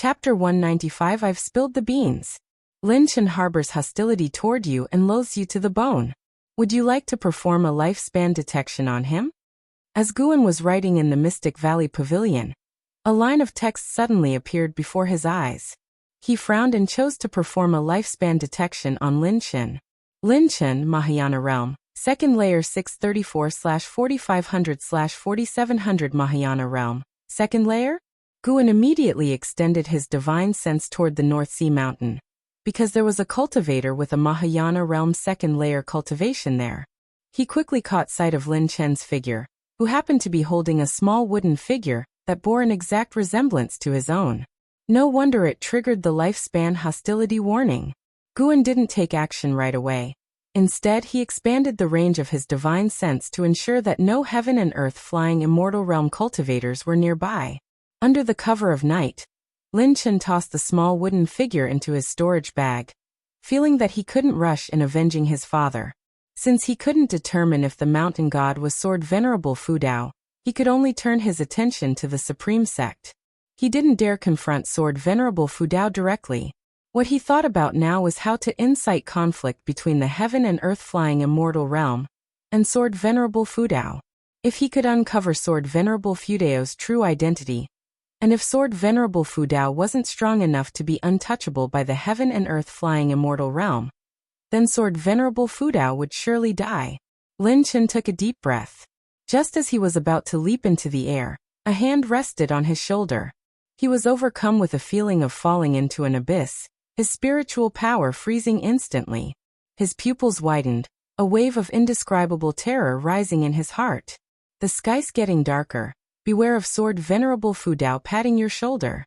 Chapter 195. I've spilled the beans. Lin Chen harbors hostility toward you and loathes you to the bone. Would you like to perform a lifespan detection on him? As Guan was writing in the Mystic Valley Pavilion, a line of text suddenly appeared before his eyes. He frowned and chose to perform a lifespan detection on Lin Chen. Lin Chen, Mahayana Realm, second layer 634/4500/4700 Mahayana Realm, second layer? Guan immediately extended his divine sense toward the North Sea Mountain, because there was a cultivator with a Mahayana Realm second layer cultivation there. He quickly caught sight of Lin Chen's figure, who happened to be holding a small wooden figure that bore an exact resemblance to his own. No wonder it triggered the lifespan hostility warning. Guan didn't take action right away. Instead, he expanded the range of his divine sense to ensure that no heaven and earth flying immortal realm cultivators were nearby. Under the cover of night, Lin Chen tossed the small wooden figure into his storage bag, feeling that he couldn't rush in avenging his father. Since he couldn't determine if the mountain god was Sword Venerable Fudao, he could only turn his attention to the supreme sect. He didn't dare confront Sword Venerable Fudao directly. What he thought about now was how to incite conflict between the heaven and earth flying immortal realm and Sword Venerable Fudao. If he could uncover Sword Venerable Fudao's true identity, and if Sword Venerable Fudao wasn't strong enough to be untouchable by the heaven and earth flying immortal realm, then Sword Venerable Fudao would surely die. Lin Chen took a deep breath. Just as he was about to leap into the air, a hand rested on his shoulder. He was overcome with a feeling of falling into an abyss, his spiritual power freezing instantly. His pupils widened, a wave of indescribable terror rising in his heart. The sky's getting darker. Beware of Sword Venerable Fudao patting your shoulder.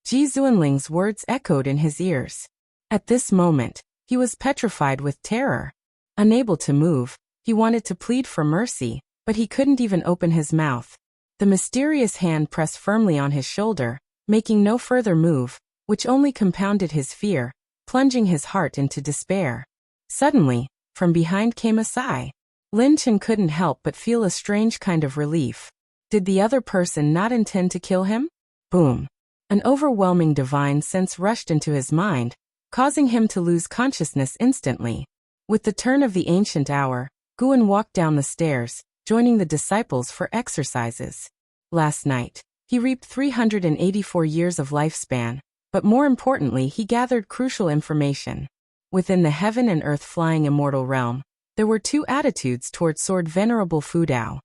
Ji Zuanling's words echoed in his ears. At this moment, he was petrified with terror. Unable to move, he wanted to plead for mercy, but he couldn't even open his mouth. The mysterious hand pressed firmly on his shoulder, making no further move, which only compounded his fear, plunging his heart into despair. Suddenly, from behind came a sigh. Lin Chen couldn't help but feel a strange kind of relief. Did the other person not intend to kill him? Boom. An overwhelming divine sense rushed into his mind, causing him to lose consciousness instantly. With the turn of the ancient hour, Guan walked down the stairs, joining the disciples for exercises. Last night, he reaped 384 years of lifespan, but more importantly, he gathered crucial information. Within the heaven and earth flying immortal realm, there were two attitudes toward Sword Venerable Fudao.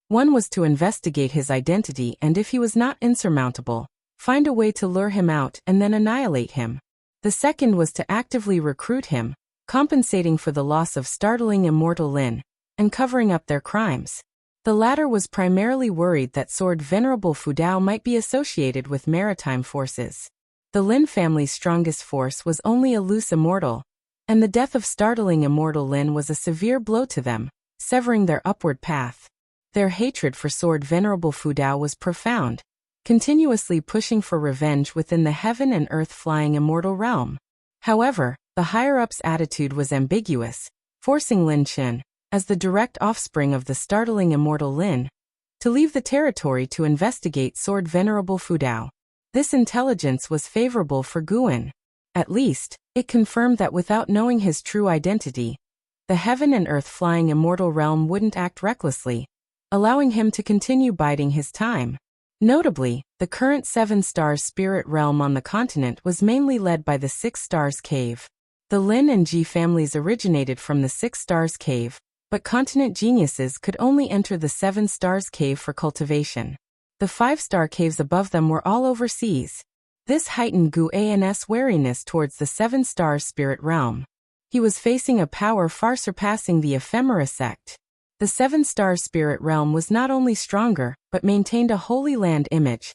One was to investigate his identity and, if he was not insurmountable, find a way to lure him out and then annihilate him. The second was to actively recruit him, compensating for the loss of startling immortal Lin, and covering up their crimes. The latter was primarily worried that Sword Venerable Fudao might be associated with maritime forces. The Lin family's strongest force was only a loose immortal, and the death of startling immortal Lin was a severe blow to them, severing their upward path. Their hatred for Sword Venerable Fudao was profound, continuously pushing for revenge within the heaven and earth flying immortal realm. However, the higher-ups' attitude was ambiguous, forcing Lin Chen, as the direct offspring of the startling immortal Lin, to leave the territory to investigate Sword Venerable Fudao. This intelligence was favorable for Guan. At least, it confirmed that without knowing his true identity, the heaven and earth flying immortal realm wouldn't act recklessly, allowing him to continue biding his time. Notably, the current 7 Stars spirit realm on the continent was mainly led by the 6 Stars Cave. The Lin and Ji families originated from the 6 Stars Cave, but continent geniuses could only enter the 7 Stars Cave for cultivation. The 5-star caves above them were all overseas. This heightened Guan's wariness towards the 7 Stars spirit realm. He was facing a power far surpassing the Ephemera sect. The 7 Stars spirit realm was not only stronger, but maintained a Holy Land image,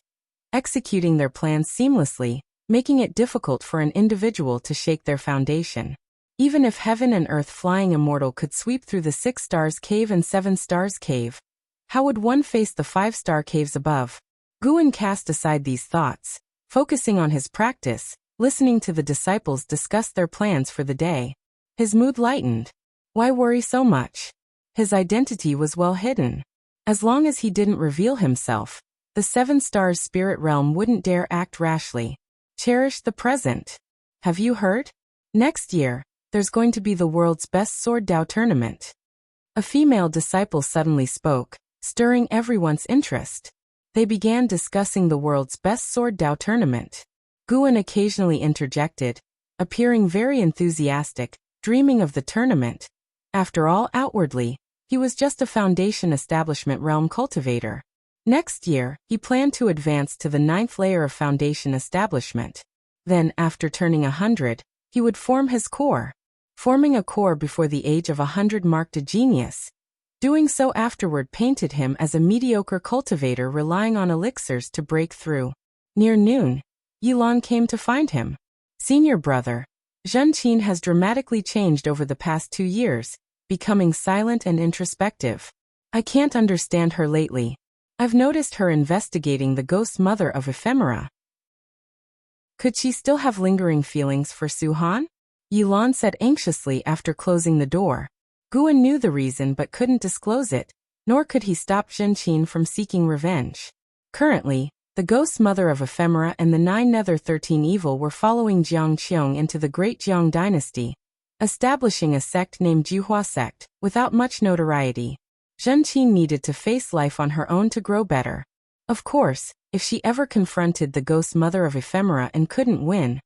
executing their plans seamlessly, making it difficult for an individual to shake their foundation. Even if heaven and earth flying immortal could sweep through the 6 Stars Cave and 7 Stars Cave, how would one face the 5-star caves above? Guan cast aside these thoughts, focusing on his practice, listening to the disciples discuss their plans for the day. His mood lightened. Why worry so much? His identity was well hidden. As long as he didn't reveal himself, The 7 stars spirit realm wouldn't dare act rashly. Cherish the present. Have you heard? Next year, there's going to be the world's best sword Dao tournament. A female disciple suddenly spoke, stirring everyone's interest. They began discussing the world's best sword Dao tournament. Guan occasionally interjected, appearing very enthusiastic, dreaming of the tournament. After all, outwardly, he was just a foundation establishment realm cultivator. Next year, he planned to advance to the 9th layer of foundation establishment. Then, after turning 100, he would form his core. Forming a core before the age of 100 marked a genius. Doing so afterward painted him as a mediocre cultivator relying on elixirs to break through. Near noon, Yilan came to find him. Senior brother, Zhenqin has dramatically changed over the past 2 years, becoming silent and introspective. I can't understand her lately. I've noticed her investigating the ghost mother of ephemera. Could she still have lingering feelings for Suhan? Yilan said anxiously after closing the door. Guan knew the reason but couldn't disclose it, nor could he stop Zhenqin from seeking revenge. Currently, the ghost mother of ephemera and the 9 Nether 13 Evil were following Jiang Qiong into the Great Jiang dynasty, establishing a sect named Juhua sect, without much notoriety. Zhenqin needed to face life on her own to grow better. Of course, if she ever confronted the ghost mother of ephemera and couldn't win,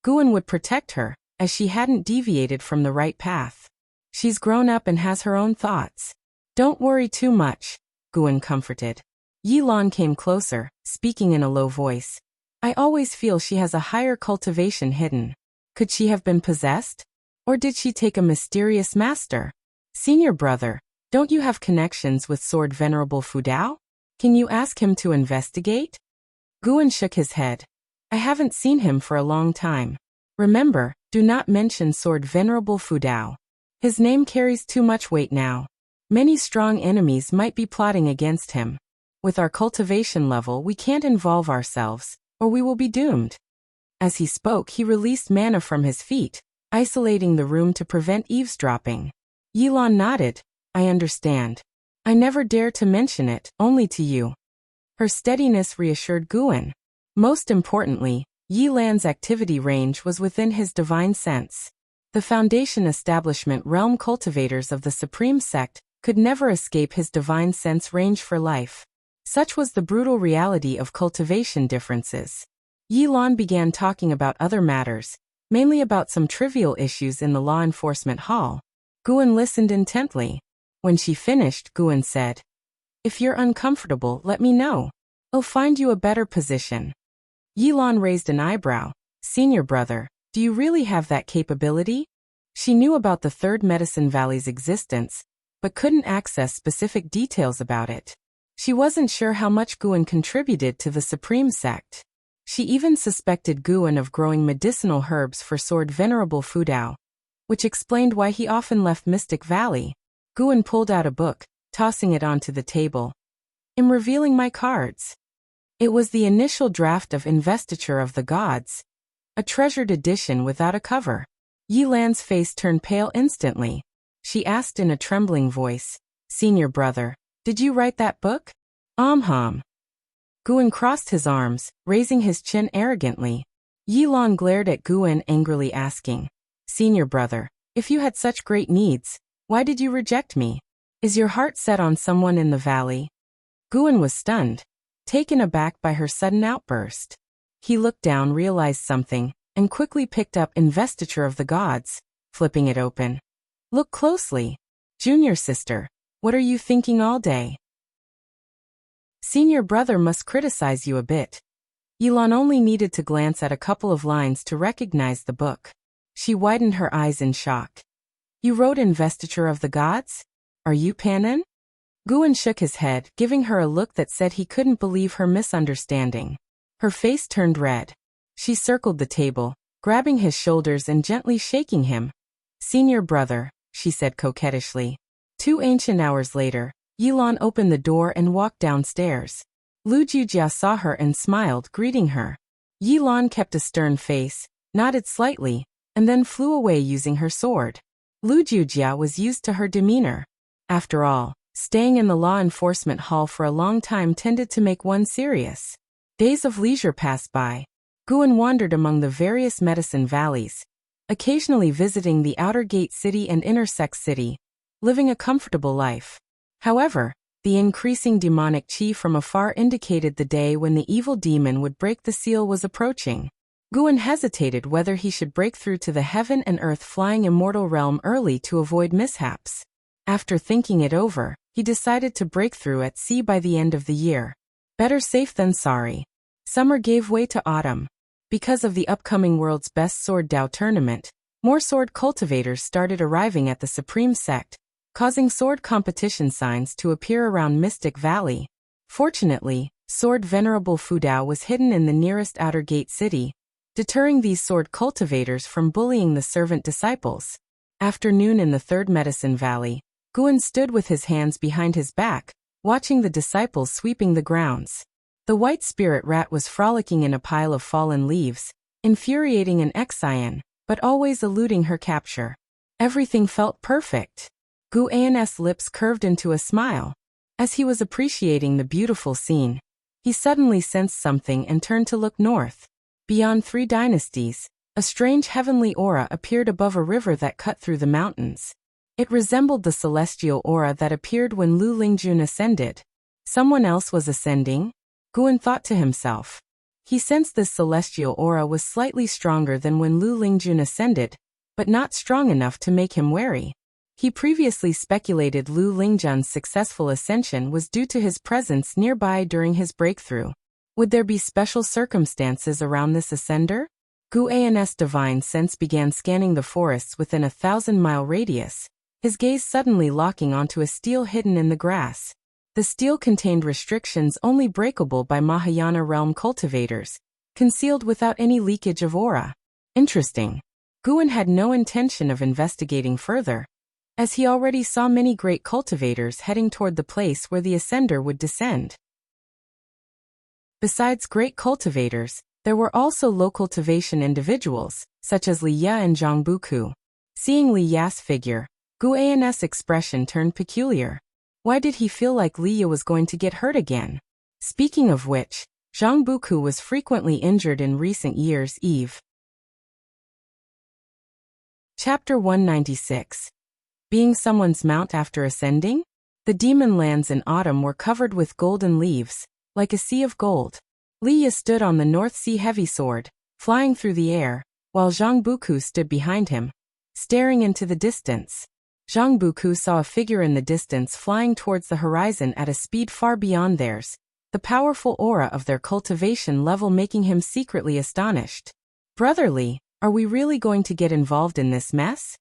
Guan would protect her, as she hadn't deviated from the right path. She's grown up and has her own thoughts. Don't worry too much, Guan comforted. Yilan came closer, speaking in a low voice. I always feel she has a higher cultivation hidden. Could she have been possessed? Or did she take a mysterious master? Senior brother, don't you have connections with Sword Venerable Fudao? Can you ask him to investigate? Guan shook his head. I haven't seen him for a long time. Remember, do not mention Sword Venerable Fudao. His name carries too much weight now. Many strong enemies might be plotting against him. With our cultivation level, we can't involve ourselves, or we will be doomed. As he spoke, he released mana from his feet, isolating the room to prevent eavesdropping. Yilan nodded. I understand. I never dare to mention it, only to you. Her steadiness reassured Guan. Most importantly, Yilan's activity range was within his divine sense. The foundation establishment realm cultivators of the Supreme Sect could never escape his divine sense range for life. Such was the brutal reality of cultivation differences. Yilan began talking about other matters, mainly about some trivial issues in the law enforcement hall. Guan listened intently. When she finished, Guan said, If you're uncomfortable, let me know. I'll find you a better position. Yilan raised an eyebrow. Senior brother, do you really have that capability? She knew about the Third Medicine Valley's existence, but couldn't access specific details about it. She wasn't sure how much Guan contributed to the Supreme Sect. She even suspected Guan of growing medicinal herbs for Sword Venerable Fudao, which explained why he often left Mystic Valley. Guan pulled out a book, tossing it onto the table. I'm revealing my cards. It was the initial draft of Investiture of the Gods, a treasured edition without a cover. Yilan's face turned pale instantly. She asked in a trembling voice, Senior brother, did you write that book? Hum. Guan crossed his arms, raising his chin arrogantly. Yilan glared at Guan angrily asking, Senior brother, if you had such great needs, why did you reject me? Is your heart set on someone in the valley? Guan was stunned, taken aback by her sudden outburst. He looked down, realized something, and quickly picked up Investiture of the Gods, flipping it open. Look closely. Junior sister, what are you thinking all day? Senior brother must criticize you a bit. Yilan only needed to glance at a couple of lines to recognize the book. She widened her eyes in shock. You wrote Investiture of the Gods? Are you Panin? Guan shook his head, giving her a look that said he couldn't believe her misunderstanding. Her face turned red. She circled the table, grabbing his shoulders and gently shaking him. Senior brother, she said coquettishly. 2 ancient hours later, Yilan opened the door and walked downstairs. Lu Jujia saw her and smiled, greeting her. Yilan kept a stern face, nodded slightly, and then flew away using her sword. Lu Jujia was used to her demeanor. After all, Staying in the law enforcement hall for a long time tended to make one serious. Days of leisure passed by. Guan wandered among the various medicine valleys, occasionally visiting the outer gate city and inner sex city, living a comfortable life. However, the increasing demonic chi from afar indicated the day when the evil demon would break the seal was approaching. Guan hesitated whether he should break through to the heaven and earth flying immortal realm early to avoid mishaps. After thinking it over, he decided to break through at sea by the end of the year. Better safe than sorry. Summer gave way to autumn. Because of the upcoming World's Best Sword Dao tournament, more sword cultivators started arriving at the Supreme Sect, causing sword competition signs to appear around Mystic Valley. Fortunately, Sword Venerable Fu Dao was hidden in the nearest outer gate city, deterring these sword cultivators from bullying the servant disciples. After noon in the Third Medicine Valley, Guan stood with his hands behind his back, watching the disciples sweeping the grounds. The white spirit rat was frolicking in a pile of fallen leaves, infuriating an Xian, but always eluding her capture. Everything felt perfect. Guan's lips curved into a smile. As he was appreciating the beautiful scene, he suddenly sensed something and turned to look north. Beyond 3 dynasties, a strange heavenly aura appeared above a river that cut through the mountains. It resembled the celestial aura that appeared when Lu Lingjun ascended. Someone else was ascending? Guan thought to himself. He sensed this celestial aura was slightly stronger than when Lu Lingjun ascended, but not strong enough to make him wary. He previously speculated Lu Lingjun's successful ascension was due to his presence nearby during his breakthrough. Would there be special circumstances around this ascender? Guan's divine sense began scanning the forests within a 1,000-mile radius, his gaze suddenly locking onto a stele hidden in the grass. The stele contained restrictions only breakable by Mahayana realm cultivators, concealed without any leakage of aura. Interesting. Guan had no intention of investigating further, as he already saw many great cultivators heading toward the place where the ascender would descend. Besides great cultivators, there were also low cultivation individuals, such as Li Ya and Zhang Buku. Seeing Li Ya's figure, Guan's expression turned peculiar. Why did he feel like Li Ya was going to get hurt again? Speaking of which, Zhang Buku was frequently injured in recent years. Eve. Chapter 196. Being someone's mount after ascending? The demon lands in autumn were covered with golden leaves, like a sea of gold. Li Ya stood on the North Sea heavy sword, flying through the air, while Zhang Buku stood behind him, staring into the distance. Zhang Buku saw a figure in the distance flying towards the horizon at a speed far beyond theirs, the powerful aura of their cultivation level making him secretly astonished. Brotherly, are we really going to get involved in this mess?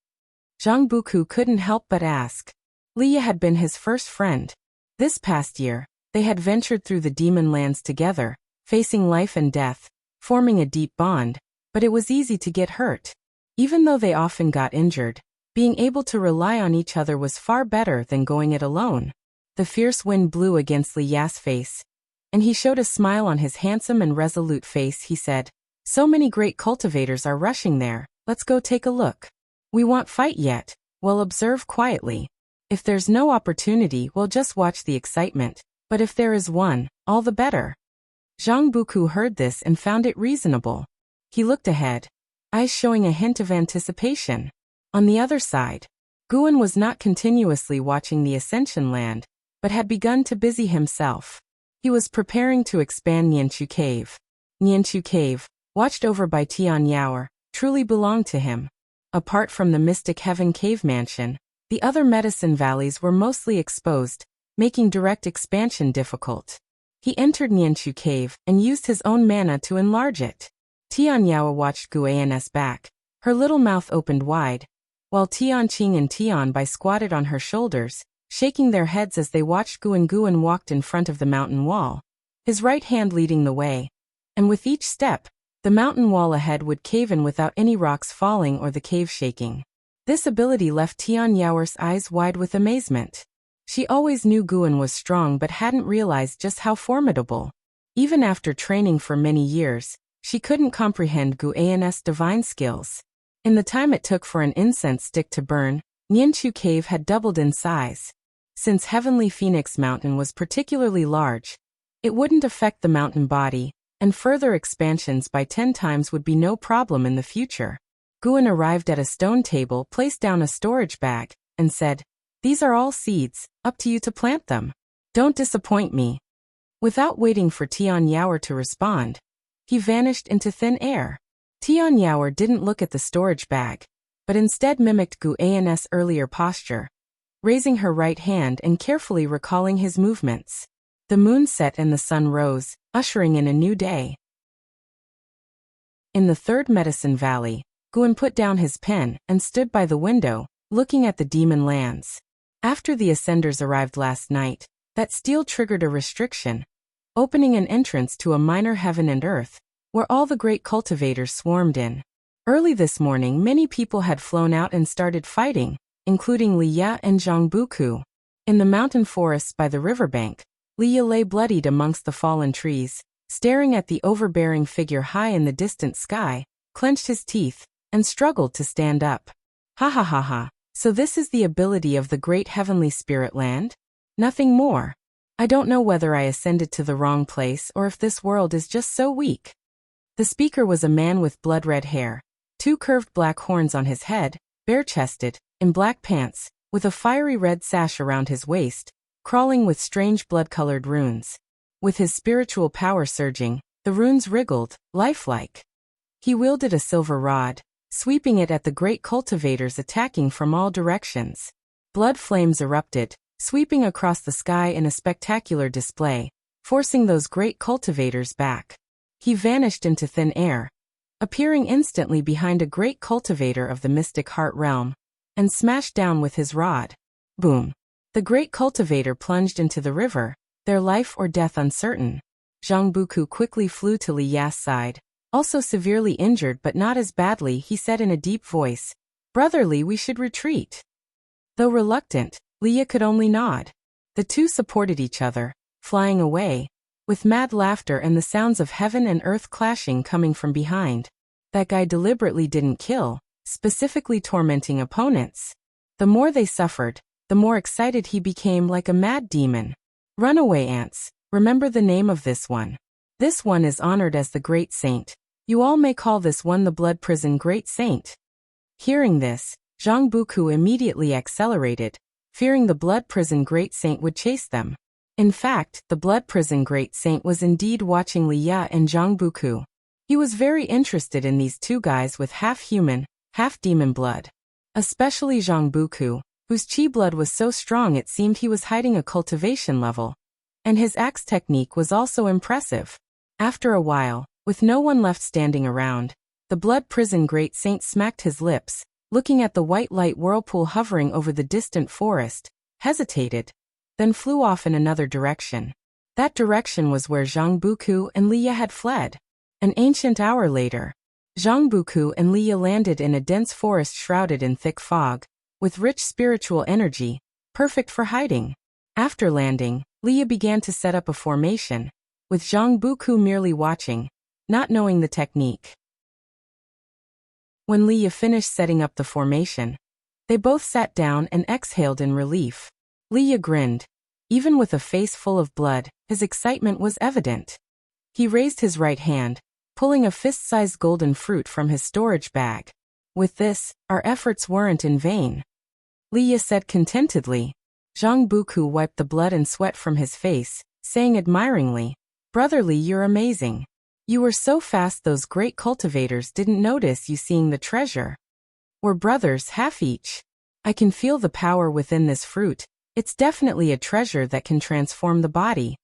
Zhang Buku couldn't help but ask. Li Ya had been his first friend. This past year, they had ventured through the demon lands together, facing life and death, forming a deep bond, but it was easy to get hurt. Even though they often got injured, being able to rely on each other was far better than going it alone. The fierce wind blew against Li Ya's face, and he showed a smile on his handsome and resolute face. He said, "So many great cultivators are rushing there, let's go take a look. We won't fight yet, we'll observe quietly. If there's no opportunity, we'll just watch the excitement, but if there is one, all the better." Zhang Buku heard this and found it reasonable. He looked ahead, eyes showing a hint of anticipation. On the other side, Guan was not continuously watching the Ascension land, but had begun to busy himself. He was preparing to expand Nianchu Cave. Nianchu Cave, watched over by Tian Yaoer, truly belonged to him. Apart from the Mystic Heaven Cave Mansion, the other medicine valleys were mostly exposed, making direct expansion difficult. He entered Nianchu Cave and used his own mana to enlarge it. Tian Yaoer watched Guan's back, her little mouth opened wide, while Tian Qing and Tian Bai squatted on her shoulders, shaking their heads as they watched Guan. Guan walked in front of the mountain wall, his right hand leading the way, and with each step, the mountain wall ahead would cave in without any rocks falling or the cave shaking. This ability left Tian Yaoer's eyes wide with amazement. She always knew Guan was strong but hadn't realized just how formidable. Even after training for many years, she couldn't comprehend Guan's divine skills. In the time it took for an incense stick to burn, Nianchu Cave had doubled in size. Since Heavenly Phoenix Mountain was particularly large, it wouldn't affect the mountain body, and further expansions by 10 times would be no problem in the future. Guan arrived at a stone table, placed down a storage bag, and said, "These are all seeds, up to you to plant them. Don't disappoint me." Without waiting for Tian Yaoer to respond, he vanished into thin air. Tian Yaoer didn't look at the storage bag, but instead mimicked Gu An's earlier posture, raising her right hand and carefully recalling his movements. The moon set and the sun rose, ushering in a new day. In the third medicine valley, Guan put down his pen and stood by the window, looking at the demon lands. After the Ascenders arrived last night, that steel triggered a restriction, opening an entrance to a minor heaven and earth, where all the great cultivators swarmed in. Early this morning many people had flown out and started fighting, including Li Ya and Zhang Buku. In the mountain forests by the riverbank, Li Ya lay bloodied amongst the fallen trees, staring at the overbearing figure high in the distant sky, clenched his teeth, and struggled to stand up. Ha ha ha ha, so this is the ability of the great heavenly spirit land? Nothing more. I don't know whether I ascended to the wrong place or if this world is just so weak. The speaker was a man with blood-red hair, 2 curved black horns on his head, bare-chested, in black pants, with a fiery red sash around his waist, crawling with strange blood-colored runes. With his spiritual power surging, the runes wriggled, lifelike. He wielded a silver rod, sweeping it at the great cultivators attacking from all directions. Blood flames erupted, sweeping across the sky in a spectacular display, forcing those great cultivators back. He vanished into thin air, appearing instantly behind a great cultivator of the mystic heart realm, and smashed down with his rod. Boom! The great cultivator plunged into the river, their life or death uncertain. Zhang Buku quickly flew to Li Ya's side, also severely injured but not as badly. He said in a deep voice, "Brother Li, we should retreat." Though reluctant, Li Ya could only nod. The two supported each other, flying away, with mad laughter and the sounds of heaven and earth clashing coming from behind. That guy deliberately didn't kill, specifically tormenting opponents. The more they suffered, the more excited he became, like a mad demon. Runaway ants, remember the name of this one. This one is honored as the Great Saint. You all may call this one the Blood Prison Great Saint. Hearing this, Zhang Buku immediately accelerated, fearing the Blood Prison Great Saint would chase them. In fact, the Blood Prison Great Saint was indeed watching Li Ya and Zhang Buku. He was very interested in these two guys with half-human, half-demon blood. Especially Zhang Buku, whose chi blood was so strong it seemed he was hiding a cultivation level. And his axe technique was also impressive. After a while, with no one left standing around, the Blood Prison Great Saint smacked his lips, looking at the white light whirlpool hovering over the distant forest, hesitated, then flew off in another direction. That direction was where Zhang Buku and Li Ya had fled. An ancient hour later, Zhang Buku and Li Ya landed in a dense forest shrouded in thick fog, with rich spiritual energy, perfect for hiding. After landing, Li Ya began to set up a formation, with Zhang Buku merely watching, not knowing the technique. When Li Ya finished setting up the formation, they both sat down and exhaled in relief. Li Ya grinned. Even with a face full of blood, his excitement was evident. He raised his right hand, pulling a fist-sized golden fruit from his storage bag. With this, our efforts weren't in vain, Li Ya said contentedly. Zhang Buku wiped the blood and sweat from his face, saying admiringly, "Brother Li, you're amazing. You were so fast those great cultivators didn't notice you seeing the treasure. We're brothers, half each. I can feel the power within this fruit. It's definitely a treasure that can transform the body."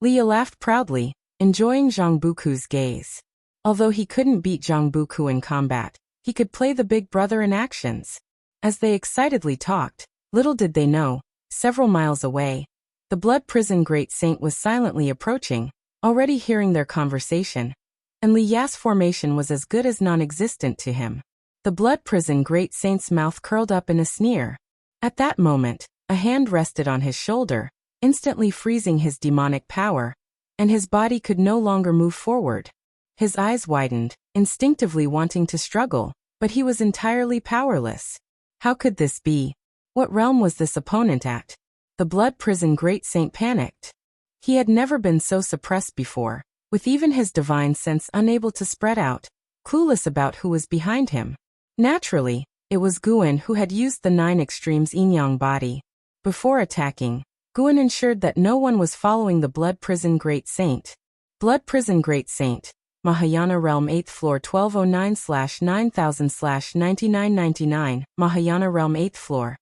Li Ya laughed proudly, enjoying Zhang Buku's gaze. Although he couldn't beat Zhang Buku in combat, he could play the big brother in actions. As they excitedly talked, little did they know, several miles away, the Blood Prison Great Saint was silently approaching, already hearing their conversation, and Li Ya's formation was as good as non-existent to him. The Blood Prison Great Saint's mouth curled up in a sneer. At that moment, a hand rested on his shoulder, instantly freezing his demonic power, and his body could no longer move forward. His eyes widened, instinctively wanting to struggle, but he was entirely powerless. How could this be? What realm was this opponent at? The blood prison great saint panicked. He had never been so suppressed before, with even his divine sense unable to spread out, clueless about who was behind him. Naturally, it was Guan who had used the 9 extremes yin-yang body. Before attacking, Guan ensured that no one was following the blood prison great saint. Blood prison great saint, Mahayana realm 8th floor 1209/9000/9999, Mahayana realm 8th floor.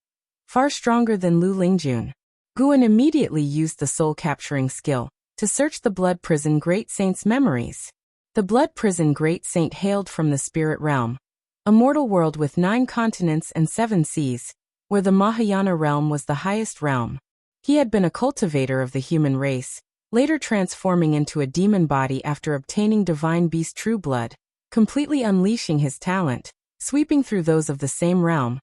Far stronger than Lu Lingjun. Guan immediately used the soul-capturing skill to search the blood prison great saint's memories. The blood prison great saint hailed from the spirit realm, a mortal world with 9 continents and 7 seas, where the Mahayana realm was the highest realm. He had been a cultivator of the human race, later transforming into a demon body after obtaining divine beast true blood, completely unleashing his talent, sweeping through those of the same realm,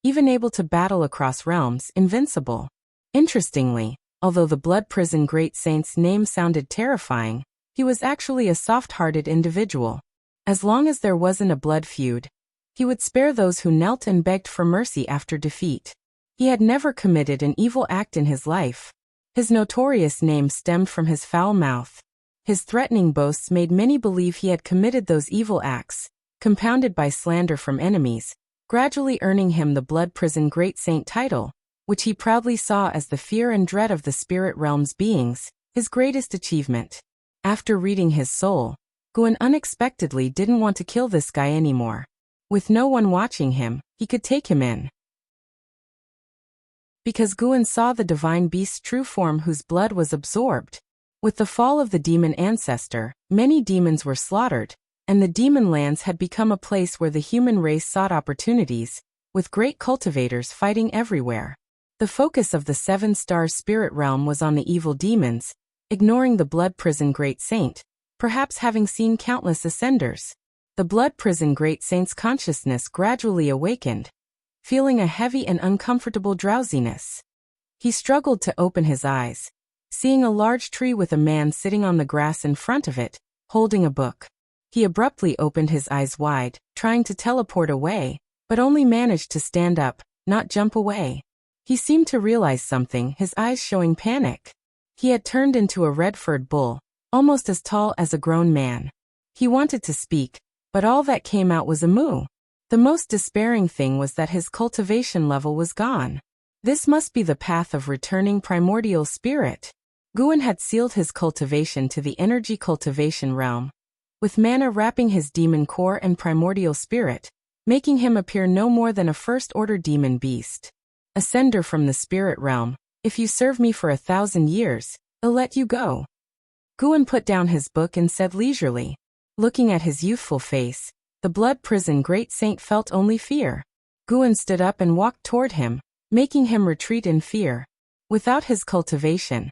even able to battle across realms, invincible. Interestingly, although the blood prison great saint's name sounded terrifying, he was actually a soft-hearted individual. As long as there wasn't a blood feud, he would spare those who knelt and begged for mercy after defeat. He had never committed an evil act in his life. His notorious name stemmed from his foul mouth. His threatening boasts made many believe he had committed those evil acts, compounded by slander from enemies, gradually earning him the blood prison great saint title, which he proudly saw as the fear and dread of the spirit realm's beings, his greatest achievement. After reading his soul, Guan unexpectedly didn't want to kill this guy anymore. With no one watching him, he could take him in. Because Guan saw the divine beast's true form whose blood was absorbed. With the fall of the demon ancestor, many demons were slaughtered, and the demon lands had become a place where the human race sought opportunities, with great cultivators fighting everywhere. The focus of the 7-star spirit realm was on the evil demons, ignoring the blood prison great saint, perhaps having seen countless ascenders. The blood prison great saint's consciousness gradually awakened, feeling a heavy and uncomfortable drowsiness. He struggled to open his eyes, seeing a large tree with a man sitting on the grass in front of it, holding a book. He abruptly opened his eyes wide, trying to teleport away, but only managed to stand up, not jump away. He seemed to realize something, his eyes showing panic. He had turned into a red-furred bull, almost as tall as a grown man. He wanted to speak, but all that came out was a moo. The most despairing thing was that his cultivation level was gone. This must be the path of returning primordial spirit. Guan had sealed his cultivation to the energy cultivation realm, with mana wrapping his demon core and primordial spirit, making him appear no more than a first-order demon beast. Ascender from the spirit realm, if you serve me for 1,000 years, I'll let you go. Guan put down his book and said leisurely. Looking at his youthful face, the blood prison great saint felt only fear. Guan stood up and walked toward him, making him retreat in fear. Without his cultivation,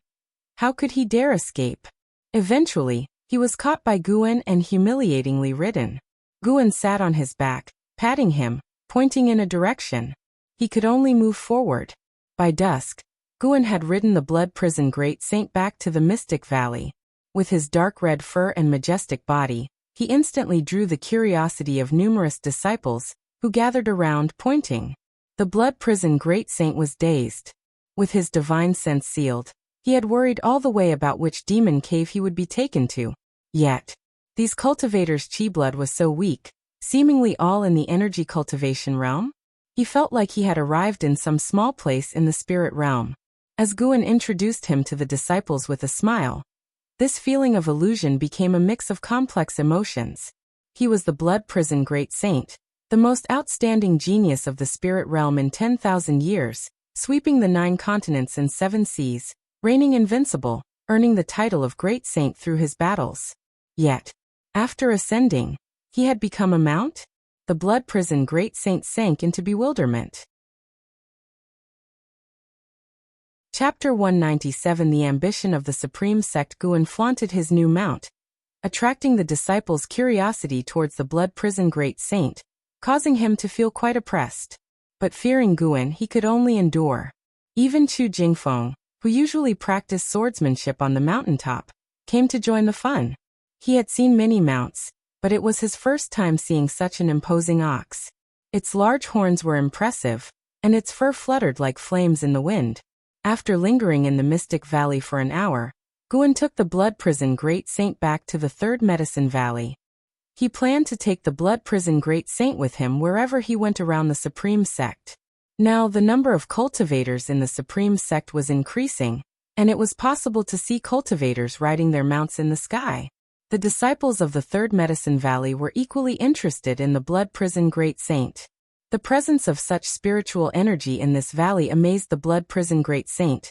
how could he dare escape? Eventually, he was caught by Guan and humiliatingly ridden. Guan sat on his back, patting him, pointing in a direction. He could only move forward. By dusk, Guan had ridden the blood prison great saint back to the Mystic Valley. With his dark red fur and majestic body, he instantly drew the curiosity of numerous disciples, who gathered around, pointing. The blood prison great saint was dazed. With his divine sense sealed, he had worried all the way about which demon cave he would be taken to. Yet, these cultivators' chi blood was so weak, seemingly all in the energy cultivation realm. He felt like he had arrived in some small place in the spirit realm. As Guan introduced him to the disciples with a smile, this feeling of illusion became a mix of complex emotions. He was the blood prison great saint, the most outstanding genius of the spirit realm in 10,000 years, sweeping the 9 continents and 7 seas, reigning invincible, earning the title of great saint through his battles. Yet, after ascending, he had become a mount? The blood prison great saint sank into bewilderment. Chapter 197. The ambition of the supreme sect. Guan flaunted his new mount, attracting the disciples' curiosity towards the blood prison great saint, causing him to feel quite oppressed. But fearing Guan, he could only endure. Even Chu Jingfeng, who usually practiced swordsmanship on the mountaintop, came to join the fun. He had seen many mounts, but it was his first time seeing such an imposing ox. Its large horns were impressive, and its fur fluttered like flames in the wind. After lingering in the Mystic Valley for an hour, Guan took the Blood Prison Great Saint back to the Third Medicine Valley. He planned to take the Blood Prison Great Saint with him wherever he went around the Supreme Sect. Now, the number of cultivators in the Supreme Sect was increasing, and it was possible to see cultivators riding their mounts in the sky. The disciples of the Third Medicine Valley were equally interested in the Blood Prison Great Saint. The presence of such spiritual energy in this valley amazed the Blood Prison Great Saint,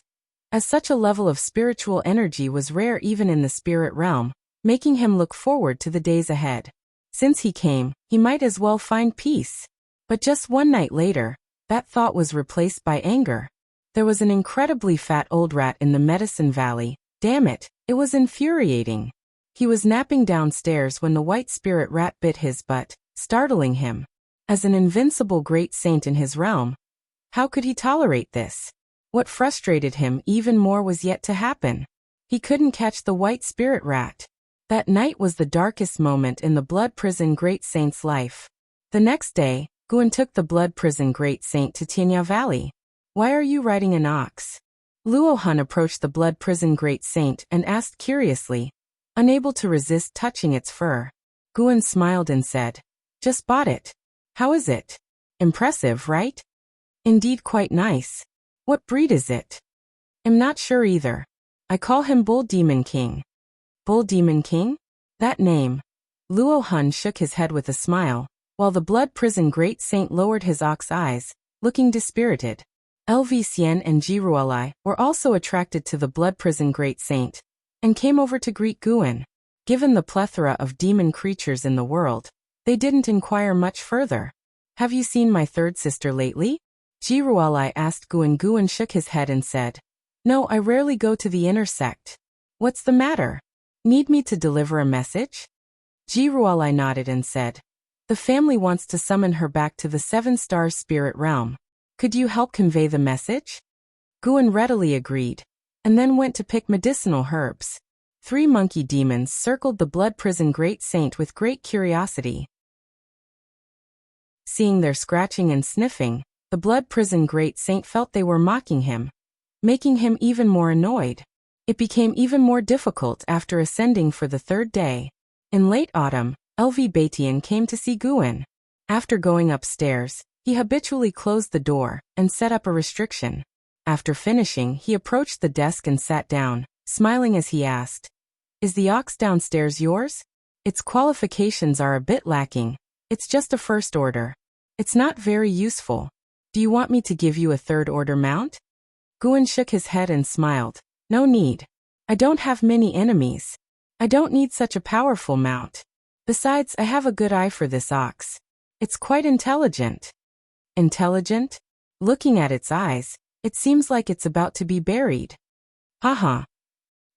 as such a level of spiritual energy was rare even in the spirit realm, making him look forward to the days ahead. Since he came, he might as well find peace. But just one night later, that thought was replaced by anger. There was an incredibly fat old rat in the Medicine Valley. Damn it, it was infuriating. He was napping downstairs when the white spirit rat bit his butt, startling him. As an invincible great saint in his realm, how could he tolerate this? What frustrated him even more was yet to happen. He couldn't catch the white spirit rat. That night was the darkest moment in the Blood Prison Great Saint's life. The next day, Guan took the Blood Prison Great Saint to Tianya Valley. Why are you riding an ox? Luo Hun approached the Blood Prison Great Saint and asked curiously, unable to resist touching its fur. Guan smiled and said, just bought it. How is it? Impressive, right? Indeed, quite nice. What breed is it? I'm not sure either. I call him Bull Demon King. Bull Demon King? That name. Luo Hun shook his head with a smile, while the Blood Prison Great Saint lowered his ox eyes, looking dispirited. LV Xian and Jiruolai were also attracted to the Blood Prison Great Saint, and came over to greet Guan. Given the plethora of demon creatures in the world, they didn't inquire much further. Have you seen my third sister lately? Jiruolai asked Guan. Guan shook his head and said, no, I rarely go to the inner sect. What's the matter? Need me to deliver a message? Jiruolai nodded and said, the family wants to summon her back to the 7-star spirit realm. Could you help convey the message? Guan readily agreed, and then went to pick medicinal herbs. 3 monkey demons circled the Blood Prison Great Saint with great curiosity. Seeing their scratching and sniffing, the Blood Prison Great Saint felt they were mocking him, making him even more annoyed. It became even more difficult after ascending for the 3rd day. In late autumn, LV Batian came to see Guan. After going upstairs, he habitually closed the door and set up a restriction. After finishing, he approached the desk and sat down, smiling as he asked, is the ox downstairs yours? Its qualifications are a bit lacking. It's just a 1st order. It's not very useful. Do you want me to give you a 3rd order mount? Guan shook his head and smiled. No need. I don't have many enemies. I don't need such a powerful mount. Besides, I have a good eye for this ox. It's quite intelligent. Intelligent? Looking at its eyes, it seems like it's about to be buried. Haha.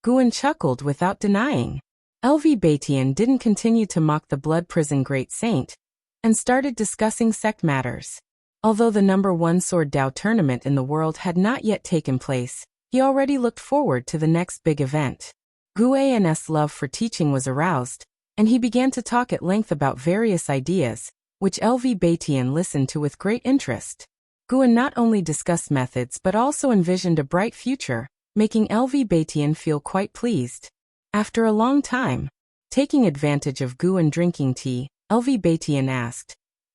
Guan chuckled without denying. LV Batian didn't continue to mock the Blood Prison Great Saint, and started discussing sect matters. Although the number 1 Sword Dao tournament in the world had not yet taken place, he already looked forward to the next big event. Guan's love for teaching was aroused, and he began to talk at length about various ideas, which LV Batian listened to with great interest. Guan not only discussed methods but also envisioned a bright future, making LV Batian feel quite pleased. After a long time, taking advantage of Guan drinking tea, LV Batian asked,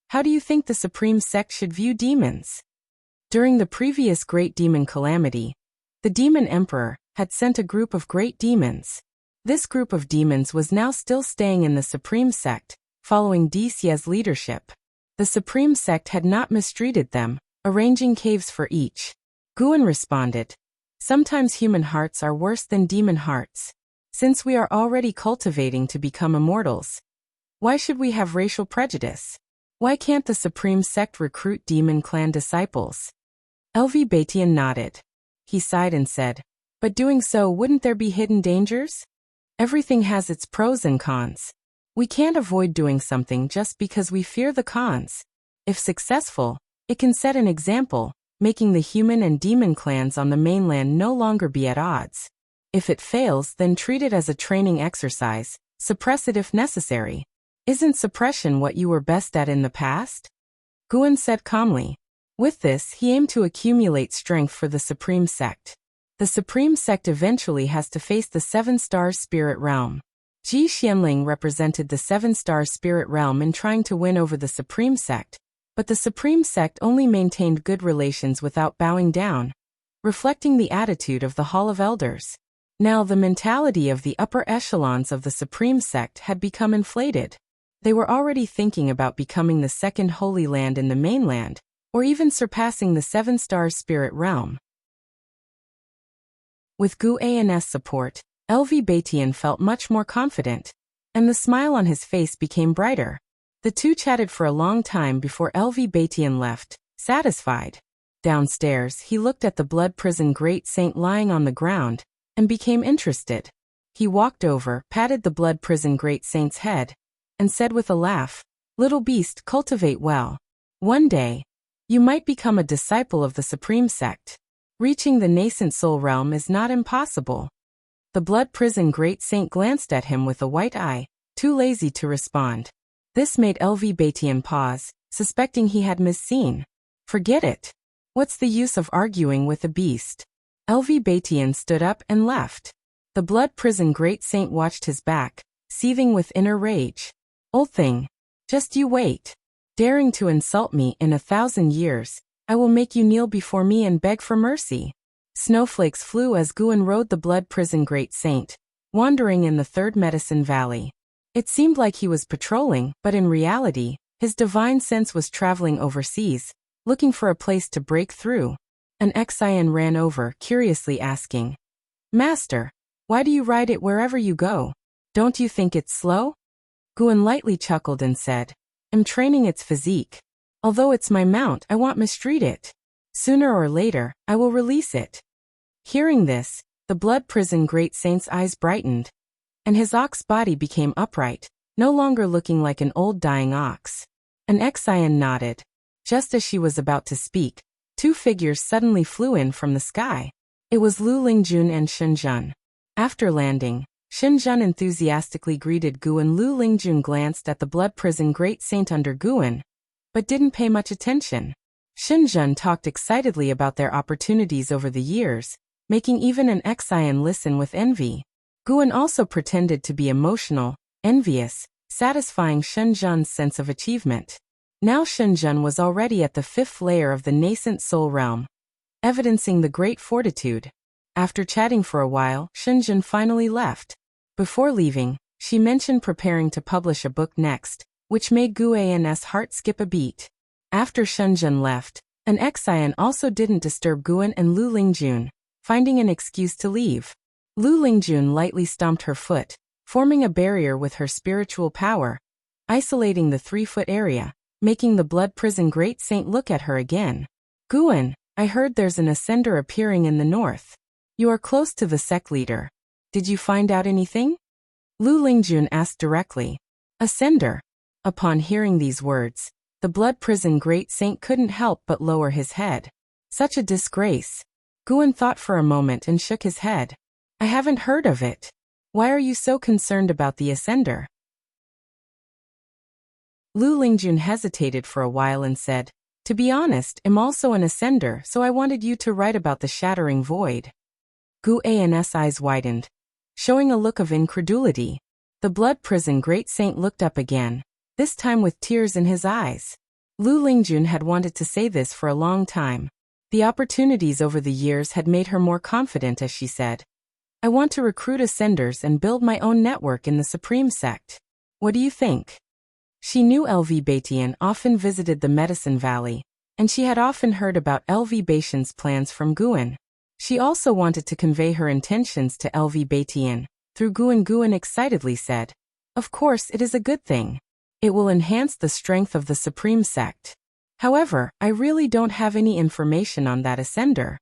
how do you think the Supreme Sect should view demons? During the previous Great Demon Calamity, the Demon Emperor had sent a group of great demons. This group of demons was now still staying in the Supreme Sect, following Xie's leadership. The Supreme Sect had not mistreated them, arranging caves for each. Guan responded, sometimes human hearts are worse than demon hearts. Since we are already cultivating to become immortals, why should we have racial prejudice? Why can't the Supreme Sect recruit demon clan disciples? LV Batian nodded. He sighed and said, but doing so, wouldn't there be hidden dangers? Everything has its pros and cons. We can't avoid doing something just because we fear the cons. If successful, it can set an example, making the human and demon clans on the mainland no longer be at odds. If it fails, then treat it as a training exercise, suppress it if necessary. Isn't suppression what you were best at in the past? Guan said calmly. With this, he aimed to accumulate strength for the Supreme Sect. The Supreme Sect eventually has to face the 7-star Spirit Realm. Ji Xianling represented the 7-star Spirit Realm in trying to win over the Supreme Sect, but the Supreme Sect only maintained good relations without bowing down, reflecting the attitude of the Hall of Elders. Now the mentality of the upper echelons of the Supreme Sect had become inflated. They were already thinking about becoming the second Holy Land in the mainland, or even surpassing the 7-star Spirit Realm. With Gu An's support, LV Batian felt much more confident, and the smile on his face became brighter. The two chatted for a long time before LV Batian left, satisfied. Downstairs, he looked at the blood prison Great Saint lying on the ground, and became interested. He walked over, patted the blood prison Great Saint's head, and said with a laugh, "Little beast, cultivate well. One day, you might become a disciple of the Supreme Sect. Reaching the nascent soul realm is not impossible." The blood prison Great Saint glanced at him with a white eye, too lazy to respond. This made LV Batian pause, suspecting he had misseen. Forget it. What's the use of arguing with a beast? LV Batian stood up and left. The blood prison Great Saint watched his back, seething with inner rage. "Old thing. Just you wait. Daring to insult me in 1,000 years, I will make you kneel before me and beg for mercy." Snowflakes flew as Guan rode the blood prison Great Saint, wandering in the Third Medicine Valley. It seemed like he was patrolling, but in reality, his divine sense was traveling overseas, looking for a place to break through. An Xian ran over, curiously asking, "Master, why do you ride it wherever you go? Don't you think it's slow?" Guan lightly chuckled and said, "I'm training its physique. Although it's my mount, I won't mistreat it. Sooner or later, I will release it." Hearing this, the blood prison Great Saint's eyes brightened, and his ox body became upright, no longer looking like an old dying ox. An Xian nodded. Just as she was about to speak, two figures suddenly flew in from the sky. It was Lu Lingjun and Shenjun. After landing, Shenjun enthusiastically greeted Guan. Lu Lingjun glanced at the blood prison Great Saint under Guan, but didn't pay much attention. Shenjun talked excitedly about their opportunities over the years, making even an Xian listen with envy. Guan also pretended to be emotional, envious, satisfying Shenjun's sense of achievement. Now Shenjun was already at the 5th layer of the nascent soul realm, evidencing the great fortitude. After chatting for a while, Shenjun finally left. Before leaving, she mentioned preparing to publish a book next, which made Gu An's heart skip a beat. After Shenjun left, an Xian also didn't disturb Guan and Lu Lingjun, finding an excuse to leave. Lu Lingjun lightly stomped her foot, forming a barrier with her spiritual power, isolating the 3-foot area, making the blood prison Great Saint look at her again. "Guan, I heard there's an ascender appearing in the north. You are close to the sect leader. Did you find out anything?" Lu Lingjun asked directly. "Ascender?" Upon hearing these words, the blood prison Great Saint couldn't help but lower his head. Such a disgrace. Guan thought for a moment and shook his head. "I haven't heard of it. Why are you so concerned about the ascender?" Lu Lingjun hesitated for a while and said, "To be honest, I'm also an ascender, so I wanted you to write about the shattering void." Gu An's eyes widened, showing a look of incredulity. The blood prison Great Saint looked up again, this time with tears in his eyes. Lu Lingjun had wanted to say this for a long time. The opportunities over the years had made her more confident as she said, "I want to recruit ascenders and build my own network in the Supreme Sect. What do you think?" She knew LV Batian often visited the Medicine Valley, and she had often heard about LV Batian's plans from Guan. She also wanted to convey her intentions to LV Batian, through Guan. Guan excitedly said, "Of course it is a good thing. It will enhance the strength of the Supreme Sect. However, I really don't have any information on that ascender."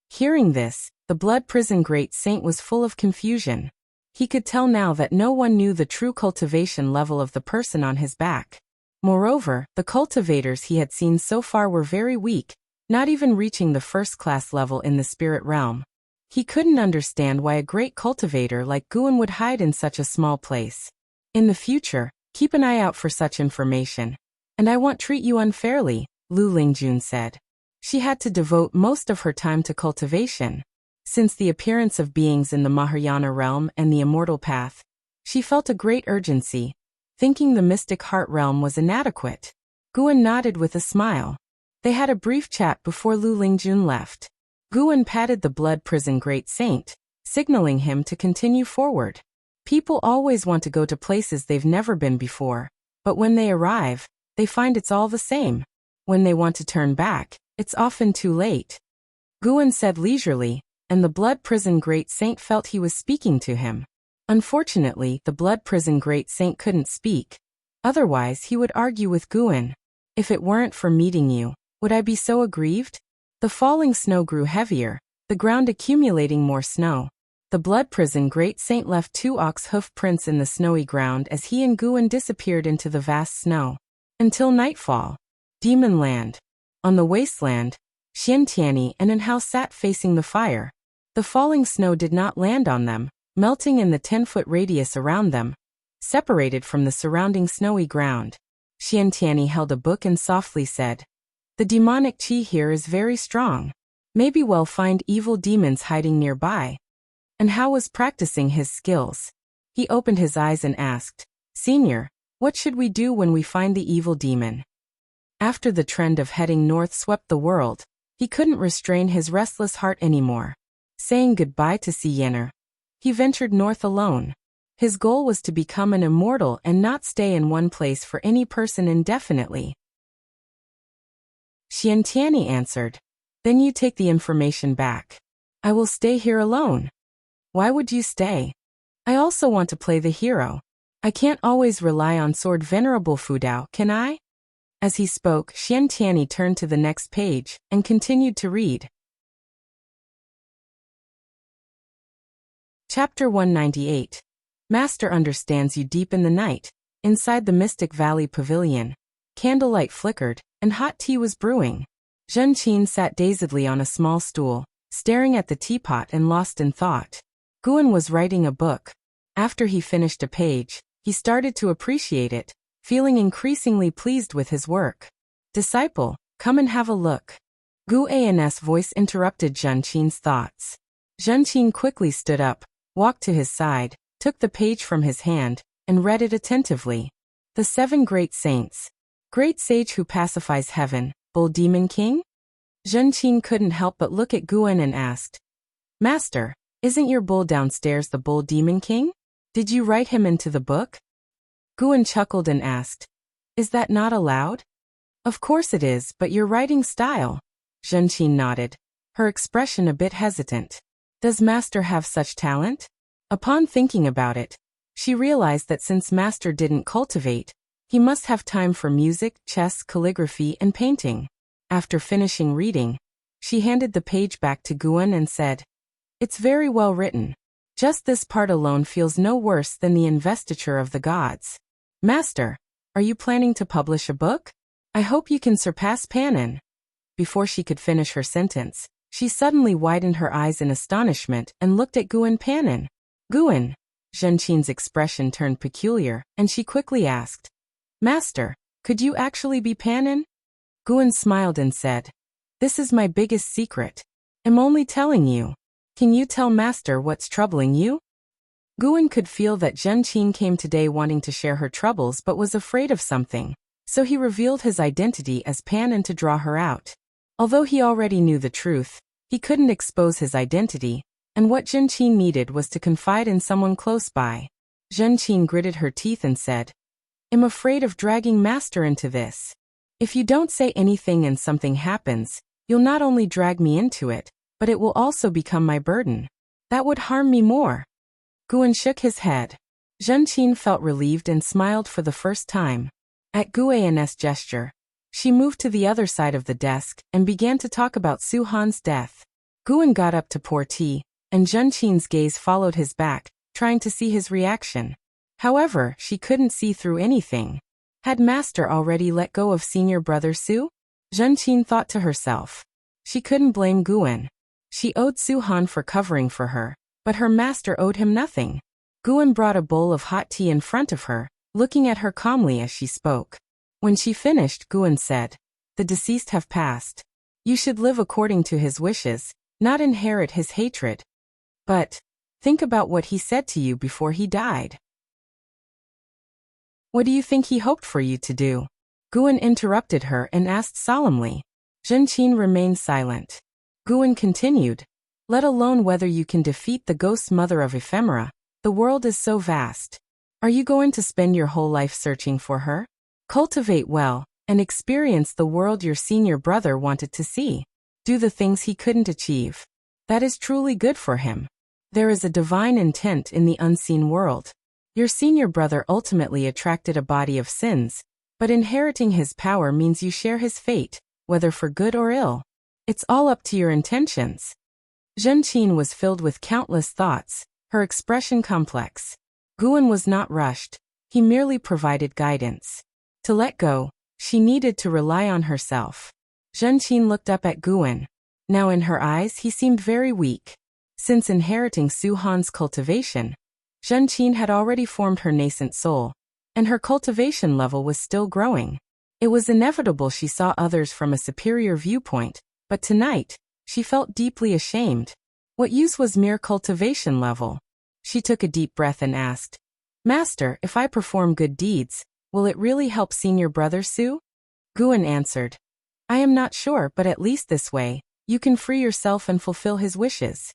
Hearing this, the blood prison Great Saint was full of confusion. He could tell now that no one knew the true cultivation level of the person on his back. Moreover, the cultivators he had seen so far were very weak, not even reaching the 1st-class level in the spirit realm. He couldn't understand why a great cultivator like Guan would hide in such a small place. "In the future, keep an eye out for such information. And I won't treat you unfairly," Lu Lingjun said. She had to devote most of her time to cultivation. Since the appearance of beings in the Mahayana realm and the immortal path, she felt a great urgency, thinking the mystic heart realm was inadequate. Guan nodded with a smile. They had a brief chat before Lu Lingjun left. Guan patted the blood prison great saint, signaling him to continue forward. People always want to go to places they've never been before, but when they arrive, they find it's all the same. When they want to turn back, it's often too late. Guan said leisurely, and the blood prison great saint felt he was speaking to him. Unfortunately, the blood prison great saint couldn't speak. Otherwise, he would argue with Guan. If it weren't for meeting you, would I be so aggrieved? The falling snow grew heavier, the ground accumulating more snow. The blood prison great saint left 2 ox hoof prints in the snowy ground as he and Guan disappeared into the vast snow. Until nightfall. Demon Land. On the wasteland, Xiantiani and Anhao sat facing the fire. The falling snow did not land on them, melting in the 10-foot radius around them, separated from the surrounding snowy ground. Xiantiani held a book and softly said, "The demonic qi here is very strong. Maybe we'll find evil demons hiding nearby." Anhao was practicing his skills. He opened his eyes and asked, "Senior, what should we do when we find the evil demon?" After the trend of heading north swept the world, he couldn't restrain his restless heart anymore. Saying goodbye to Sienner, he ventured north alone. His goal was to become an immortal and not stay in one place for any person indefinitely. Xiantiani answered, "Then you take the information back. I will stay here alone." "Why would you stay?" "I also want to play the hero. I can't always rely on Sword Venerable Fudao, can I?" As he spoke, Xiantiani turned to the next page and continued to read. Chapter 198. Master understands you. Deep in the night, inside the Mystic Valley Pavilion, candlelight flickered, and hot tea was brewing. Zhen Qin sat dazedly on a small stool, staring at the teapot and lost in thought. Guan was writing a book. After he finished a page, he started to appreciate it, feeling increasingly pleased with his work. "Disciple, come and have a look." Gu An's voice interrupted Zhen Qin's thoughts. Zhen Qin quickly stood up, walked to his side, took the page from his hand, and read it attentively. "The 7 great saints. Great sage who pacifies heaven, Bull Demon King?" Zhen Qin couldn't help but look at Guan and asked, "Master, isn't your bull downstairs the Bull Demon King? Did you write him into the book?" Guan chuckled and asked, "Is that not allowed?" "Of course it is, but your writing style." Zhen Qin nodded, her expression a bit hesitant. "Does Master have such talent?" Upon thinking about it, she realized that since Master didn't cultivate, he must have time for music, chess, calligraphy, and painting. After finishing reading, she handed the page back to Guan and said, "It's very well written. Just this part alone feels no worse than the investiture of the gods. Master, are you planning to publish a book? I hope you can surpass Pannin." Before she could finish her sentence, she suddenly widened her eyes in astonishment and looked at Guan. "Pannin? Guan?" Zhen Qin's expression turned peculiar, and she quickly asked, "Master, could you actually be Pannin?" Guan smiled and said, "This is my biggest secret. I'm only telling you. Can you tell Master what's troubling you?" Guan could feel that Zhen Qin came today wanting to share her troubles but was afraid of something, so he revealed his identity as Pannin to draw her out. Although he already knew the truth, he couldn't expose his identity, and what Zhen Qin needed was to confide in someone close by. Zhen Qin gritted her teeth and said, "I'm afraid of dragging Master into this. If you don't say anything and something happens, you'll not only drag me into it, but it will also become my burden. That would harm me more." Guan shook his head. Zhen Qin felt relieved and smiled for the first time. At Guan's gesture, she moved to the other side of the desk and began to talk about Su Han's death. Guan got up to pour tea, and Zhen Qin's gaze followed his back, trying to see his reaction. However, she couldn't see through anything. Had Master already let go of senior brother Su? Zhen Qin thought to herself. She couldn't blame Guan. She owed Su Han for covering for her, but her master owed him nothing. Guan brought a bowl of hot tea in front of her, looking at her calmly as she spoke. When she finished, Guan said, "The deceased have passed. You should live according to his wishes, not inherit his hatred. But think about what he said to you before he died. What do you think he hoped for you to do? Guan interrupted her and asked solemnly. Zhenqin remained silent. Guan continued. Let alone whether you can defeat the ghost mother of ephemera, the world is so vast. Are you going to spend your whole life searching for her? Cultivate well, and experience the world your senior brother wanted to see. Do the things he couldn't achieve. That is truly good for him. There is a divine intent in the unseen world. Your senior brother ultimately attracted a body of sins, but inheriting his power means you share his fate, whether for good or ill. It's all up to your intentions. Zhenqin was filled with countless thoughts, her expression complex. Guan was not rushed. He merely provided guidance. To let go, she needed to rely on herself. Zhenqin looked up at Guan. Now in her eyes he seemed very weak. Since inheriting Su Han's cultivation, Zhenqin had already formed her nascent soul, and her cultivation level was still growing. It was inevitable she saw others from a superior viewpoint, but tonight, she felt deeply ashamed. What use was mere cultivation level? She took a deep breath and asked, Master, if I perform good deeds, will it really help senior brother Su? Guan answered, I am not sure, but at least this way, you can free yourself and fulfill his wishes.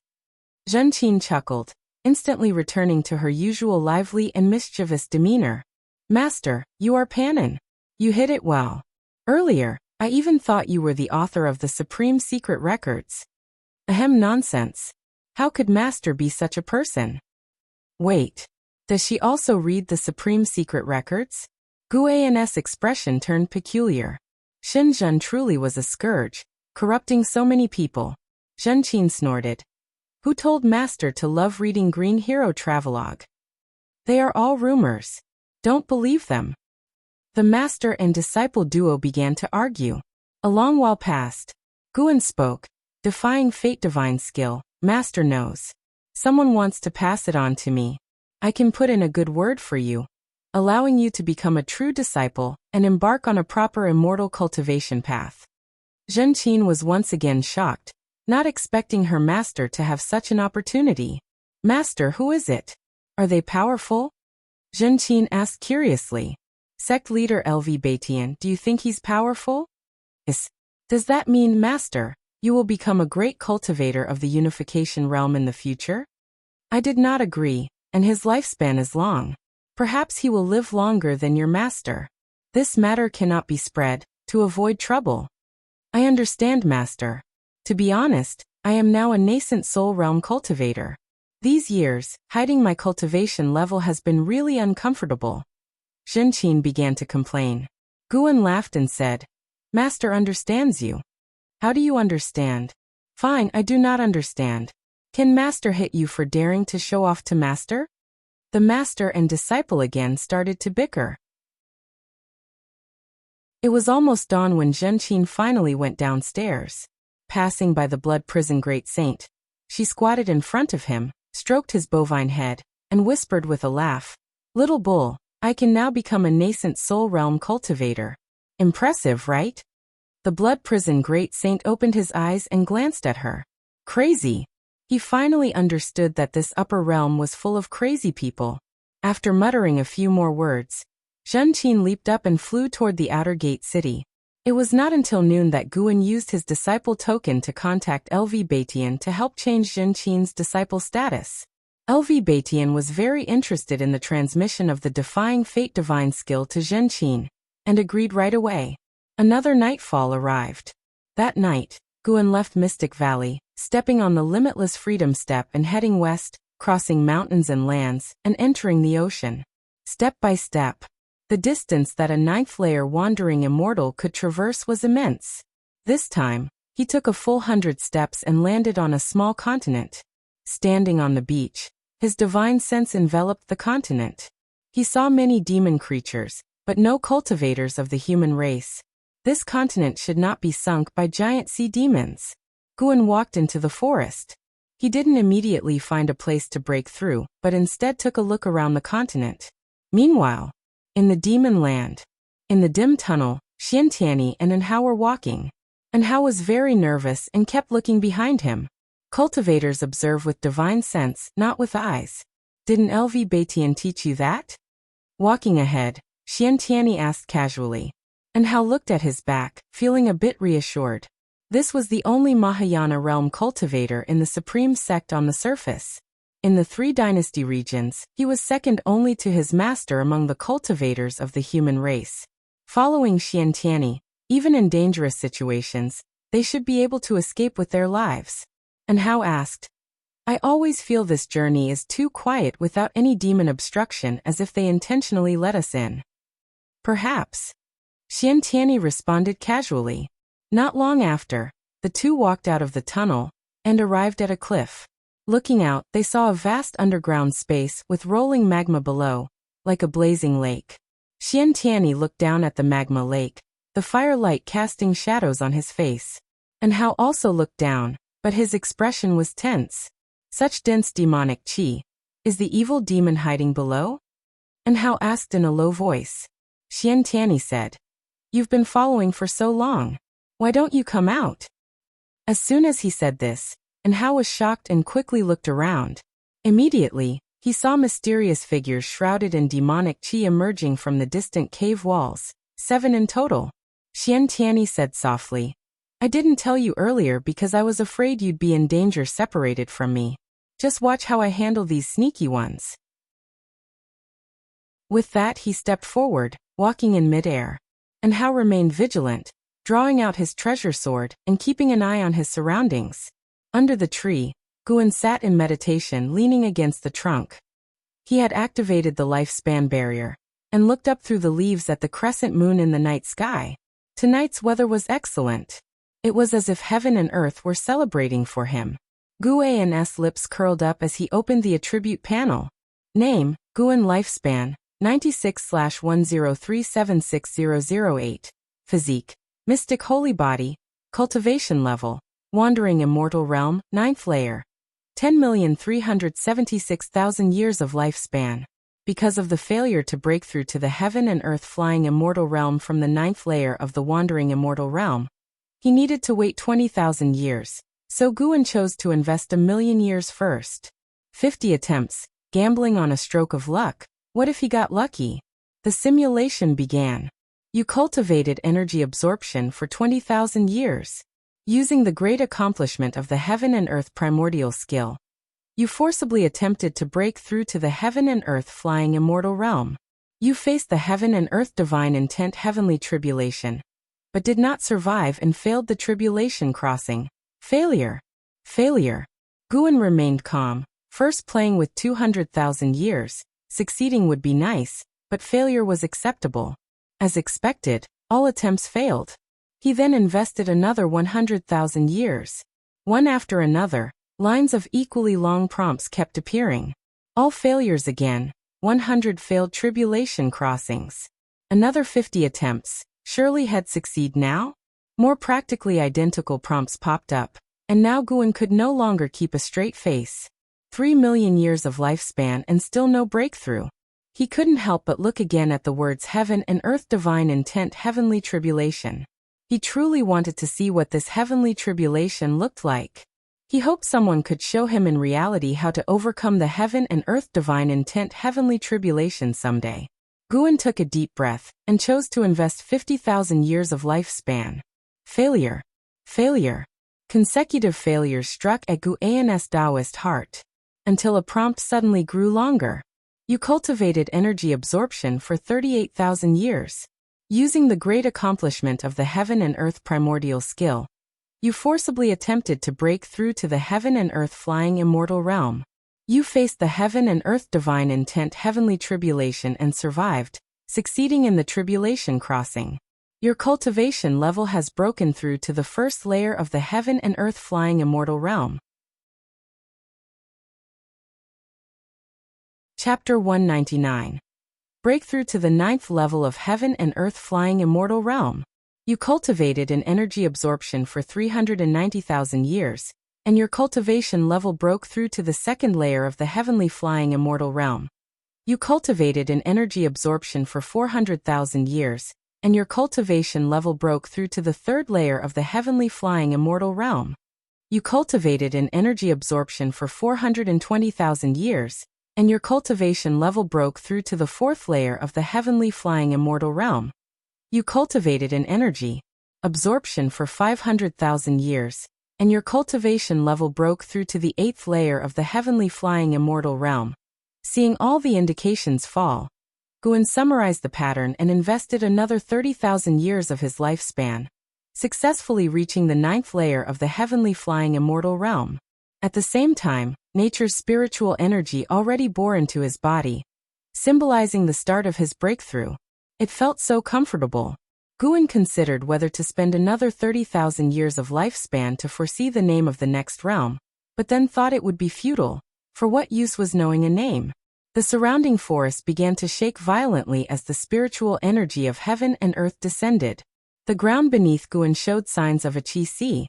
Zhenqin chuckled, instantly returning to her usual lively and mischievous demeanor. Master, you are Panin. You hit it well. Earlier, I even thought you were the author of the Supreme Secret Records. Ahem, nonsense. How could Master be such a person? Wait. Does she also read the Supreme Secret Records? Guan's expression turned peculiar. Xinzhen truly was a scourge, corrupting so many people. Zhenqin snorted. Who told Master to love reading Green Hero Travelogue? They are all rumors. Don't believe them. The master and disciple duo began to argue. A long while passed. Guan spoke, defying fate divine skill. Master knows. Someone wants to pass it on to me. I can put in a good word for you, allowing you to become a true disciple and embark on a proper immortal cultivation path. Zhenqin was once again shocked, not expecting her master to have such an opportunity. Master, who is it? Are they powerful? Zhenqin asked curiously. Sect leader LV Baitian, do you think he's powerful? Yes. Does that mean, Master, you will become a great cultivator of the unification realm in the future? I did not agree, and his lifespan is long. Perhaps he will live longer than your master. This matter cannot be spread, to avoid trouble. I understand, Master. To be honest, I am now a nascent soul realm cultivator. These years, hiding my cultivation level has been really uncomfortable. Zhenqin began to complain. Guan laughed and said, Master understands you. How do you understand? Fine, I do not understand. Can Master hit you for daring to show off to Master? The master and disciple again started to bicker. It was almost dawn when Zhenqin finally went downstairs. Passing by the blood prison great saint, she squatted in front of him, stroked his bovine head, and whispered with a laugh, Little bull, I can now become a nascent soul realm cultivator. Impressive, right? The blood prison great saint opened his eyes and glanced at her. Crazy. He finally understood that this upper realm was full of crazy people. After muttering a few more words, Zhenqin leaped up and flew toward the outer gate city. It was not until noon that Guan used his disciple token to contact LV Baitian to help change Zhenqin's disciple status. LV Baitian was very interested in the transmission of the Defying Fate divine skill to Zhenqin, and agreed right away. Another nightfall arrived. That night, Guan left Mystic Valley, stepping on the limitless freedom step and heading west, crossing mountains and lands, and entering the ocean. Step by step, the distance that a ninth layer wandering immortal could traverse was immense. This time, he took a full 100 steps and landed on a small continent. Standing on the beach, his divine sense enveloped the continent. He saw many demon creatures, but no cultivators of the human race. This continent should not be sunk by giant sea demons. Guan walked into the forest. He didn't immediately find a place to break through, but instead took a look around the continent. Meanwhile, in the demon land, in the dim tunnel, Xiantiani and Anhao were walking. and Hao was very nervous and kept looking behind him. Cultivators observe with divine sense, not with eyes. Didn't LV Batian teach you that? Walking ahead, Xiantiani asked casually. And Hao looked at his back, feeling a bit reassured. This was the only Mahayana realm cultivator in the supreme sect on the surface. In the 3 dynasty regions, he was second only to his master among the cultivators of the human race. Following Xiantiani, even in dangerous situations, they should be able to escape with their lives. And Hao asked, I always feel this journey is too quiet without any demon obstruction, as if they intentionally let us in. Perhaps. Xiantiani responded casually. Not long after, the two walked out of the tunnel and arrived at a cliff. Looking out, they saw a vast underground space with rolling magma below, like a blazing lake. Xiantiani looked down at the magma lake, the firelight casting shadows on his face. And Hao also looked down, but his expression was tense. Such dense demonic qi. Is the evil demon hiding below? And Hao asked in a low voice. Xiantiani said, You've been following for so long. Why don't you come out? As soon as he said this, and Hao was shocked and quickly looked around. Immediately, he saw mysterious figures shrouded in demonic qi emerging from the distant cave walls, 7 in total. Xiantiani said softly, I didn't tell you earlier because I was afraid you'd be in danger separated from me. Just watch how I handle these sneaky ones. With that he stepped forward, walking in midair. And Hao remained vigilant, drawing out his treasure sword and keeping an eye on his surroundings. Under the tree, Guan sat in meditation leaning against the trunk. He had activated the lifespan barrier and looked up through the leaves at the crescent moon in the night sky. Tonight's weather was excellent. It was as if heaven and earth were celebrating for him. Guan's lips curled up as he opened the attribute panel. Name, Guan Lifespan, 96/10376008. Physique, Mystic Holy Body. Cultivation Level, Wandering Immortal Realm, 9th Layer. 10,376,000 years of lifespan. Because of the failure to break through to the heaven and earth flying immortal realm from the 9th layer of the Wandering Immortal Realm, he needed to wait 20,000 years, so Guan chose to invest 1,000,000 years first. 50 attempts, gambling on a stroke of luck. What if he got lucky? The simulation began. You cultivated energy absorption for 20,000 years. Using the great accomplishment of the heaven and earth primordial skill, you forcibly attempted to break through to the heaven and earth flying immortal realm. You faced the heaven and earth divine intent heavenly tribulation, but did not survive and failed the tribulation crossing. Failure. Failure. Guan remained calm, first playing with 200,000 years. Succeeding would be nice, but failure was acceptable. As expected, all attempts failed. He then invested another 100,000 years. One after another, lines of equally long prompts kept appearing. All failures again, 100 failed tribulation crossings. Another 50 attempts, surely had succeed now? More practically identical prompts popped up, and now Guan could no longer keep a straight face. 3,000,000 years of lifespan and still no breakthrough. He couldn't help but look again at the words heaven and earth divine intent heavenly tribulation. He truly wanted to see what this heavenly tribulation looked like. He hoped someone could show him in reality how to overcome the heaven and earth divine intent heavenly tribulation someday. Guan took a deep breath and chose to invest 50,000 years of lifespan. Failure. Failure. Consecutive failures struck at Guan's Taoist heart, until a prompt suddenly grew longer. You cultivated energy absorption for 38,000 years. Using the great accomplishment of the heaven and earth primordial skill, you forcibly attempted to break through to the heaven and earth flying immortal realm. You faced the heaven and earth divine intent heavenly tribulation and survived, succeeding in the tribulation crossing. Your cultivation level has broken through to the first layer of the heaven and earth flying immortal realm. Chapter 199. Breakthrough to the 9th level of heaven and earth flying immortal realm. You cultivated an energy absorption for 390,000 years, and your cultivation level broke through to the 2nd layer of the heavenly flying immortal realm. You cultivated an energy absorption for 400,000 years, and your cultivation level broke through to the third layer of the heavenly flying immortal realm. You cultivated in energy absorption for 420,000 years, and your cultivation level broke through to the fourth layer of the heavenly flying immortal realm. You cultivated in energy absorption for 500,000 years, and your cultivation level broke through to the eighth layer of the heavenly flying immortal realm. Seeing all the indications fall, Guan summarized the pattern and invested another 30,000 years of his lifespan, successfully reaching the ninth layer of the heavenly flying immortal realm. At the same time, nature's spiritual energy already bore into his body, symbolizing the start of his breakthrough. It felt so comfortable. Guan considered whether to spend another 30,000 years of lifespan to foresee the name of the next realm, but then thought it would be futile. For what use was knowing a name? The surrounding forest began to shake violently as the spiritual energy of heaven and earth descended. The ground beneath Guan showed signs of a qi,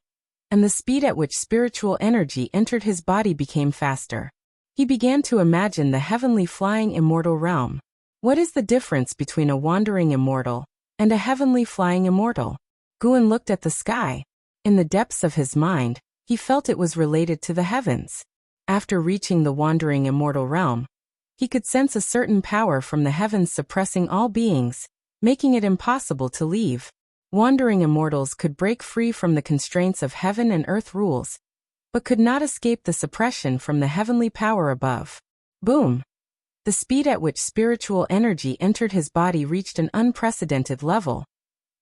and the speed at which spiritual energy entered his body became faster. He began to imagine the heavenly flying immortal realm. What is the difference between a wandering immortal and a heavenly flying immortal? Guan looked at the sky. In the depths of his mind, he felt it was related to the heavens. After reaching the wandering immortal realm, he could sense a certain power from the heavens suppressing all beings, making it impossible to leave. Wandering immortals could break free from the constraints of heaven and earth rules, but could not escape the suppression from the heavenly power above. Boom! The speed at which spiritual energy entered his body reached an unprecedented level,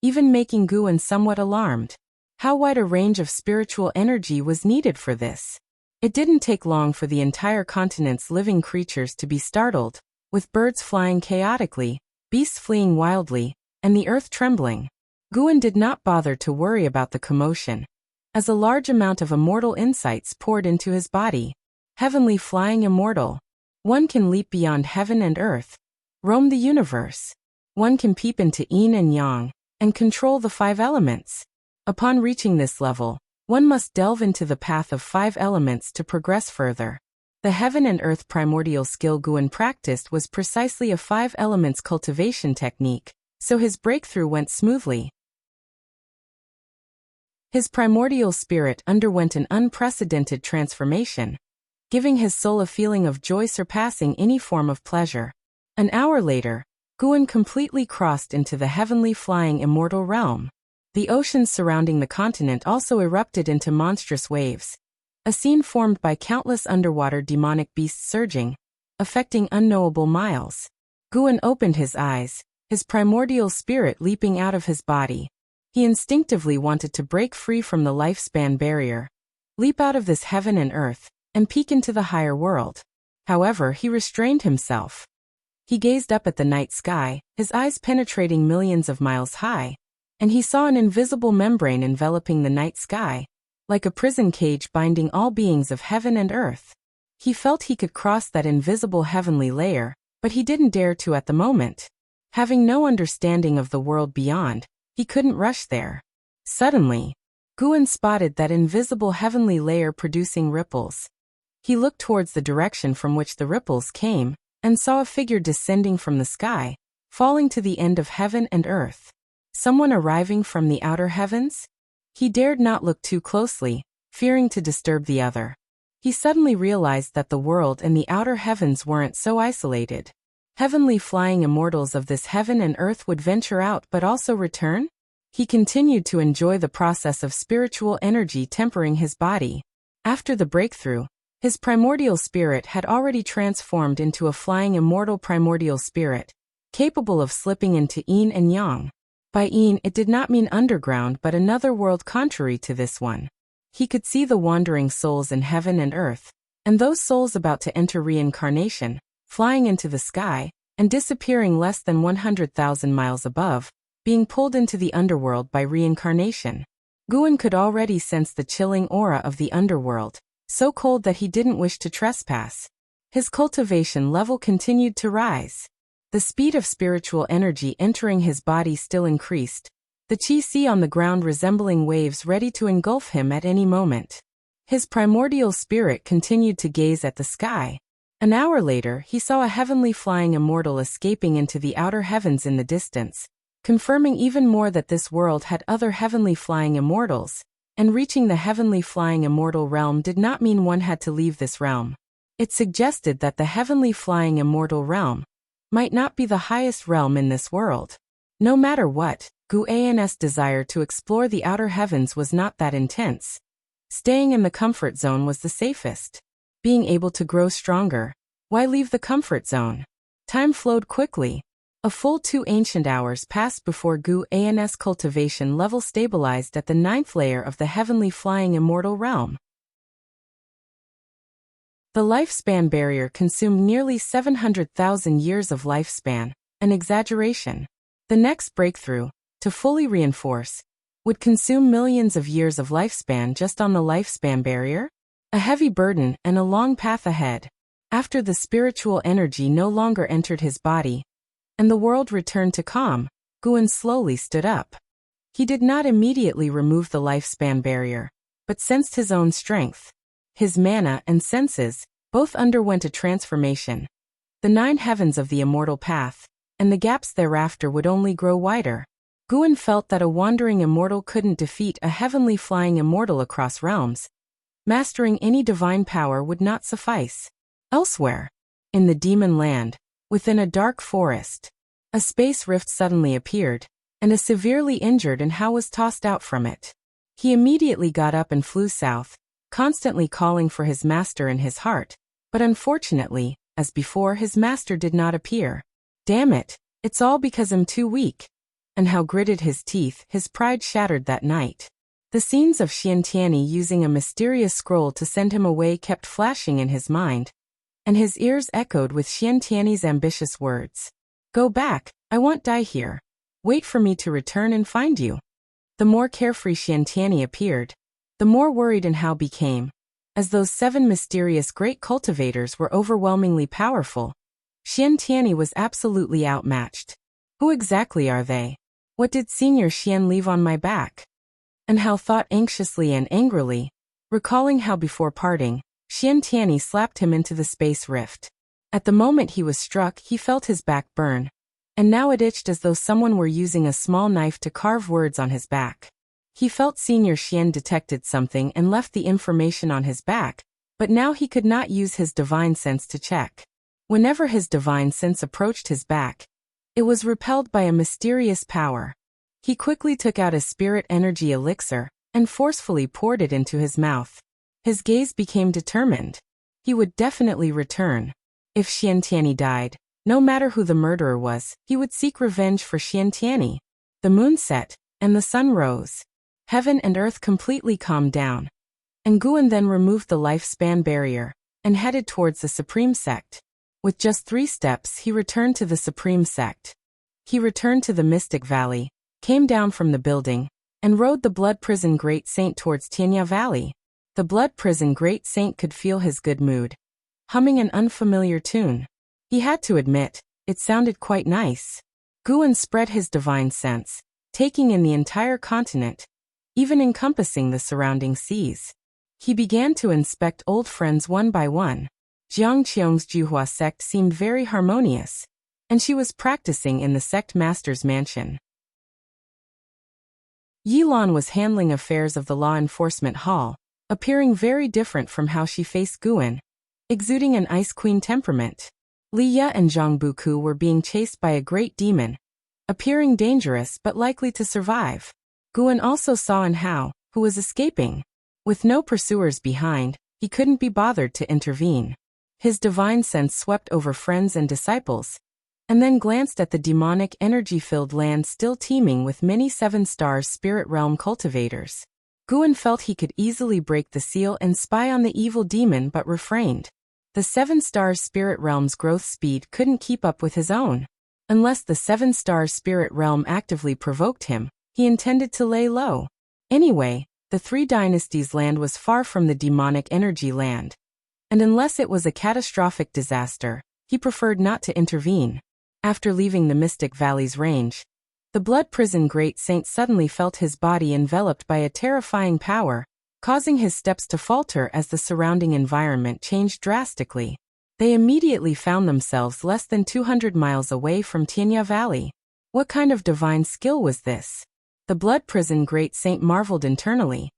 even making Guan somewhat alarmed. How wide a range of spiritual energy was needed for this? It didn't take long for the entire continent's living creatures to be startled, with birds flying chaotically, beasts fleeing wildly, and the earth trembling. Guan did not bother to worry about the commotion, as a large amount of immortal insights poured into his body. Heavenly flying immortal. One can leap beyond heaven and earth, roam the universe. One can peep into yin and yang, and control the five elements. Upon reaching this level, one must delve into the path of five elements to progress further. The heaven and earth primordial skill Guan practiced was precisely a five elements cultivation technique, so his breakthrough went smoothly. His primordial spirit underwent an unprecedented transformation, giving his soul a feeling of joy surpassing any form of pleasure. An hour later, Guan completely crossed into the heavenly flying immortal realm. The oceans surrounding the continent also erupted into monstrous waves, a scene formed by countless underwater demonic beasts surging, affecting unknowable miles. Guan opened his eyes, his primordial spirit leaping out of his body. He instinctively wanted to break free from the lifespan barrier, leap out of this heaven and earth, and peek into the higher world. However, he restrained himself. He gazed up at the night sky, his eyes penetrating millions of miles high, and he saw an invisible membrane enveloping the night sky, like a prison cage binding all beings of heaven and earth. He felt he could cross that invisible heavenly layer, but he didn't dare to at the moment. Having no understanding of the world beyond, he couldn't rush there. Suddenly, Guan spotted that invisible heavenly layer producing ripples. He looked towards the direction from which the ripples came, and saw a figure descending from the sky, falling to the end of heaven and earth. Someone arriving from the outer heavens? He dared not look too closely, fearing to disturb the other. He suddenly realized that the world and the outer heavens weren't so isolated. Heavenly flying immortals of this heaven and earth would venture out but also return? He continued to enjoy the process of spiritual energy tempering his body. After the breakthrough, his primordial spirit had already transformed into a flying immortal primordial spirit, capable of slipping into yin and yang. By yin, it did not mean underground but another world contrary to this one. He could see the wandering souls in heaven and earth, and those souls about to enter reincarnation, flying into the sky, and disappearing less than 100,000 miles above, being pulled into the underworld by reincarnation. Guan could already sense the chilling aura of the underworld, so cold that he didn't wish to trespass. His cultivation level continued to rise. The speed of spiritual energy entering his body still increased, the qi on the ground resembling waves ready to engulf him at any moment. His primordial spirit continued to gaze at the sky. An hour later, he saw a heavenly flying immortal escaping into the outer heavens in the distance, confirming even more that this world had other heavenly flying immortals, and reaching the heavenly flying immortal realm did not mean one had to leave this realm. It suggested that the heavenly flying immortal realm might not be the highest realm in this world. No matter what, Guan's desire to explore the outer heavens was not that intense. Staying in the comfort zone was the safest. Being able to grow stronger, why leave the comfort zone? Time flowed quickly. A full 2 ancient hours passed before Guan's cultivation level stabilized at the 9th layer of the heavenly flying immortal realm. The lifespan barrier consumed nearly 700,000 years of lifespan, an exaggeration. The next breakthrough, to fully reinforce, would consume millions of years of lifespan just on the lifespan barrier? A heavy burden and a long path ahead. After the spiritual energy no longer entered his body, and the world returned to calm, Guan slowly stood up. He did not immediately remove the lifespan barrier, but sensed his own strength. His mana and senses both underwent a transformation. The 9 heavens of the immortal path, and the gaps thereafter would only grow wider. Guan felt that a wandering immortal couldn't defeat a heavenly flying immortal across realms. Mastering any divine power would not suffice. Elsewhere, in the demon land, within a dark forest, a space rift suddenly appeared, and a severely injured Hao was tossed out from it. He immediately got up and flew south, constantly calling for his master in his heart, but unfortunately, as before, his master did not appear. Damn it, it's all because I'm too weak. And Hao gritted his teeth, his pride shattered that night. The scenes of Xiantiani using a mysterious scroll to send him away kept flashing in his mind, and his ears echoed with Xiantiani's ambitious words. Go back, I won't die here. Wait for me to return and find you. The more carefree Xiantiani appeared, the more worried Hao became, as those 7 mysterious great cultivators were overwhelmingly powerful. Xiantiani was absolutely outmatched. Who exactly are they? What did Senior Xian leave on my back? And Hao thought anxiously and angrily, recalling how before parting, Xiantiani slapped him into the space rift. At the moment he was struck, he felt his back burn, and now it itched as though someone were using a small knife to carve words on his back. He felt Senior Xian detected something and left the information on his back, but now he could not use his divine sense to check. Whenever his divine sense approached his back, it was repelled by a mysterious power. He quickly took out a spirit energy elixir and forcefully poured it into his mouth. His gaze became determined. He would definitely return. If Xiantiani died, no matter who the murderer was, he would seek revenge for Xiantiani. The moon set, and the sun rose. Heaven and earth completely calmed down. And Guan then removed the lifespan barrier and headed towards the Supreme Sect. With just 3 steps he returned to the Supreme Sect. He returned to the Mystic Valley, came down from the building, and rode the Blood Prison Great Saint towards Tianya Valley. The Blood Prison Great Saint could feel his good mood, humming an unfamiliar tune. He had to admit, it sounded quite nice. Guan spread his divine sense, taking in the entire continent, even encompassing the surrounding seas. He began to inspect old friends one by one. Jiangqiong's Juhua sect seemed very harmonious, and she was practicing in the sect master's mansion. Yilan was handling affairs of the law enforcement hall, appearing very different from how she faced Guan, exuding an ice queen temperament. Liya and Zhang Buku were being chased by a great demon, appearing dangerous but likely to survive. Guan also saw Hao, who was escaping. With no pursuers behind, he couldn't be bothered to intervene. His divine sense swept over friends and disciples, and then glanced at the demonic energy-filled land still teeming with many 7-star spirit realm cultivators. Guan felt he could easily break the seal and spy on the evil demon but refrained. The 7-star spirit realm's growth speed couldn't keep up with his own. Unless the 7-star spirit realm actively provoked him, he intended to lay low. Anyway, the 3 dynasties land was far from the demonic energy land, and unless it was a catastrophic disaster, he preferred not to intervene. After leaving the Mystic Valley's range, the Blood Prison Great Saint suddenly felt his body enveloped by a terrifying power, causing his steps to falter as the surrounding environment changed drastically. They immediately found themselves less than 200 miles away from Tianya Valley. What kind of divine skill was this? The blood prison great saint marveled internally.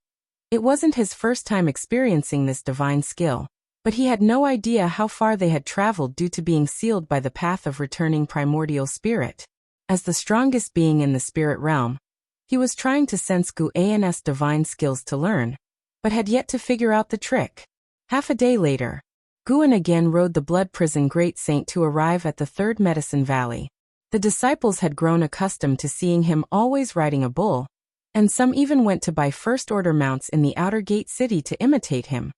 It wasn't his first time experiencing this divine skill, but he had no idea how far they had traveled due to being sealed by the path of returning primordial spirit. As the strongest being in the spirit realm, he was trying to sense Guan's divine skills to learn, but had yet to figure out the trick. Half a day later, Guan again rode the blood prison great saint to arrive at the third medicine valley. The disciples had grown accustomed to seeing him always riding a bull, and some even went to buy first-order mounts in the outer gate city to imitate him.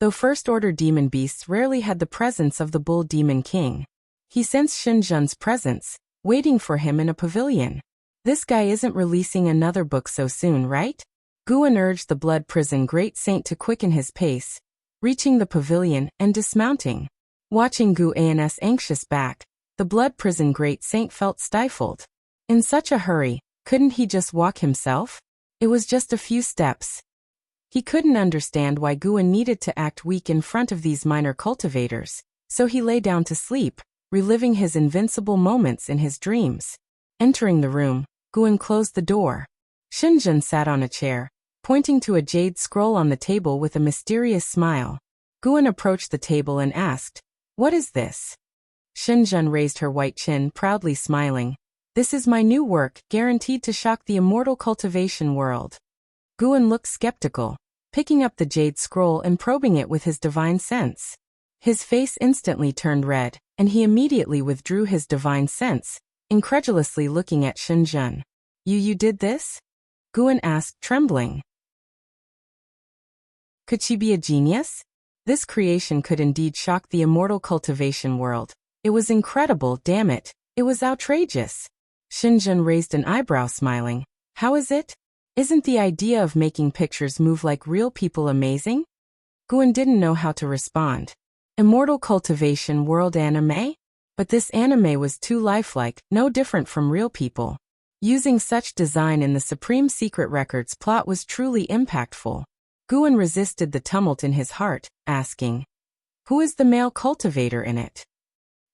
Though first-order demon beasts rarely had the presence of the bull demon king, he sensed Xinzhen's presence, waiting for him in a pavilion. This guy isn't releasing another book so soon, right? Guan urged the blood prison great saint to quicken his pace, reaching the pavilion and dismounting. Watching Guan's anxious back, the blood prison great saint felt stifled. In such a hurry, couldn't he just walk himself? It was just a few steps. He couldn't understand why Guan needed to act weak in front of these minor cultivators, so he lay down to sleep, reliving his invincible moments in his dreams. Entering the room, Guan closed the door. Xinzhen sat on a chair, pointing to a jade scroll on the table with a mysterious smile. Guan approached the table and asked, "What is this?" Xinzhen raised her white chin, proudly smiling. "This is my new work, guaranteed to shock the immortal cultivation world." Guan looked skeptical, picking up the jade scroll and probing it with his divine sense. His face instantly turned red, and he immediately withdrew his divine sense, incredulously looking at Xinzhen. You did this?" Guan asked, trembling. Could she be a genius? This creation could indeed shock the immortal cultivation world. It was incredible, damn it. It was outrageous. Xinzhen raised an eyebrow, smiling. "How is it? Isn't the idea of making pictures move like real people amazing?" Guan didn't know how to respond. Immortal cultivation world anime? But this anime was too lifelike, no different from real people. Using such design in the Supreme Secret Records plot was truly impactful. Guan resisted the tumult in his heart, asking, "Who is the male cultivator in it?"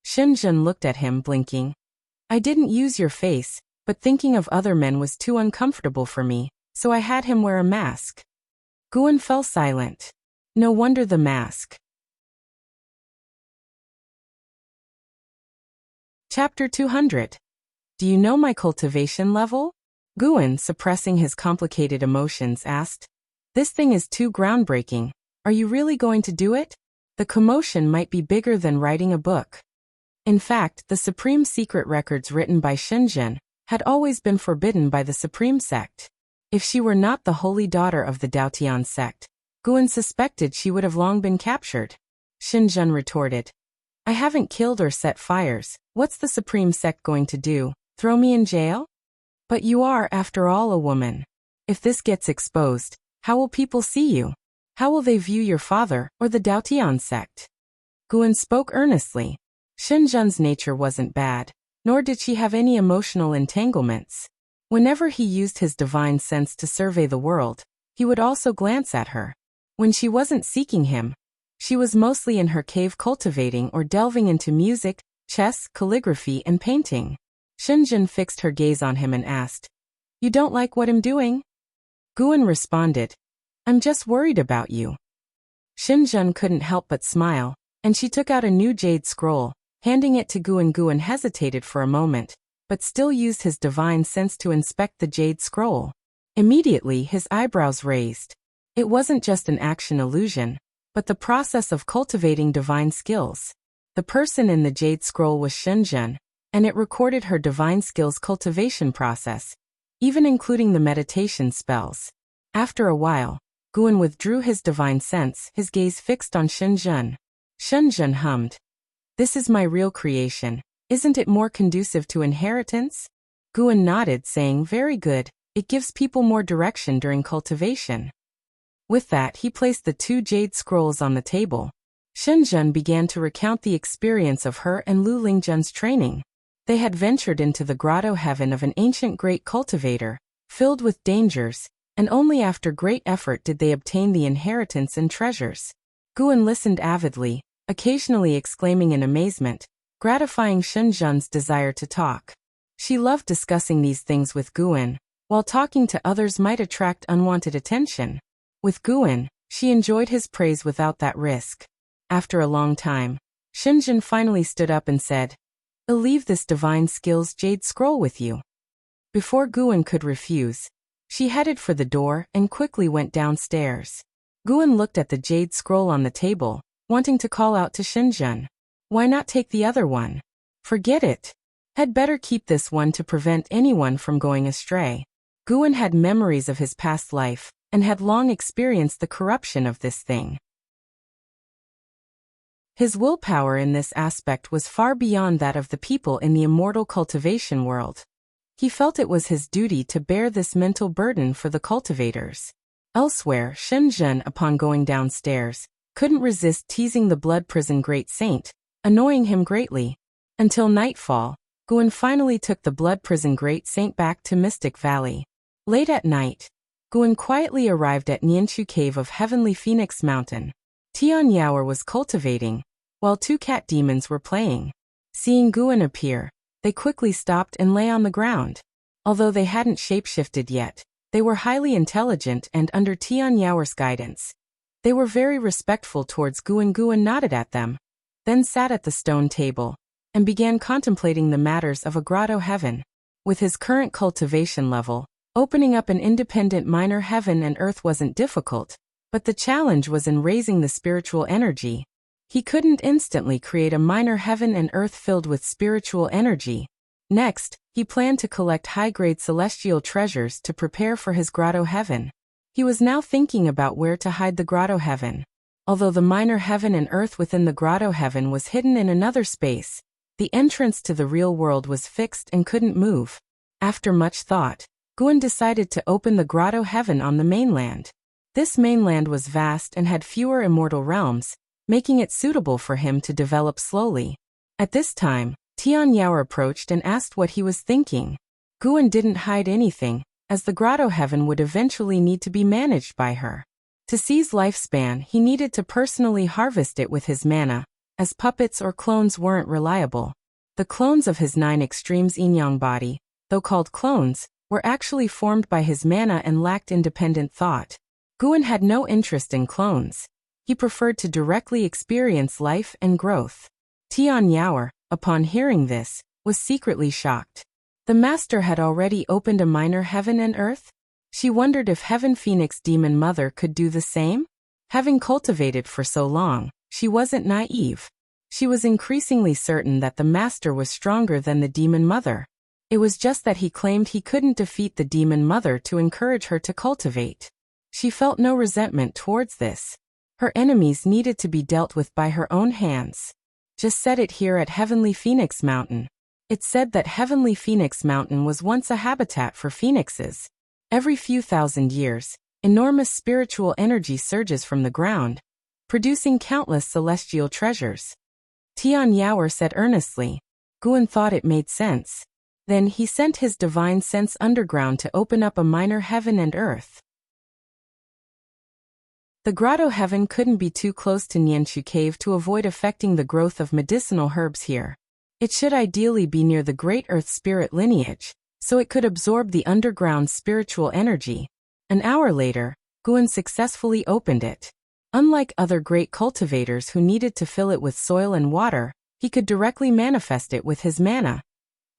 Xinzhen looked at him, blinking. "I didn't use your face, but thinking of other men was too uncomfortable for me, so I had him wear a mask." Guan fell silent. No wonder the mask. Chapter 200. Do you know my cultivation level? Guan, suppressing his complicated emotions, asked. "This thing is too groundbreaking. Are you really going to do it? The commotion might be bigger than writing a book." In fact, the Supreme Secret Records written by Xinzhen had always been forbidden by the Supreme Sect. If she were not the holy daughter of the Daotian sect, Guan suspected she would have long been captured. Xinzhen retorted, "I haven't killed or set fires. What's the Supreme Sect going to do? Throw me in jail? But you are, after all, a woman. If this gets exposed, how will people see you? How will they view your father or the Daotian sect?" Guan spoke earnestly. Xinzhen's nature wasn't bad, nor did she have any emotional entanglements. Whenever he used his divine sense to survey the world, he would also glance at her. When she wasn't seeking him, she was mostly in her cave cultivating or delving into music, chess, calligraphy, and painting. Xinzhen fixed her gaze on him and asked, "You don't like what I'm doing?" Guan responded, "I'm just worried about you." Xinzhen couldn't help but smile, and she took out a new jade scroll, handing it to Guan. Guan hesitated for a moment, but still used his divine sense to inspect the jade scroll. Immediately, his eyebrows raised. It wasn't just an action illusion, but the process of cultivating divine skills. The person in the jade scroll was Xinzhen, and it recorded her divine skills cultivation process, even including the meditation spells. After a while, Guan withdrew his divine sense, his gaze fixed on Xinzhen. Xinzhen hummed, "This is my real creation. Isn't it more conducive to inheritance?" Guan nodded, saying, "Very good. It gives people more direction during cultivation." With that, he placed the two jade scrolls on the table. Xinzhen began to recount the experience of her and Lu Lingzhen's training. They had ventured into the grotto heaven of an ancient great cultivator, filled with dangers, and only after great effort did they obtain the inheritance and treasures. Guan listened avidly, occasionally exclaiming in amazement, gratifying Xinzhen's desire to talk. She loved discussing these things with Guan, while talking to others might attract unwanted attention. With Guan, she enjoyed his praise without that risk. After a long time, Xinjun finally stood up and said, "I'll leave this divine skills jade scroll with you." Before Guan could refuse, she headed for the door and quickly went downstairs. Guan looked at the jade scroll on the table, wanting to call out to Xinjun. "Why not take the other one? Forget it. Had better keep this one to prevent anyone from going astray." Guan had memories of his past life, and had long experienced the corruption of this thing. His willpower in this aspect was far beyond that of the people in the immortal cultivation world. He felt it was his duty to bear this mental burden for the cultivators. Elsewhere, Xinjun, upon going downstairs, couldn't resist teasing the blood prison great saint, annoying him greatly. Until nightfall, Guan finally took the blood prison great saint back to Mystic Valley. Late at night, Guan quietly arrived at Nianchu Cave of Heavenly Phoenix Mountain. Tian Yaoer was cultivating, while two cat demons were playing. Seeing Guan appear, they quickly stopped and lay on the ground. Although they hadn't shapeshifted yet, they were highly intelligent and under Tian Yaoer's guidance. They were very respectful towards Guan. Guan nodded at them, then sat at the stone table, and began contemplating the matters of a grotto heaven. With his current cultivation level, opening up an independent minor heaven and earth wasn't difficult, but the challenge was in raising the spiritual energy. He couldn't instantly create a minor heaven and earth filled with spiritual energy. Next, he planned to collect high-grade celestial treasures to prepare for his grotto heaven. He was now thinking about where to hide the grotto heaven. Although the minor heaven and earth within the grotto heaven was hidden in another space, the entrance to the real world was fixed and couldn't move. After much thought, Guan decided to open the grotto heaven on the mainland. This mainland was vast and had fewer immortal realms, making it suitable for him to develop slowly. At this time, Tian Yaoer approached and asked what he was thinking. Guan didn't hide anything, as the grotto heaven would eventually need to be managed by her. To seize lifespan, he needed to personally harvest it with his mana, as puppets or clones weren't reliable. The clones of his 9 extremes yin-yang body, though called clones, were actually formed by his mana and lacked independent thought. Guan had no interest in clones. He preferred to directly experience life and growth. Tian Yaoer, upon hearing this, was secretly shocked. The master had already opened a minor heaven and earth? She wondered if Heaven Phoenix Demon Mother could do the same? Having cultivated for so long, she wasn't naive. She was increasingly certain that the master was stronger than the Demon Mother. It was just that he claimed he couldn't defeat the Demon Mother to encourage her to cultivate. She felt no resentment towards this. Her enemies needed to be dealt with by her own hands. Just said it here at Heavenly Phoenix Mountain. It said that Heavenly Phoenix Mountain was once a habitat for phoenixes. Every few thousand years, enormous spiritual energy surges from the ground, producing countless celestial treasures. Tian Yaoer said earnestly. Guan thought it made sense. Then he sent his divine sense underground to open up a minor heaven and earth. The grotto heaven couldn't be too close to Nianchu Cave to avoid affecting the growth of medicinal herbs here. It should ideally be near the Great Earth Spirit lineage, so it could absorb the underground spiritual energy. An hour later, Guan successfully opened it. Unlike other great cultivators who needed to fill it with soil and water, he could directly manifest it with his mana,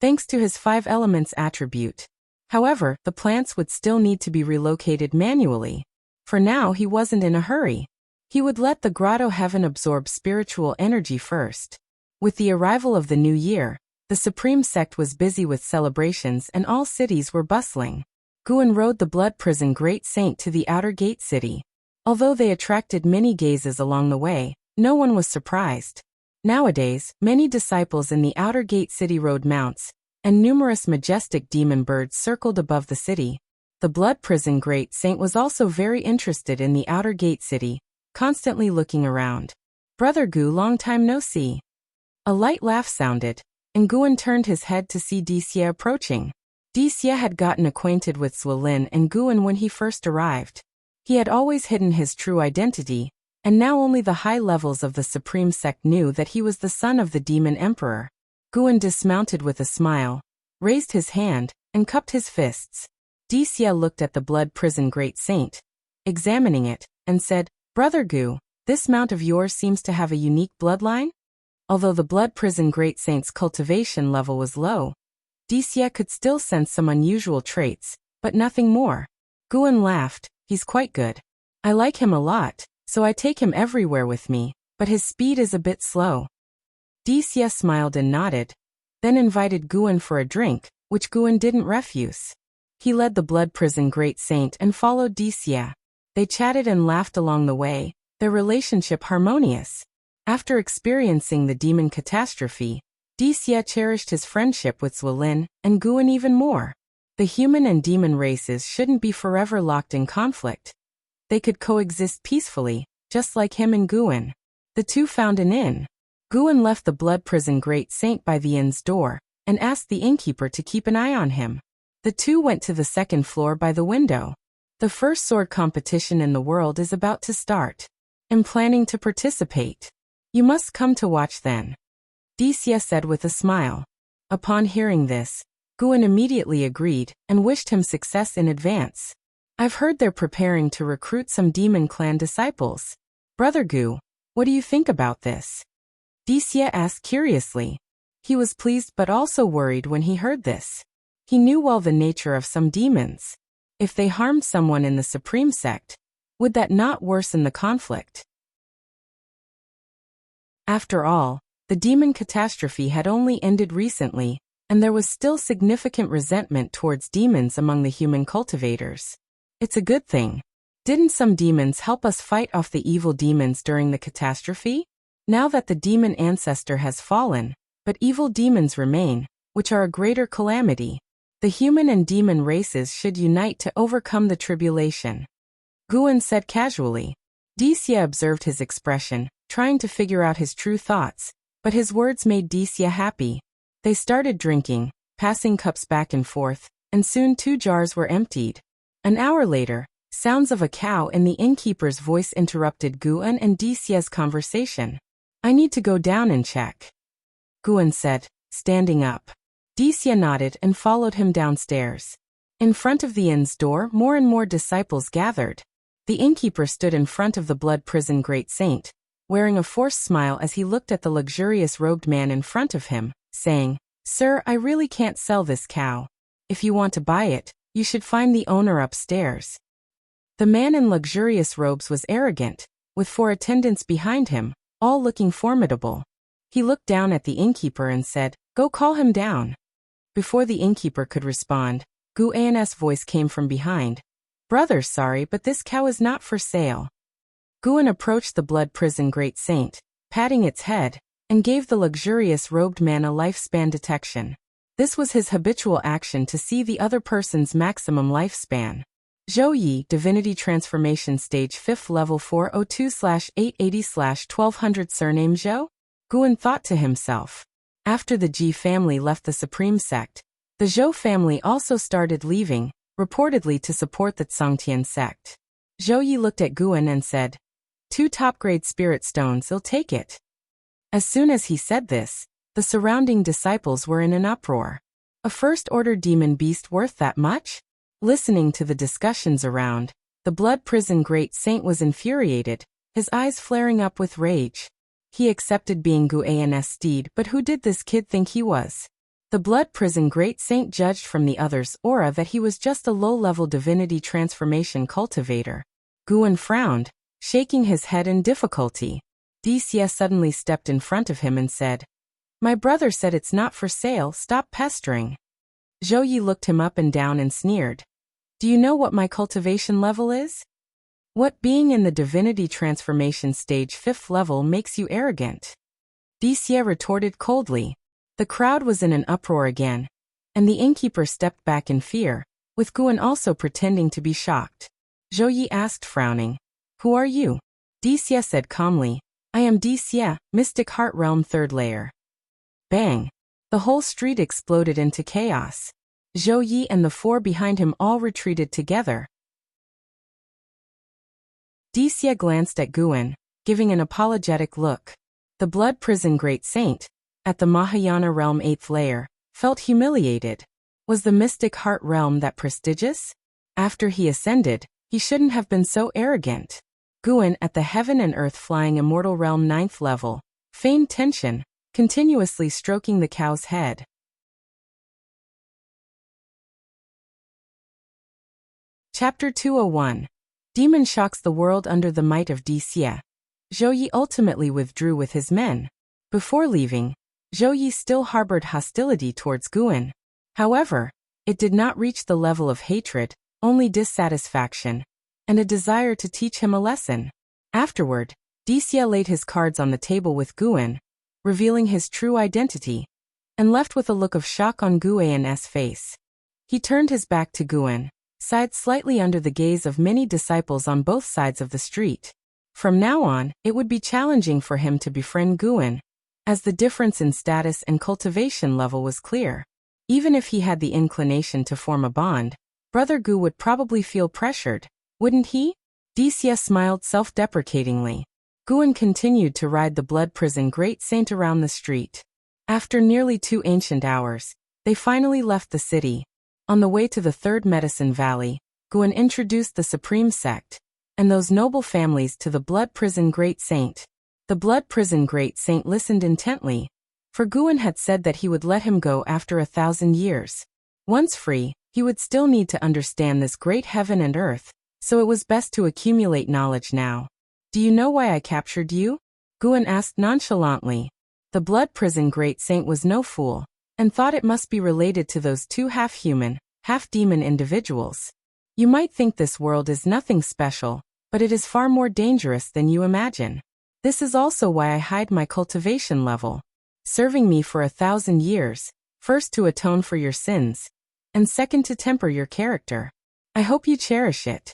thanks to his 5 elements attribute. However, the plants would still need to be relocated manually. For now, he wasn't in a hurry. He would let the grotto heaven absorb spiritual energy first. With the arrival of the new year, the Supreme Sect was busy with celebrations and all cities were bustling. Guan rode the blood prison great saint to the outer gate city. Although they attracted many gazes along the way, no one was surprised. Nowadays, many disciples in the outer gate city rode mounts, and numerous majestic demon birds circled above the city. The blood prison great saint was also very interested in the outer gate city, constantly looking around. "Brother Gu, long time no see." A light laugh sounded, and Guan turned his head to see Dixie approaching. Dixie had gotten acquainted with Suolin and Guan when he first arrived. He had always hidden his true identity, and now only the high levels of the Supreme Sect knew that he was the son of the Demon Emperor. Guan dismounted with a smile, raised his hand, and cupped his fists. Wuxia looked at the blood prison great saint, examining it, and said, "Brother Gu, this mount of yours seems to have a unique bloodline?" Although the blood prison great saint's cultivation level was low, Wuxia could still sense some unusual traits, but nothing more. Guan laughed. "He's quite good. I like him a lot, so I take him everywhere with me, but his speed is a bit slow." Wuxia smiled and nodded, then invited Guan for a drink, which Guan didn't refuse. He led the blood prison great saint and followed Wuxia. They chatted and laughed along the way, their relationship harmonious. After experiencing the demon catastrophe, Wuxia cherished his friendship with Zwilin and Guan even more. The human and demon races shouldn't be forever locked in conflict. They could coexist peacefully, just like him and Guan. The two found an inn. Guan left the blood prison great saint by the inn's door, and asked the innkeeper to keep an eye on him. The two went to the second floor by the window. "The first sword competition in the world is about to start. I'm planning to participate. You must come to watch then," Wuxia said with a smile. Upon hearing this, Guan immediately agreed and wished him success in advance. "I've heard they're preparing to recruit some demon clan disciples. Brother Gu, what do you think about this?" Wuxia asked curiously. He was pleased but also worried when he heard this. He knew well the nature of some demons. If they harmed someone in the supreme sect, would that not worsen the conflict? After all, the demon catastrophe had only ended recently, and there was still significant resentment towards demons among the human cultivators. It's a good thing. Didn't some demons help us fight off the evil demons during the catastrophe? Now that the demon ancestor has fallen, but evil demons remain, which are a greater calamity, the human and demon races should unite to overcome the tribulation, Guan said casually. Wuxia observed his expression, trying to figure out his true thoughts, but his words made Wuxia happy. They started drinking, passing cups back and forth, and soon 2 jars were emptied. An hour later, sounds of a cow in the innkeeper's voice interrupted Guan and Wuxia's conversation. "I need to go down and check," Guan said, standing up. Wuxia nodded and followed him downstairs. In front of the inn's door, more and more disciples gathered. The innkeeper stood in front of the blood prison great saint, wearing a forced smile as he looked at the luxurious robed man in front of him, saying, "Sir, I really can't sell this cow. If you want to buy it, you should find the owner upstairs." The man in luxurious robes was arrogant, with 4 attendants behind him, all looking formidable. He looked down at the innkeeper and said, "Go call him down." Before the innkeeper could respond, Guan's voice came from behind. "Brother, sorry, but this cow is not for sale." Guan approached the blood prison great saint, patting its head, and gave the luxurious robed man a lifespan detection. This was his habitual action to see the other person's maximum lifespan. Zhou Yi, Divinity Transformation Stage 5th Level 402/880/1200 Surname Zhou? Guan thought to himself. After the Ji family left the Supreme Sect, the Zhou family also started leaving, reportedly to support the Tsangtian sect. Zhou Yi looked at Guan and said, 2 top-grade spirit stones, he'll take it." As soon as he said this, the surrounding disciples were in an uproar. A first-order demon beast worth that much? Listening to the discussions around, the blood prison great saint was infuriated, his eyes flaring up with rage. He accepted being Guan's steed, but who did this kid think he was? The blood prison great saint judged from the other's aura that he was just a low-level divinity transformation cultivator. Guan frowned, shaking his head in difficulty. Wuxia suddenly stepped in front of him and said, "My brother said it's not for sale, stop pestering." Zhou Yi looked him up and down and sneered. "Do you know what my cultivation level is? What being in the divinity transformation stage 5th level makes you arrogant?" Wuxia retorted coldly. The crowd was in an uproar again, and the innkeeper stepped back in fear, with Guan also pretending to be shocked. Zhou Yi asked, frowning, "Who are you?" Wuxia said calmly, "I am Wuxia, Mystic Heart Realm 3rd Layer." Bang! The whole street exploded into chaos. Zhou Yi and the 4 behind him all retreated together. Wuxia glanced at Guan, giving an apologetic look. The blood prison great saint, at the Mahayana realm 8th layer, felt humiliated. Was the mystic heart realm that prestigious? After he ascended, he shouldn't have been so arrogant. Guan at the heaven and earth flying immortal realm 9th level, feigned tension, continuously stroking the cow's head. Chapter 201. Demon shocks the world under the might of Wuxia. Zhou Yi ultimately withdrew with his men. Before leaving, Zhou Yi still harbored hostility towards Guan. However, it did not reach the level of hatred, only dissatisfaction, and a desire to teach him a lesson. Afterward, Wuxia laid his cards on the table with Guan, revealing his true identity, and left with a look of shock on Guan's face. He turned his back to Guan, sighed slightly under the gaze of many disciples on both sides of the street. From now on, it would be challenging for him to befriend Guan, as the difference in status and cultivation level was clear. Even if he had the inclination to form a bond, Brother Gu would probably feel pressured, wouldn't he? Wuxia smiled self-deprecatingly. Guan continued to ride the blood prison Great Saint around the street. After nearly 2 ancient hours, they finally left the city. On the way to the Third Medicine Valley, Guan introduced the Supreme Sect and those noble families to the Blood Prison Great Saint. The Blood Prison Great Saint listened intently, for Guan had said that he would let him go after 1,000 years. Once free, he would still need to understand this great heaven and earth, so it was best to accumulate knowledge now. Do you know why I captured you? Guan asked nonchalantly. The Blood Prison Great Saint was no fool, and thought it must be related to those 2 half-human, half-demon individuals. You might think this world is nothing special, but it is far more dangerous than you imagine. This is also why I hide my cultivation level. Serving me for 1,000 years, first to atone for your sins, and second to temper your character. I hope you cherish it.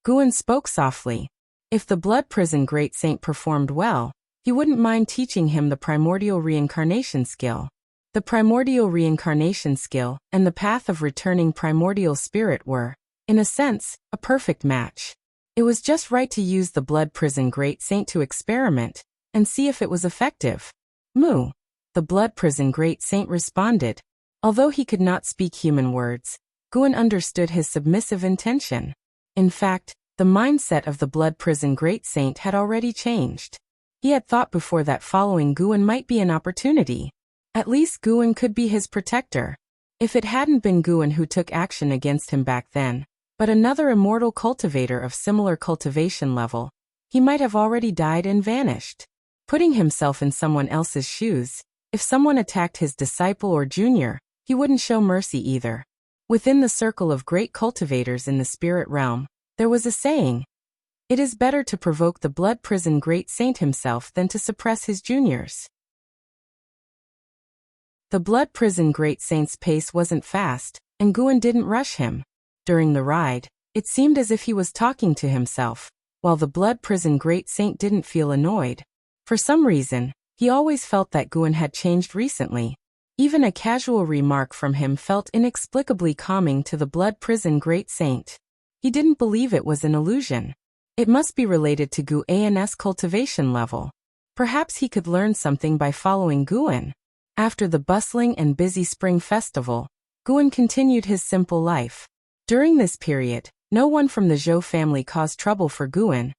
Guan spoke softly. If the Blood Prison Great Saint performed well, he wouldn't mind teaching him the primordial reincarnation skill. The primordial reincarnation skill and the path of returning primordial spirit were, in a sense, a perfect match. It was just right to use the Blood Prison Great Saint to experiment and see if it was effective. Moo. The Blood Prison Great Saint responded. Although he could not speak human words, Guan understood his submissive intention. In fact, the mindset of the Blood Prison Great Saint had already changed. He had thought before that following Guan might be an opportunity. At least Guan could be his protector. If it hadn't been Guan who took action against him back then, but another immortal cultivator of similar cultivation level, he might have already died and vanished. Putting himself in someone else's shoes, if someone attacked his disciple or junior, he wouldn't show mercy either. Within the circle of great cultivators in the spirit realm, there was a saying: it is better to provoke the Blood Prison Great Saint himself than to suppress his juniors. The Blood Prison Great Saint's pace wasn't fast, and Guan didn't rush him. During the ride, it seemed as if he was talking to himself, while the Blood Prison Great Saint didn't feel annoyed. For some reason, he always felt that Guan had changed recently. Even a casual remark from him felt inexplicably calming to the Blood Prison Great Saint. He didn't believe it was an illusion. It must be related to Guan's cultivation level. Perhaps he could learn something by following Guan. After the bustling and busy spring festival, Guan continued his simple life. During this period, no one from the Zhou family caused trouble for Guan,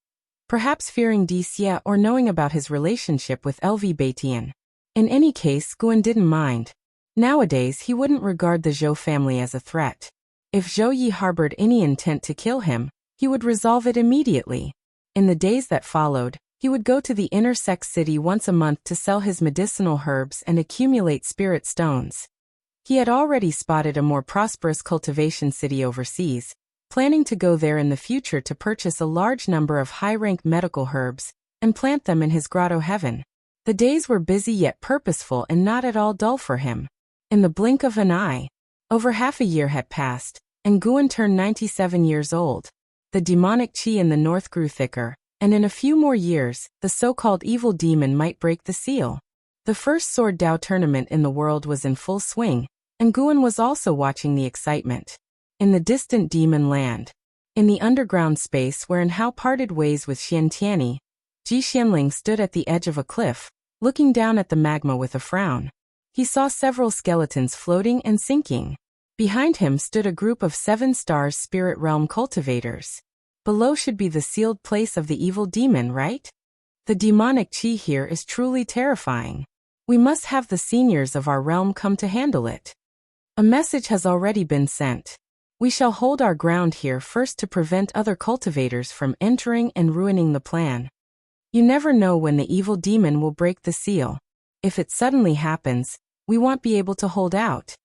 perhaps fearing Wuxia or knowing about his relationship with LV Baitian. In any case, Guan didn't mind. Nowadays he wouldn't regard the Zhou family as a threat. If Zhou Yi harbored any intent to kill him, he would resolve it immediately. In the days that followed, he would go to the inner sect city once a month to sell his medicinal herbs and accumulate spirit stones. He had already spotted a more prosperous cultivation city overseas, planning to go there in the future to purchase a large number of high-rank medical herbs and plant them in his grotto heaven. The days were busy yet purposeful and not at all dull for him. In the blink of an eye, over half a year had passed, and Guan turned 97 years old. The demonic qi in the north grew thicker, and in a few more years, the so-called evil demon might break the seal. The first Sword Dao tournament in the world was in full swing, and Guan was also watching the excitement. In the distant demon land, in the underground space wherein Hao parted ways with Xian Tianyi, Ji Xianling stood at the edge of a cliff, looking down at the magma with a frown. He saw several skeletons floating and sinking. Behind him stood a group of 7 stars spirit realm cultivators. Below should be the sealed place of the evil demon, right? The demonic chi here is truly terrifying. We must have the seniors of our realm come to handle it. A message has already been sent. We shall hold our ground here first to prevent other cultivators from entering and ruining the plan. You never know when the evil demon will break the seal. If it suddenly happens, we won't be able to hold out.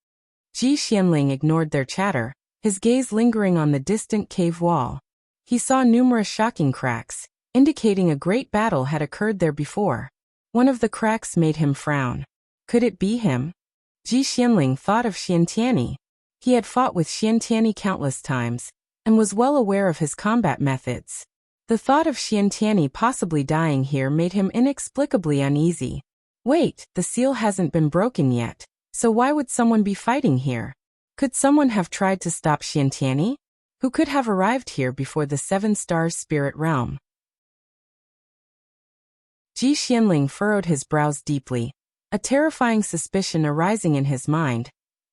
Ji Xianling ignored their chatter, his gaze lingering on the distant cave wall. He saw numerous shocking cracks, indicating a great battle had occurred there before. One of the cracks made him frown. Could it be him? Ji Xianling thought of Xiantiani. He had fought with Xiantiani countless times, and was well aware of his combat methods. The thought of Xiantiani possibly dying here made him inexplicably uneasy. Wait, the seal hasn't been broken yet, so why would someone be fighting here? Could someone have tried to stop Xiantiani? Who could have arrived here before the 7 stars spirit realm? Ji Xianling furrowed his brows deeply, a terrifying suspicion arising in his mind,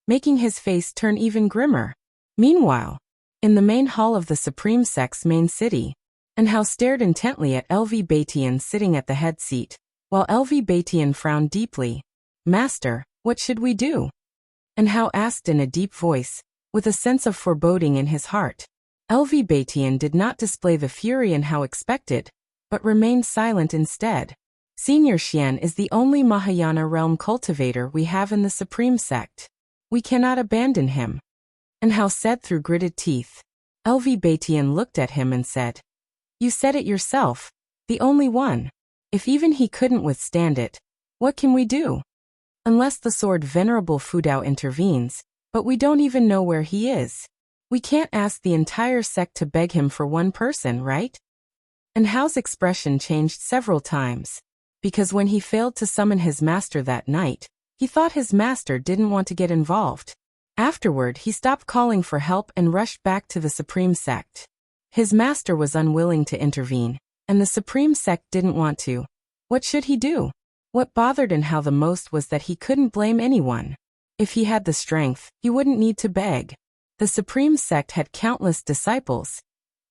making his face turn even grimmer. Meanwhile, in the main hall of the Supreme Sect's main city, Anhao stared intently at LV Baitian sitting at the head seat, while LV Baitian frowned deeply. Master, what should we do? Anhao asked in a deep voice, with a sense of foreboding in his heart. LV Baitian did not display the fury Anhao expected, but remained silent instead. Senior Xian is the only Mahayana realm cultivator we have in the Supreme Sect. We cannot abandon him. Anhao said through gritted teeth. LV Baitian looked at him and said, You said it yourself, the only one. If even he couldn't withstand it, what can we do? Unless the sword Venerable Fudao intervenes, but we don't even know where he is. We can't ask the entire sect to beg him for one person, right? Anhao's expression changed several times, because when he failed to summon his master that night, he thought his master didn't want to get involved. Afterward, he stopped calling for help and rushed back to the Supreme Sect. His master was unwilling to intervene, and the Supreme Sect didn't want to. What should he do? What bothered Anhao the most was that he couldn't blame anyone. If he had the strength, he wouldn't need to beg. The Supreme Sect had countless disciples.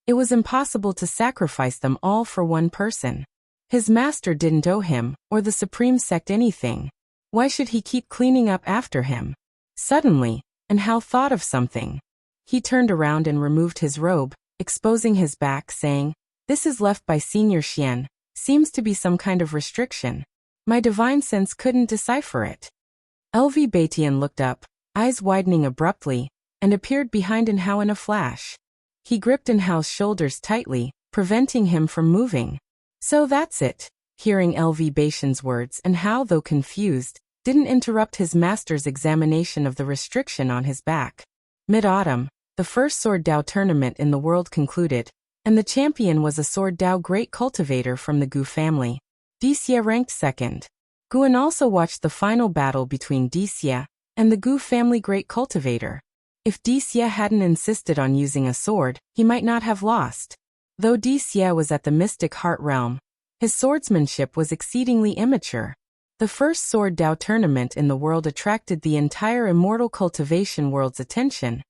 It was impossible to sacrifice them all for one person. His master didn't owe him, or the Supreme Sect anything. Why should he keep cleaning up after him? Suddenly, Anhao thought of something. He turned around and removed his robe, exposing his back, saying, This is left by Senior Xian. Seems to be some kind of restriction. My divine sense couldn't decipher it. LV Baitian looked up, eyes widening abruptly, and appeared behind Anhao in a flash. He gripped Anhao's shoulders tightly, preventing him from moving. So that's it. Hearing LV Baitian's words, Anhao, though confused, didn't interrupt his master's examination of the restriction on his back. Mid-autumn, the first Sword Dao tournament in the world concluded, and the champion was a Sword Dao great cultivator from the Gu family. Dixia ranked second. Guan also watched the final battle between Dixia and the Gu family great cultivator. If Dixia hadn't insisted on using a sword, he might not have lost. Though Dixia was at the Mystic Heart realm, his swordsmanship was exceedingly immature. The first Sword Dao tournament in the world attracted the entire immortal cultivation world's attention,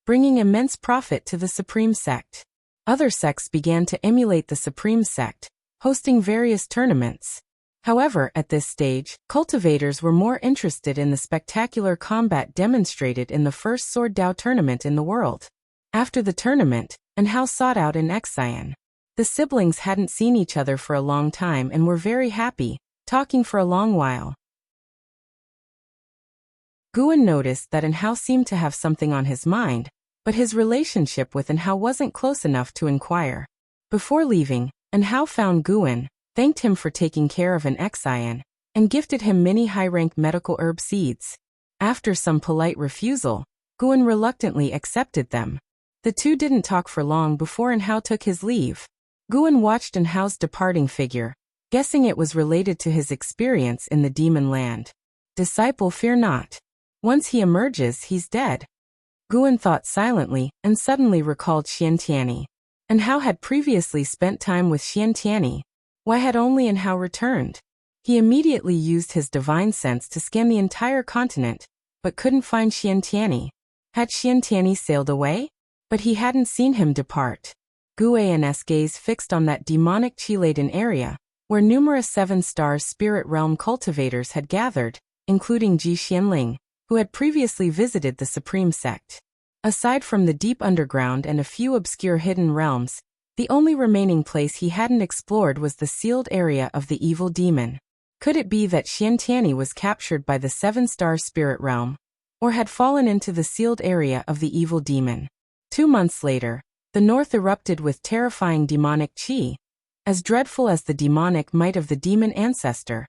bringing immense profit to the Supreme Sect. Other sects began to emulate the Supreme Sect, hosting various tournaments. However, at this stage, cultivators were more interested in the spectacular combat demonstrated in the first Sword Dao tournament in the world. After the tournament, Anhao sought out an Xian. The siblings hadn't seen each other for a long time and were very happy, talking for a long while. Guan noticed that Anhao seemed to have something on his mind, but his relationship with Anhao wasn't close enough to inquire. Before leaving, Anhao found Guan, thanked him for taking care of an Xian, and gifted him many high-ranked medical herb seeds. After some polite refusal, Guan reluctantly accepted them. The two didn't talk for long before Anhao took his leave. Guan watched Anhao's departing figure, guessing it was related to his experience in the demon land. Disciple, fear not. Once he emerges, he's dead. Guan thought silently and suddenly recalled Xiantiani. Anhao had previously spent time with Xiantiani. Why had only Anhao returned? He immediately used his divine sense to scan the entire continent, but couldn't find Xiantiani. Had Xiantiani sailed away? But he hadn't seen him depart. Guan's gaze fixed on that demonic chi-laden area, where numerous 7-star spirit realm cultivators had gathered, including Ji Xianling, who had previously visited the Supreme Sect. Aside from the deep underground and a few obscure hidden realms, the only remaining place he hadn't explored was the sealed area of the evil demon. Could it be that Xiantiani was captured by the 7-star spirit realm, or had fallen into the sealed area of the evil demon? 2 months later, the north erupted with terrifying demonic chi, as dreadful as the demonic might of the demon ancestor,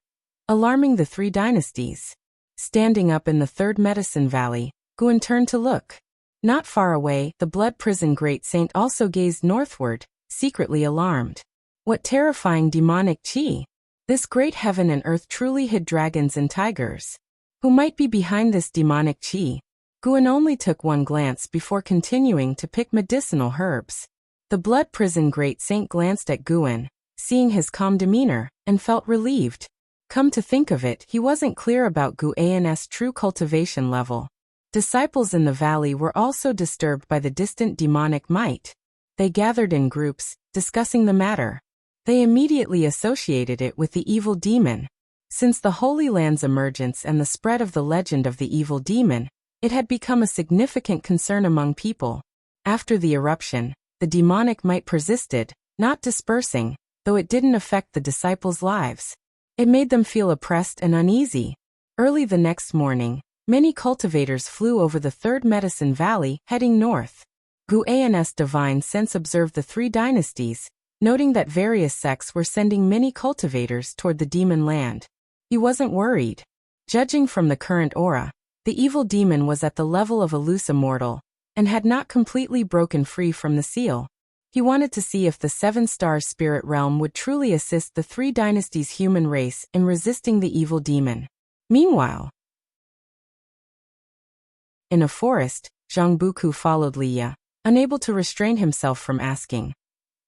alarming the 3 dynasties. Standing up in the 3rd Medicine Valley, Guan turned to look. Not far away, the blood prison Great Saint also gazed northward, secretly alarmed. What terrifying demonic chi! This great heaven and earth truly hid dragons and tigers. Who might be behind this demonic chi? Guan only took one glance before continuing to pick medicinal herbs. The blood prison Great Saint glanced at Guan, seeing his calm demeanor, and felt relieved. Come to think of it, he wasn't clear about Guan's true cultivation level. Disciples in the valley were also disturbed by the distant demonic might. They gathered in groups, discussing the matter. They immediately associated it with the evil demon. Since the Holy Land's emergence and the spread of the legend of the evil demon, it had become a significant concern among people. After the eruption, the demonic might persisted, not dispersing, though it didn't affect the disciples' lives. It made them feel oppressed and uneasy. Early the next morning, many cultivators flew over the 3rd Medicine Valley, heading north. Guan's divine sense observed the 3 dynasties, noting that various sects were sending many cultivators toward the demon land. He wasn't worried. Judging from the current aura, the evil demon was at the level of a loose immortal, and had not completely broken free from the seal. He wanted to see if the 7-star spirit realm would truly assist the 3 dynasties' human race in resisting the evil demon. Meanwhile, in a forest, Zhang Buku followed Liya, unable to restrain himself from asking.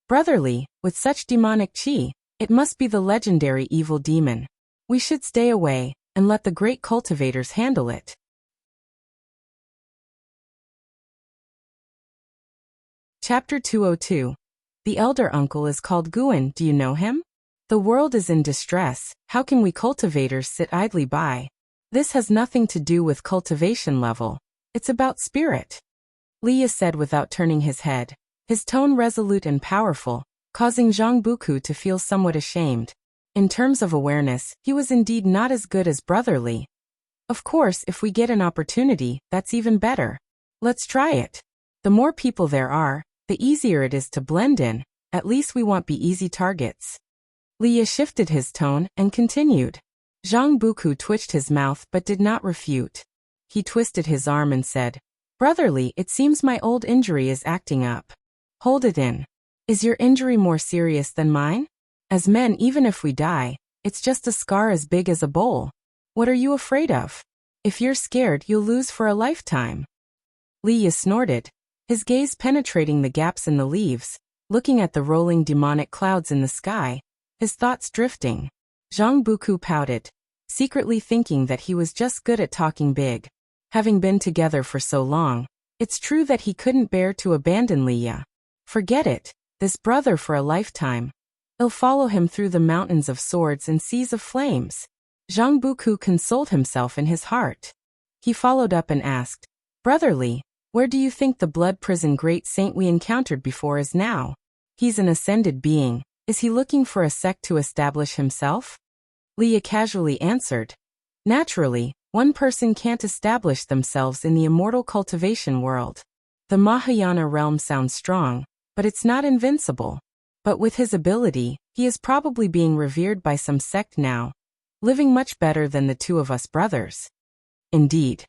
Brother Li, with such demonic chi, it must be the legendary evil demon. We should stay away, and let the great cultivators handle it. Chapter 202. The elder uncle is called Guan, do you know him? The world is in distress, how can we cultivators sit idly by? This has nothing to do with cultivation level, it's about spirit. Liya said without turning his head, his tone resolute and powerful, causing Zhang Buku to feel somewhat ashamed. In terms of awareness, he was indeed not as good as Brother Li. Of course, if we get an opportunity, that's even better. Let's try it. The more people there are, the easier it is to blend in, at least we won't be easy targets. Liya shifted his tone and continued. Zhang Buku twitched his mouth but did not refute. He twisted his arm and said, Brother Li, it seems my old injury is acting up. Hold it in. Is your injury more serious than mine? As men, even if we die, it's just a scar as big as a bowl. What are you afraid of? If you're scared, you'll lose for a lifetime. Liya snorted, his gaze penetrating the gaps in the leaves, looking at the rolling demonic clouds in the sky, his thoughts drifting. Zhang Buku pouted, secretly thinking that he was just good at talking big. Having been together for so long, it's true that he couldn't bear to abandon Liya. Forget it, this brother for a lifetime. He'll follow him through the mountains of swords and seas of flames. Zhang Buku consoled himself in his heart. He followed up and asked, Brother Li, where do you think the blood prison Great Saint we encountered before is now? He's an ascended being. Is he looking for a sect to establish himself? Liya casually answered. Naturally, one person can't establish themselves in the immortal cultivation world. The Mahayana realm sounds strong, but it's not invincible. But with his ability, he is probably being revered by some sect now, living much better than the 2 of us brothers. Indeed.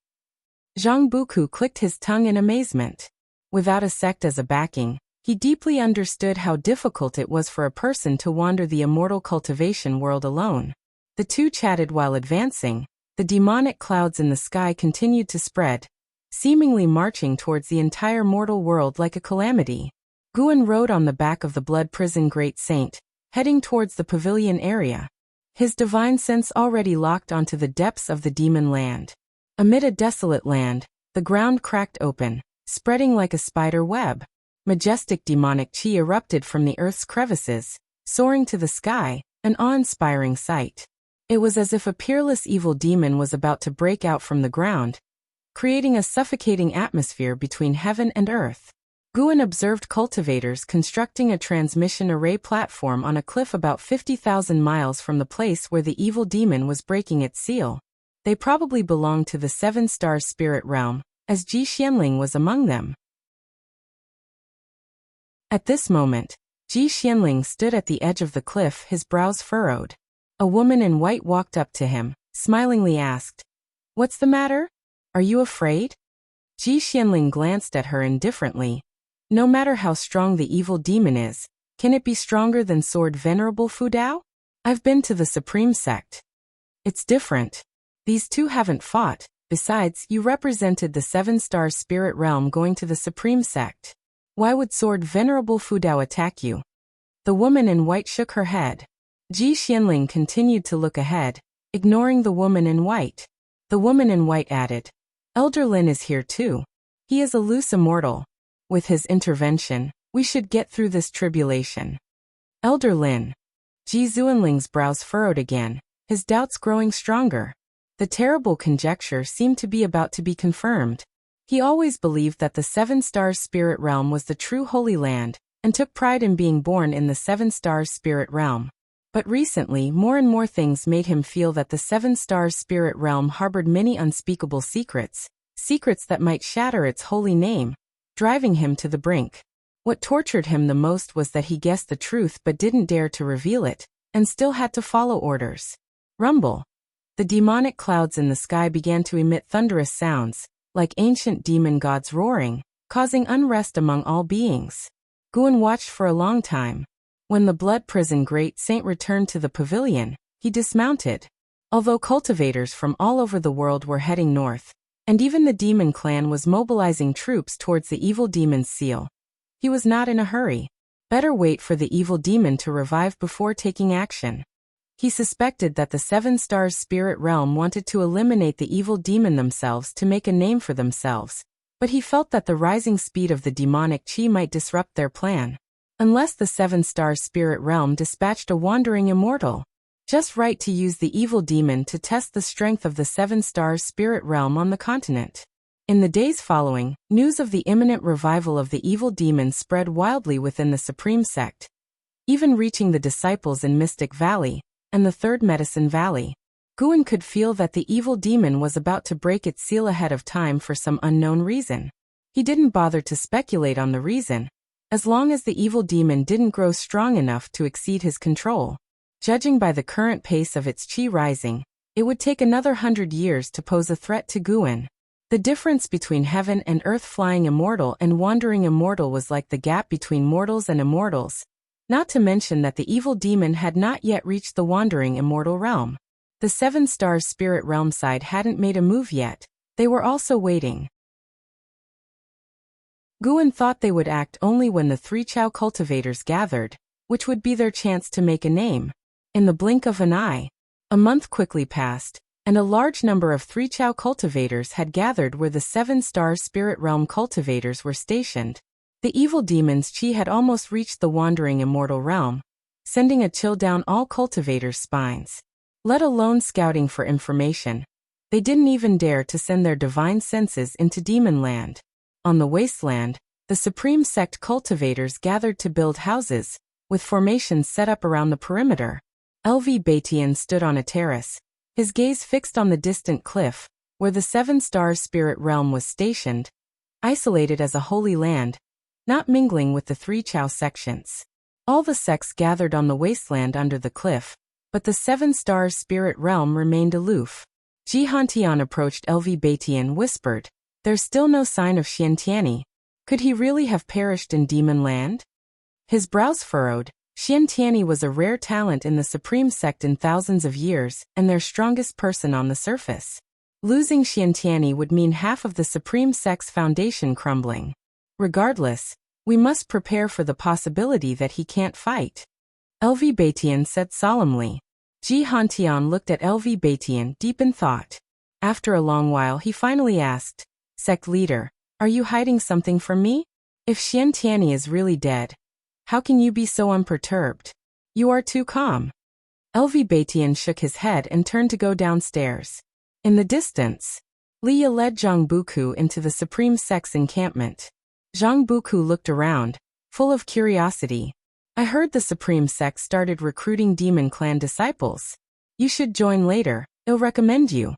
Zhang Buku clicked his tongue in amazement. Without a sect as a backing, he deeply understood how difficult it was for a person to wander the immortal cultivation world alone. The 2 chatted while advancing. The demonic clouds in the sky continued to spread, seemingly marching towards the entire mortal world like a calamity. Guan rode on the back of the blood prison Great Saint, heading towards the pavilion area. His divine sense already locked onto the depths of the demon land. Amid a desolate land, The ground cracked open, spreading like a spider web. Majestic demonic chi erupted from the earth's crevices, soaring to the sky, an awe-inspiring sight. It was as if a peerless evil demon was about to break out from the ground, creating a suffocating atmosphere between heaven and earth. Guan observed cultivators constructing a transmission array platform on a cliff about 50,000 miles from the place where the evil demon was breaking its seal. They probably belonged to the seven-star spirit realm, as Ji Xianling was among them. At this moment, Ji Xianling stood at the edge of the cliff, his brows furrowed. A woman in white walked up to him, smilingly asked, "What's the matter? Are you afraid?" Ji Xianling glanced at her indifferently. No matter how strong the evil demon is, can it be stronger than Sword Venerable Fudao? I've been to the Supreme Sect. It's different. These two haven't fought. Besides, you represented the seven-star spirit realm going to the Supreme Sect. Why would Sword Venerable Fudao attack you? The woman in white shook her head. Ji Xianling continued to look ahead, ignoring the woman in white. The woman in white added, "Elder Lin is here too. He is a loose immortal. With his intervention, we should get through this tribulation." Elder Lin. Ji Xuanling's brows furrowed again, his doubts growing stronger. The terrible conjecture seemed to be about to be confirmed. He always believed that the seven-star spirit realm was the true Holy Land, and took pride in being born in the seven-star spirit realm. But recently, more and more things made him feel that the seven-star spirit realm harbored many unspeakable secrets, secrets that might shatter its holy name, driving him to the brink. What tortured him the most was that he guessed the truth but didn't dare to reveal it, and still had to follow orders. Rumble. The demonic clouds in the sky began to emit thunderous sounds, like ancient demon gods roaring, causing unrest among all beings. Guan watched for a long time. When the blood prison great saint returned to the pavilion, he dismounted. Although cultivators from all over the world were heading north, and even the demon clan was mobilizing troops towards the evil demon's seal, he was not in a hurry. Better wait for the evil demon to revive before taking action. He suspected that the seven-star spirit realm wanted to eliminate the evil demon themselves to make a name for themselves, but he felt that the rising speed of the demonic chi might disrupt their plan. Unless the seven-star spirit realm dispatched a wandering immortal. Just right to use the evil demon to test the strength of the seven-star spirit realm on the continent. In the days following, news of the imminent revival of the evil demon spread wildly within the Supreme Sect, even reaching the disciples in Mystic Valley and the Third Medicine Valley. Guan could feel that the evil demon was about to break its seal ahead of time for some unknown reason. He didn't bother to speculate on the reason, as long as the evil demon didn't grow strong enough to exceed his control. Judging by the current pace of its chi rising, it would take another 100 years to pose a threat to Guan. The difference between heaven and earth flying immortal and wandering immortal was like the gap between mortals and immortals, not to mention that the evil demon had not yet reached the wandering immortal realm. The seven-star spirit realm side hadn't made a move yet. They were also waiting. Guan thought they would act only when the three Chao cultivators gathered, which would be their chance to make a name. In the blink of an eye, a month quickly passed, and a large number of three Chao cultivators had gathered where the seven-star spirit realm cultivators were stationed. The evil demon's chi had almost reached the wandering immortal realm, sending a chill down all cultivators' spines. Let alone scouting for information. They didn't even dare to send their divine senses into demon land. On the wasteland, the Supreme Sect cultivators gathered to build houses, with formations set up around the perimeter. LV Baitian stood on a terrace, his gaze fixed on the distant cliff, where the seven-star spirit realm was stationed, isolated as a holy land, not mingling with the three Chao sections. All the sects gathered on the wasteland under the cliff, but the seven-star spirit realm remained aloof. Ji Hantian approached LV Baitian, whispered, "There's still no sign of Xiantiani. Could he really have perished in demon land?" His brows furrowed. Xiantiani was a rare talent in the Supreme Sect in thousands of years, and their strongest person on the surface. Losing Xiantiani would mean half of the Supreme Sect's foundation crumbling. Regardless, we must prepare for the possibility that he can't fight. LV Baitian said solemnly. Ji Hantian looked at LV Baitian deep in thought. After a long while he finally asked, Sect leader, are you hiding something from me? If Xian Tianyi is really dead, how can you be so unperturbed? You are too calm. LV Baitian shook his head and turned to go downstairs. In the distance, Liya led Zhang Buku into the Supreme Sect's encampment. Zhang Buku looked around, full of curiosity. I heard the Supreme Sect started recruiting Demon Clan disciples. You should join later, I'll recommend you.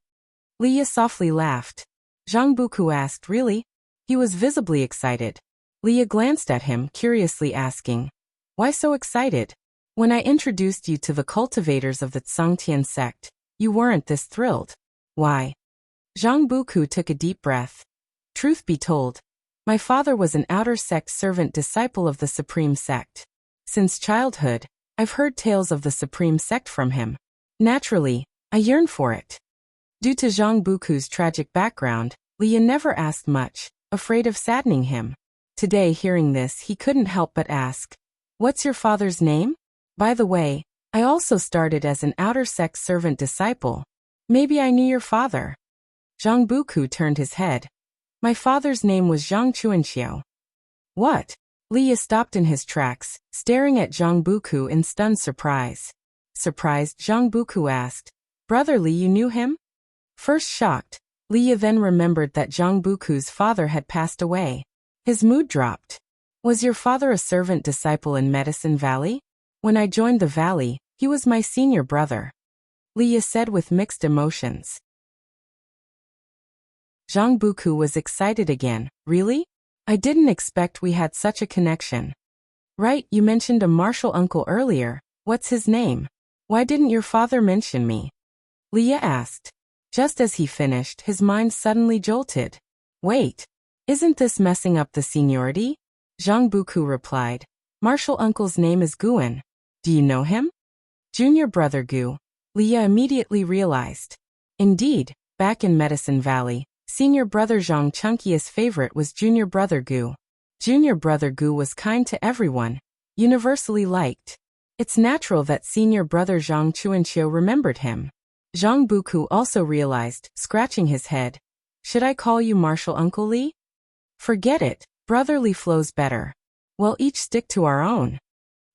Liya softly laughed. Zhang Buku asked, really? He was visibly excited. Liya glanced at him, curiously asking, why so excited? When I introduced you to the cultivators of the Tsangtian sect, you weren't this thrilled. Why? Zhang Buku took a deep breath. Truth be told, my father was an outer sect servant disciple of the Supreme Sect. Since childhood, I've heard tales of the Supreme Sect from him. Naturally, I yearn for it. Due to Zhang Buku's tragic background, Liya never asked much, afraid of saddening him. Today, hearing this, he couldn't help but ask, what's your father's name? By the way, I also started as an outer sect servant disciple. Maybe I knew your father. Zhang Buku turned his head. My father's name was Zhang Chuanxiao. What? Liya stopped in his tracks, staring at Zhang Buku in stunned surprise. Surprised, Zhang Buku asked, Brother Li, you knew him? First shocked, Liya then remembered that Zhang Buku's father had passed away. His mood dropped. Was your father a servant disciple in Medicine Valley? When I joined the valley, he was my senior brother. Liya said with mixed emotions. Zhang Buku was excited again. Really? I didn't expect we had such a connection. Right, you mentioned a martial uncle earlier. What's his name? Why didn't your father mention me? Liya asked. Just as he finished, his mind suddenly jolted. Wait, isn't this messing up the seniority? Zhang Buku replied. Martial uncle's name is Guan. Do you know him? Junior brother Gu. Liya immediately realized. Indeed, back in Medicine Valley, senior brother Zhang Chunkia's favorite was junior brother Gu. Junior brother Gu was kind to everyone, universally liked. It's natural that senior brother Zhang Chuanxiao remembered him. Zhang Buku also realized, scratching his head. Should I call you Martial Uncle Li? Forget it, brotherly flows better. We'll each stick to our own.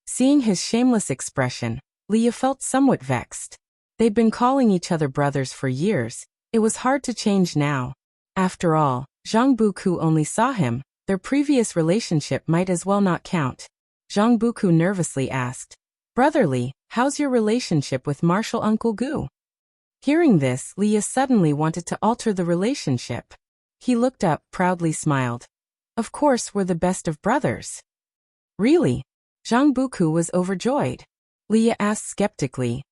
Seeing his shameless expression, Liya felt somewhat vexed. They'd been calling each other brothers for years. It was hard to change now. After all, Zhang Buku only saw him. Their previous relationship might as well not count. Zhang Buku nervously asked, Brotherly, how's your relationship with Martial Uncle Gu? Hearing this, Liya suddenly wanted to alter the relationship. He looked up, proudly smiled. Of course, we're the best of brothers. Really? Zhang Buku was overjoyed. Liya asked skeptically.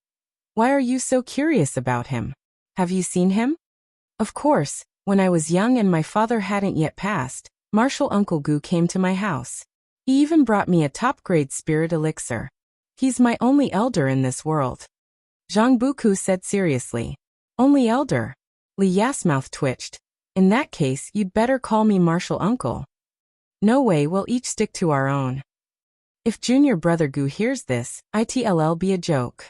Why are you so curious about him? Have you seen him? Of course, when I was young and my father hadn't yet passed, Martial Uncle Gu came to my house. He even brought me a top-grade spirit elixir. He's my only elder in this world. Zhang Buku said seriously. Only elder? Liya's mouth twitched. In that case, you'd better call me Martial Uncle. No way, we'll each stick to our own. If junior brother Gu hears this, it'll be a joke.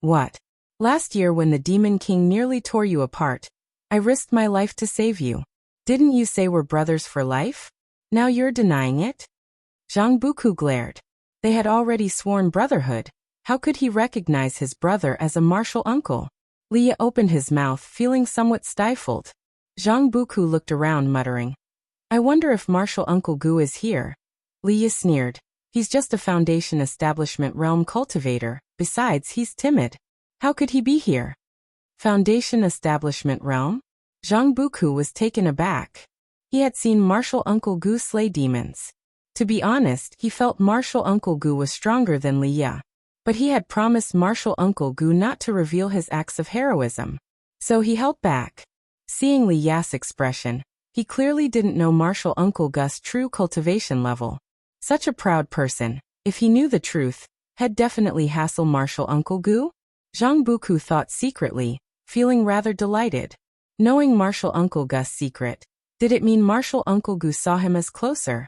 What? Last year when the Demon King nearly tore you apart, I risked my life to save you. Didn't you say we're brothers for life? Now you're denying it? Zhang Buku glared. They had already sworn brotherhood. How could he recognize his brother as a martial uncle? Liya opened his mouth, feeling somewhat stifled. Zhang Buku looked around, muttering, I wonder if Martial Uncle Gu is here. Liya sneered. He's just a Foundation Establishment Realm cultivator. Besides, he's timid. How could he be here? Foundation Establishment Realm? Zhang Buku was taken aback. He had seen Martial Uncle Gu slay demons. To be honest, he felt Martial Uncle Gu was stronger than Liya. But he had promised Martial Uncle Gu not to reveal his acts of heroism. So he held back. Seeing Liya's expression, he clearly didn't know Martial Uncle Gu's true cultivation level. Such a proud person, if he knew the truth, had definitely hassled Martial Uncle Gu? Zhang Buku thought secretly, feeling rather delighted. Knowing Martial Uncle Gu's secret, did it mean Martial Uncle Gu saw him as closer?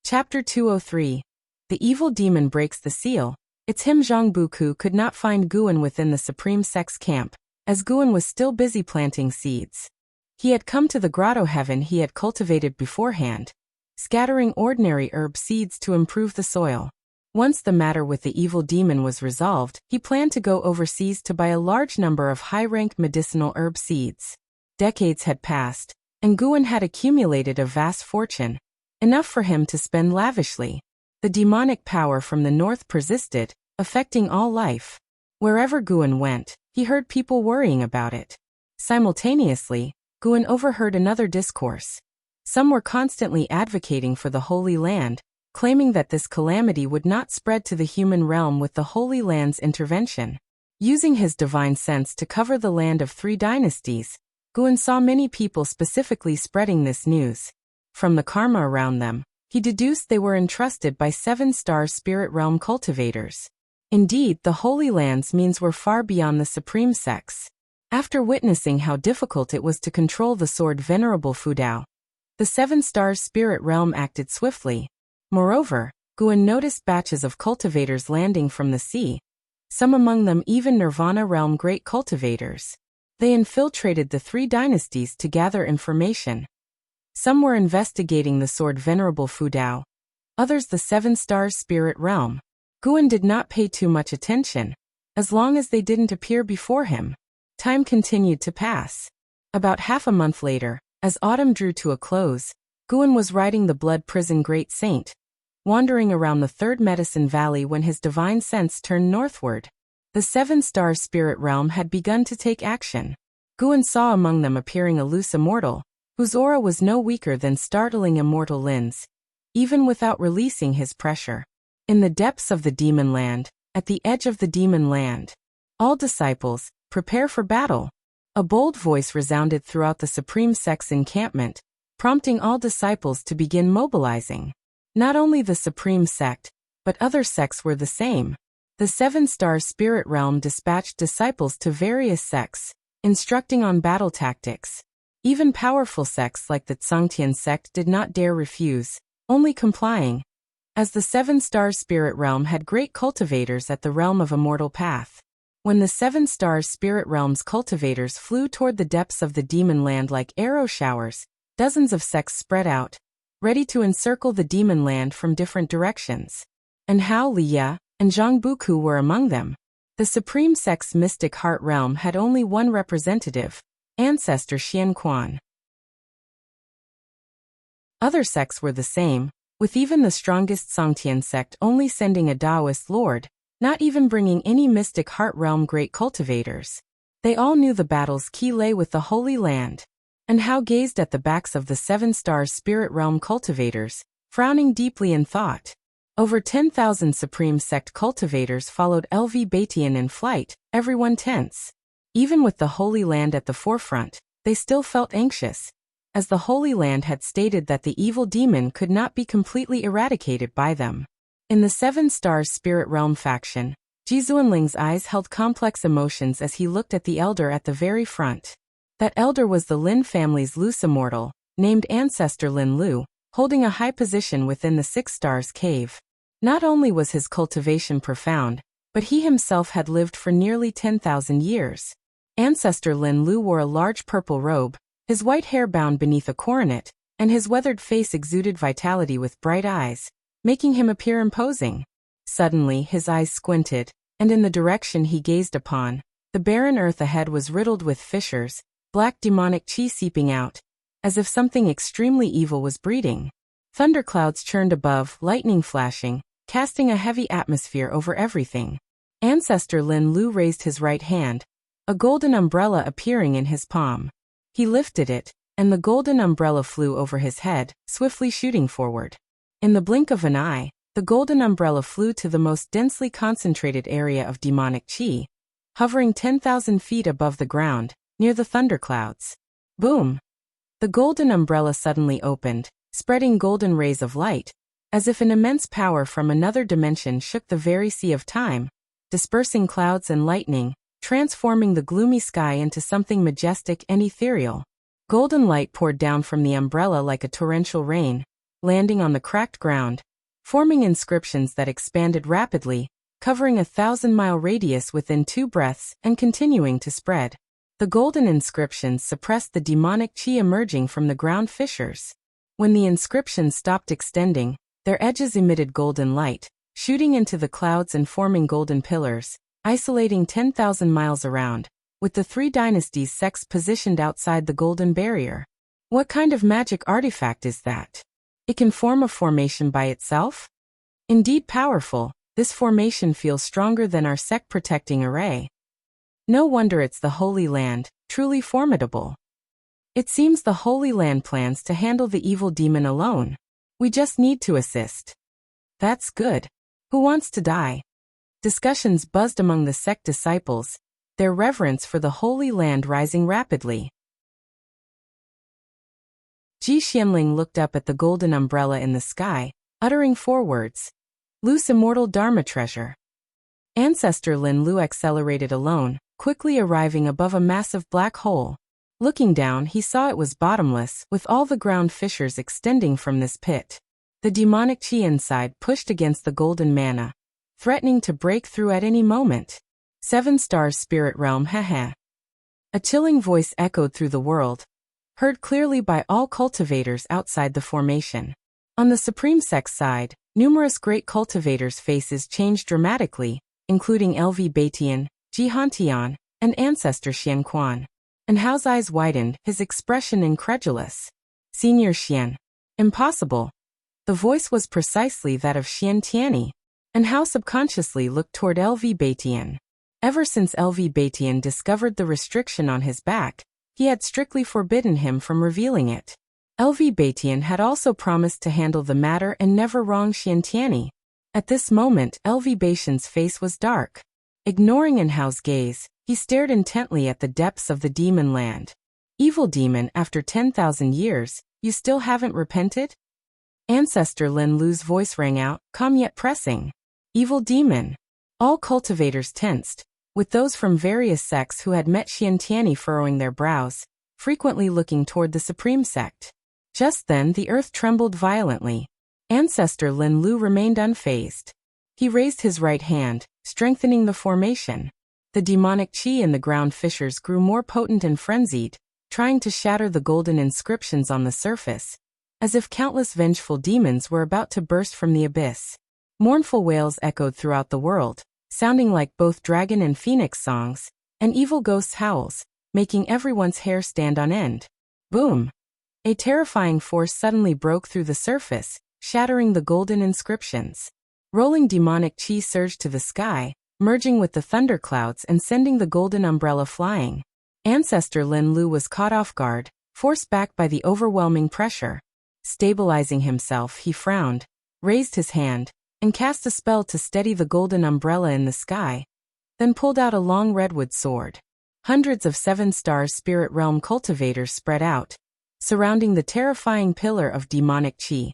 Chapter 203. The evil demon breaks the seal. It's him. Zhang Buku could not find Guan within the Supreme Sect's camp, as Guan was still busy planting seeds. He had come to the grotto heaven he had cultivated beforehand, scattering ordinary herb seeds to improve the soil. Once the matter with the evil demon was resolved, he planned to go overseas to buy a large number of high-ranked medicinal herb seeds. Decades had passed, and Guan had accumulated a vast fortune, enough for him to spend lavishly. The demonic power from the north persisted, affecting all life. Wherever Guan went, he heard people worrying about it. Simultaneously, Guan overheard another discourse. Some were constantly advocating for the Holy Land, claiming that this calamity would not spread to the human realm with the Holy Land's intervention. Using his divine sense to cover the land of 3 dynasties, Guan saw many people specifically spreading this news. From the karma around them, he deduced they were entrusted by 7-star spirit realm cultivators. Indeed, the Holy Land's means were far beyond the supreme sects. After witnessing how difficult it was to control the sword Venerable Fudao, the 7-star spirit realm acted swiftly. Moreover, Guan noticed batches of cultivators landing from the sea, some among them even Nirvana realm great cultivators. They infiltrated the 3 dynasties to gather information. Some were investigating the sword Venerable Fudao, others the 7-star spirit realm. Guan did not pay too much attention, as long as they didn't appear before him. Time continued to pass. About half a month later, as autumn drew to a close, Guan was riding the Blood Prison Great Saint, wandering around the 3rd Medicine Valley when his divine sense turned northward. The 7-star spirit realm had begun to take action. Guan saw among them appearing a loose immortal, whose aura was no weaker than startling immortal Lin's, even without releasing his pressure. In the depths of the demon land, at the edge of the demon land, all disciples, prepare for battle. A bold voice resounded throughout the Supreme Sect's encampment, prompting all disciples to begin mobilizing. Not only the Supreme Sect, but other sects were the same. The 7-star spirit realm dispatched disciples to various sects, instructing on battle tactics. Even powerful sects like the Tsangtian sect did not dare refuse, only complying, as the 7-star spirit realm had great cultivators at the realm of Immortal Path. When the 7-star spirit realm's cultivators flew toward the depths of the demon land like arrow showers, dozens of sects spread out, ready to encircle the demon land from different directions. And Hao Liya and Zhang Buku were among them. The Supreme Sect's mystic heart realm had only one representative, Ancestor Xian Quan. Other sects were the same, with even the strongest Songtian sect only sending a Taoist lord, not even bringing any mystic heart realm great cultivators. They all knew the battle's key lay with the Holy Land. And Hao gazed at the backs of the 7-star spirit realm cultivators, frowning deeply in thought. Over 10,000 Supreme Sect cultivators followed LV Batian in flight, everyone tense. Even with the Holy Land at the forefront, they still felt anxious, as the Holy Land had stated that the evil demon could not be completely eradicated by them. In the 7-star spirit realm faction, Ji Zuanling's eyes held complex emotions as he looked at the elder at the very front. That elder was the Lin family's loose immortal, named Ancestor Lin Lu, holding a high position within the 6 Stars Cave. Not only was his cultivation profound, but he himself had lived for nearly 10,000 years. Ancestor Lin Lu wore a large purple robe, his white hair bound beneath a coronet, and his weathered face exuded vitality with bright eyes, making him appear imposing. Suddenly his eyes squinted, and in the direction he gazed upon, the barren earth ahead was riddled with fissures, black demonic chi seeping out, as if something extremely evil was breeding. Thunderclouds churned above, lightning flashing, casting a heavy atmosphere over everything. Ancestor Lin Lu raised his right hand, a golden umbrella appearing in his palm. He lifted it, and the golden umbrella flew over his head, swiftly shooting forward. In the blink of an eye, the golden umbrella flew to the most densely concentrated area of demonic chi, hovering 10,000 feet above the ground, near the thunderclouds. Boom! The golden umbrella suddenly opened, spreading golden rays of light, as if an immense power from another dimension shook the very sea of time, dispersing clouds and lightning, transforming the gloomy sky into something majestic and ethereal. Golden light poured down from the umbrella like a torrential rain, landing on the cracked ground, forming inscriptions that expanded rapidly, covering a 1,000-mile radius within 2 breaths and continuing to spread. The golden inscriptions suppressed the demonic chi emerging from the ground fissures. When the inscriptions stopped extending, their edges emitted golden light, shooting into the clouds and forming golden pillars, isolating 10,000 miles around, with the three dynasties' sects positioned outside the golden barrier. What kind of magic artifact is that? It can form a formation by itself? Indeed powerful, this formation feels stronger than our sect-protecting array. No wonder it's the Holy Land, truly formidable. It seems the Holy Land plans to handle the evil demon alone. We just need to assist. That's good. Who wants to die? Discussions buzzed among the sect disciples, their reverence for the Holy Land rising rapidly. Ji Xianling looked up at the golden umbrella in the sky, uttering four words. Loose immortal Dharma treasure. Ancestor Lin Lu accelerated alone, quickly arriving above a massive black hole. Looking down, he saw it was bottomless, with all the ground fissures extending from this pit. The demonic chi inside pushed against the golden mana, threatening to break through at any moment. 7 stars spirit realm, haha. A chilling voice echoed through the world, heard clearly by all cultivators outside the formation. On the Supreme Sect's side, numerous great cultivators' faces changed dramatically, including LV Baitian, Ji Hantian, and Ancestor Xian Quan. And Hao's eyes widened, his expression incredulous. Senior Xian. Impossible. The voice was precisely that of Xian Tianyi. And Hao subconsciously looked toward LV Baitian. Ever since LV Baitian discovered the restriction on his back, he had strictly forbidden him from revealing it. LV Baitian had also promised to handle the matter and never wrong Xian Tianyi. At this moment, LV Baitian's face was dark. Ignoring In Hao's gaze, he stared intently at the depths of the demon land. Evil demon, after 10,000 years, you still haven't repented? Ancestor Lin Lu's voice rang out, calm yet pressing. Evil demon. All cultivators tensed, with those from various sects who had met Xian Tianyi furrowing their brows, frequently looking toward the Supreme Sect. Just then the earth trembled violently. Ancestor Lin Lu remained unfazed. He raised his right hand, strengthening the formation. The demonic chi in the ground fissures grew more potent and frenzied, trying to shatter the golden inscriptions on the surface, as if countless vengeful demons were about to burst from the abyss. Mournful wails echoed throughout the world, sounding like both dragon and phoenix songs, and evil ghosts' howls, making everyone's hair stand on end. Boom! A terrifying force suddenly broke through the surface, shattering the golden inscriptions. Rolling demonic chi surged to the sky, merging with the thunderclouds and sending the golden umbrella flying. Ancestor Lin Lu was caught off guard, forced back by the overwhelming pressure. Stabilizing himself, he frowned, raised his hand, and cast a spell to steady the golden umbrella in the sky, then pulled out a long redwood sword. Hundreds of 7 stars spirit realm cultivators spread out, surrounding the terrifying pillar of demonic chi,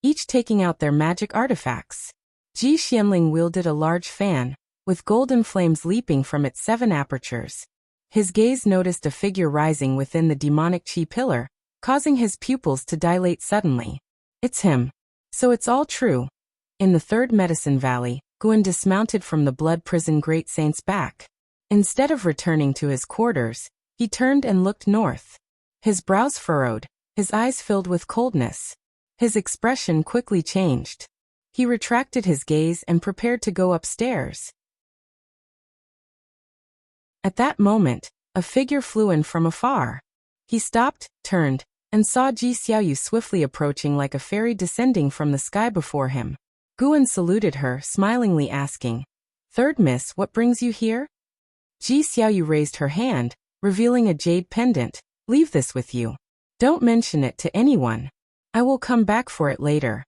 each taking out their magic artifacts. Ji Xianling wielded a large fan, with golden flames leaping from its 7 apertures. His gaze noticed a figure rising within the demonic chi pillar, causing his pupils to dilate suddenly. It's him. So it's all true. In the 3rd Medicine Valley, Guan dismounted from the blood prison Great Saint's back. Instead of returning to his quarters, he turned and looked north. His brows furrowed, his eyes filled with coldness. His expression quickly changed. He retracted his gaze and prepared to go upstairs. At that moment, a figure flew in from afar. He stopped, turned, and saw Ji Xiaoyu swiftly approaching like a fairy descending from the sky before him. Guan saluted her, smilingly asking, "Third miss, what brings you here?" Ji Xiaoyu raised her hand, revealing a jade pendant. "Leave this with you. Don't mention it to anyone. I will come back for it later."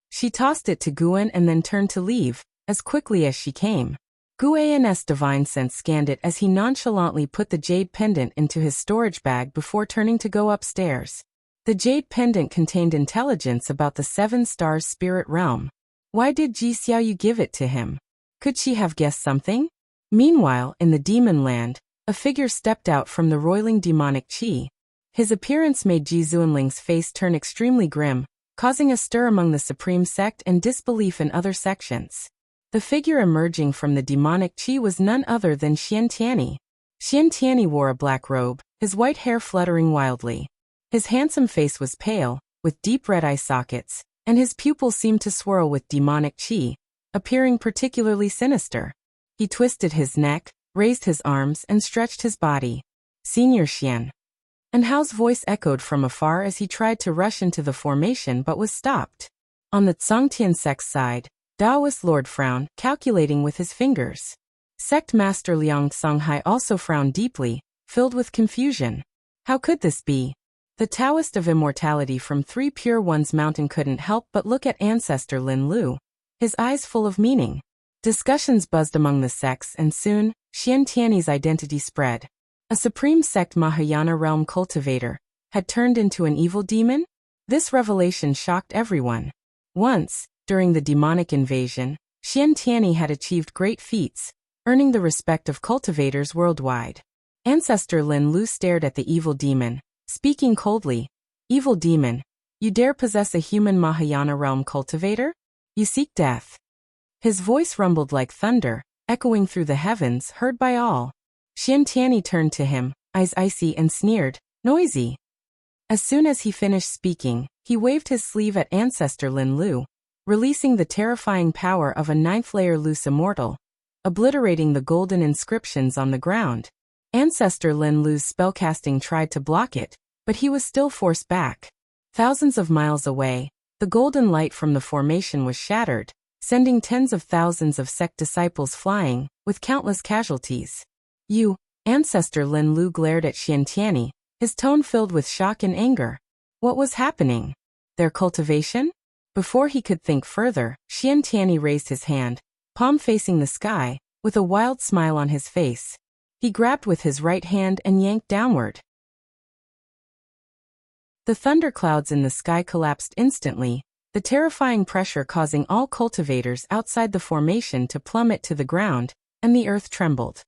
She tossed it to Guan and then turned to leave, as quickly as she came. Guan's divine sense scanned it as he nonchalantly put the jade pendant into his storage bag before turning to go upstairs. The jade pendant contained intelligence about the 7 stars spirit realm. Why did Ji Xiaoyu give it to him? Could she have guessed something? Meanwhile, in the demon land, a figure stepped out from the roiling demonic chi. His appearance made Ji Zuanling's face turn extremely grim, causing a stir among the Supreme Sect and disbelief in other sections. The figure emerging from the demonic chi was none other than Xian Tianyi. Tianyi wore a black robe, his white hair fluttering wildly. His handsome face was pale, with deep red eye sockets, and his pupils seemed to swirl with demonic qi, appearing particularly sinister. He twisted his neck, raised his arms, and stretched his body. Senior Xian. And Hao's voice echoed from afar as he tried to rush into the formation but was stopped. On the Zongtian sect's side, Taoist Lord frowned, calculating with his fingers. Sect Master Liang Songhai also frowned deeply, filled with confusion. How could this be? The Taoist of immortality from Three Pure Ones Mountain couldn't help but look at Ancestor Lin Lu, his eyes full of meaning. Discussions buzzed among the sects and soon, Tianyi's identity spread. A supreme sect Mahayana realm cultivator had turned into an evil demon? This revelation shocked everyone. Once, during the demonic invasion, Tianyi had achieved great feats, earning the respect of cultivators worldwide. Ancestor Lin Lu stared at the evil demon, speaking coldly. Evil demon, you dare possess a human Mahayana realm cultivator? You seek death. His voice rumbled like thunder, echoing through the heavens, heard by all. Tianyi turned to him, eyes icy and sneered, noisy. As soon as he finished speaking, he waved his sleeve at Ancestor Lin Lu, releasing the terrifying power of a 9th-layer loose immortal, obliterating the golden inscriptions on the ground. Ancestor Lin Lu's spellcasting tried to block it, but he was still forced back. Thousands of miles away, the golden light from the formation was shattered, sending tens of thousands of sect disciples flying, with countless casualties. You, Ancestor Lin Lu glared at Tianyi, his tone filled with shock and anger. What was happening? Their cultivation? Before he could think further, Tianyi raised his hand, palm facing the sky, with a wild smile on his face. He grabbed with his right hand and yanked downward. The thunderclouds in the sky collapsed instantly, the terrifying pressure causing all cultivators outside the formation to plummet to the ground, and the earth trembled.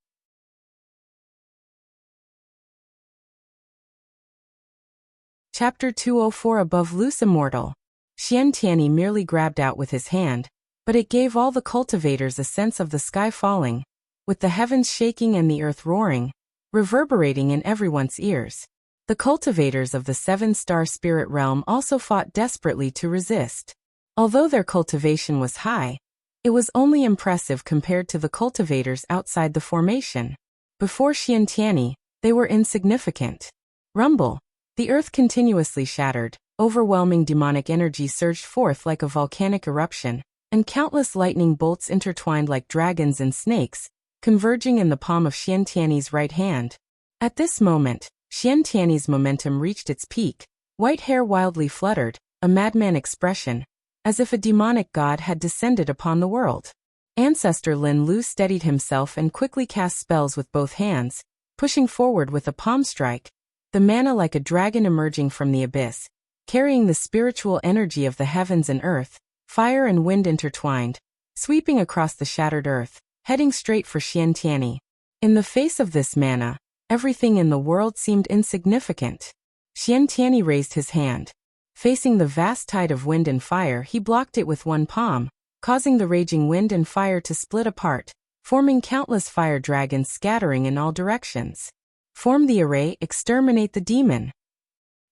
Chapter 204 Above Loose Immortal. Tianyi merely grabbed out with his hand, but it gave all the cultivators a sense of the sky falling, with the heavens shaking and the earth roaring, reverberating in everyone's ears. The cultivators of the 7-star spirit realm also fought desperately to resist. Although their cultivation was high, it was only impressive compared to the cultivators outside the formation. Before Tianyi, they were insignificant. Rumble. The earth continuously shattered, overwhelming demonic energy surged forth like a volcanic eruption, and countless lightning bolts intertwined like dragons and snakes, converging in the palm of Tianyi's right hand. At this moment, Tianyi's momentum reached its peak, white hair wildly fluttered, a madman expression, as if a demonic god had descended upon the world. Ancestor Lin Lu steadied himself and quickly cast spells with both hands, pushing forward with a palm strike, the mana like a dragon emerging from the abyss, carrying the spiritual energy of the heavens and earth, fire and wind intertwined, sweeping across the shattered earth, heading straight for Tianyi. In the face of this mana, everything in the world seemed insignificant. Tianyi raised his hand. Facing the vast tide of wind and fire, he blocked it with one palm, causing the raging wind and fire to split apart, forming countless fire dragons scattering in all directions. Form the array, exterminate the demon.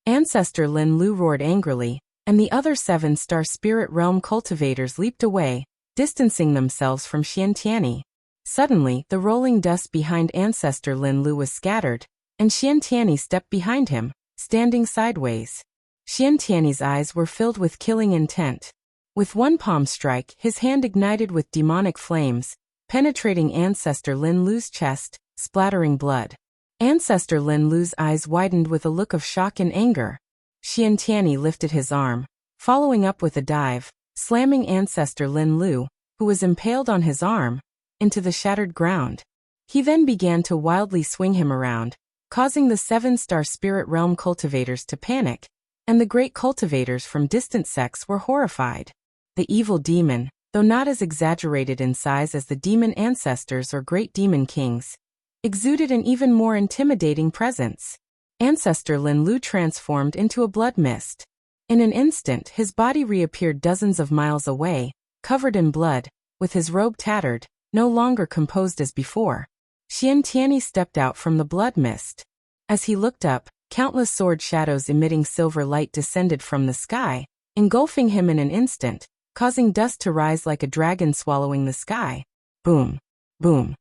Ancestor Lin Lu roared angrily, and the other 7-star spirit realm cultivators leaped away, distancing themselves from Tianyi. Suddenly, the rolling dust behind Ancestor Lin Lu was scattered, and Tianyi stepped behind him, standing sideways. Tianyi's eyes were filled with killing intent. With one palm strike, his hand ignited with demonic flames, penetrating Ancestor Lin Lu's chest, splattering blood. Ancestor Lin Lu's eyes widened with a look of shock and anger. Tianyi lifted his arm, following up with a dive, slamming Ancestor Lin Lu, who was impaled on his arm, into the shattered ground. He then began to wildly swing him around, causing the 7-star spirit realm cultivators to panic, and the great cultivators from distant sects were horrified. The evil demon, though not as exaggerated in size as the demon ancestors or great demon kings, exuded an even more intimidating presence. Ancestor Lin Lu transformed into a blood mist. In an instant, his body reappeared dozens of miles away, covered in blood, with his robe tattered, no longer composed as before. Tianyi stepped out from the blood mist. As he looked up, countless sword shadows emitting silver light descended from the sky, engulfing him in an instant, causing dust to rise like a dragon swallowing the sky. Boom! Boom!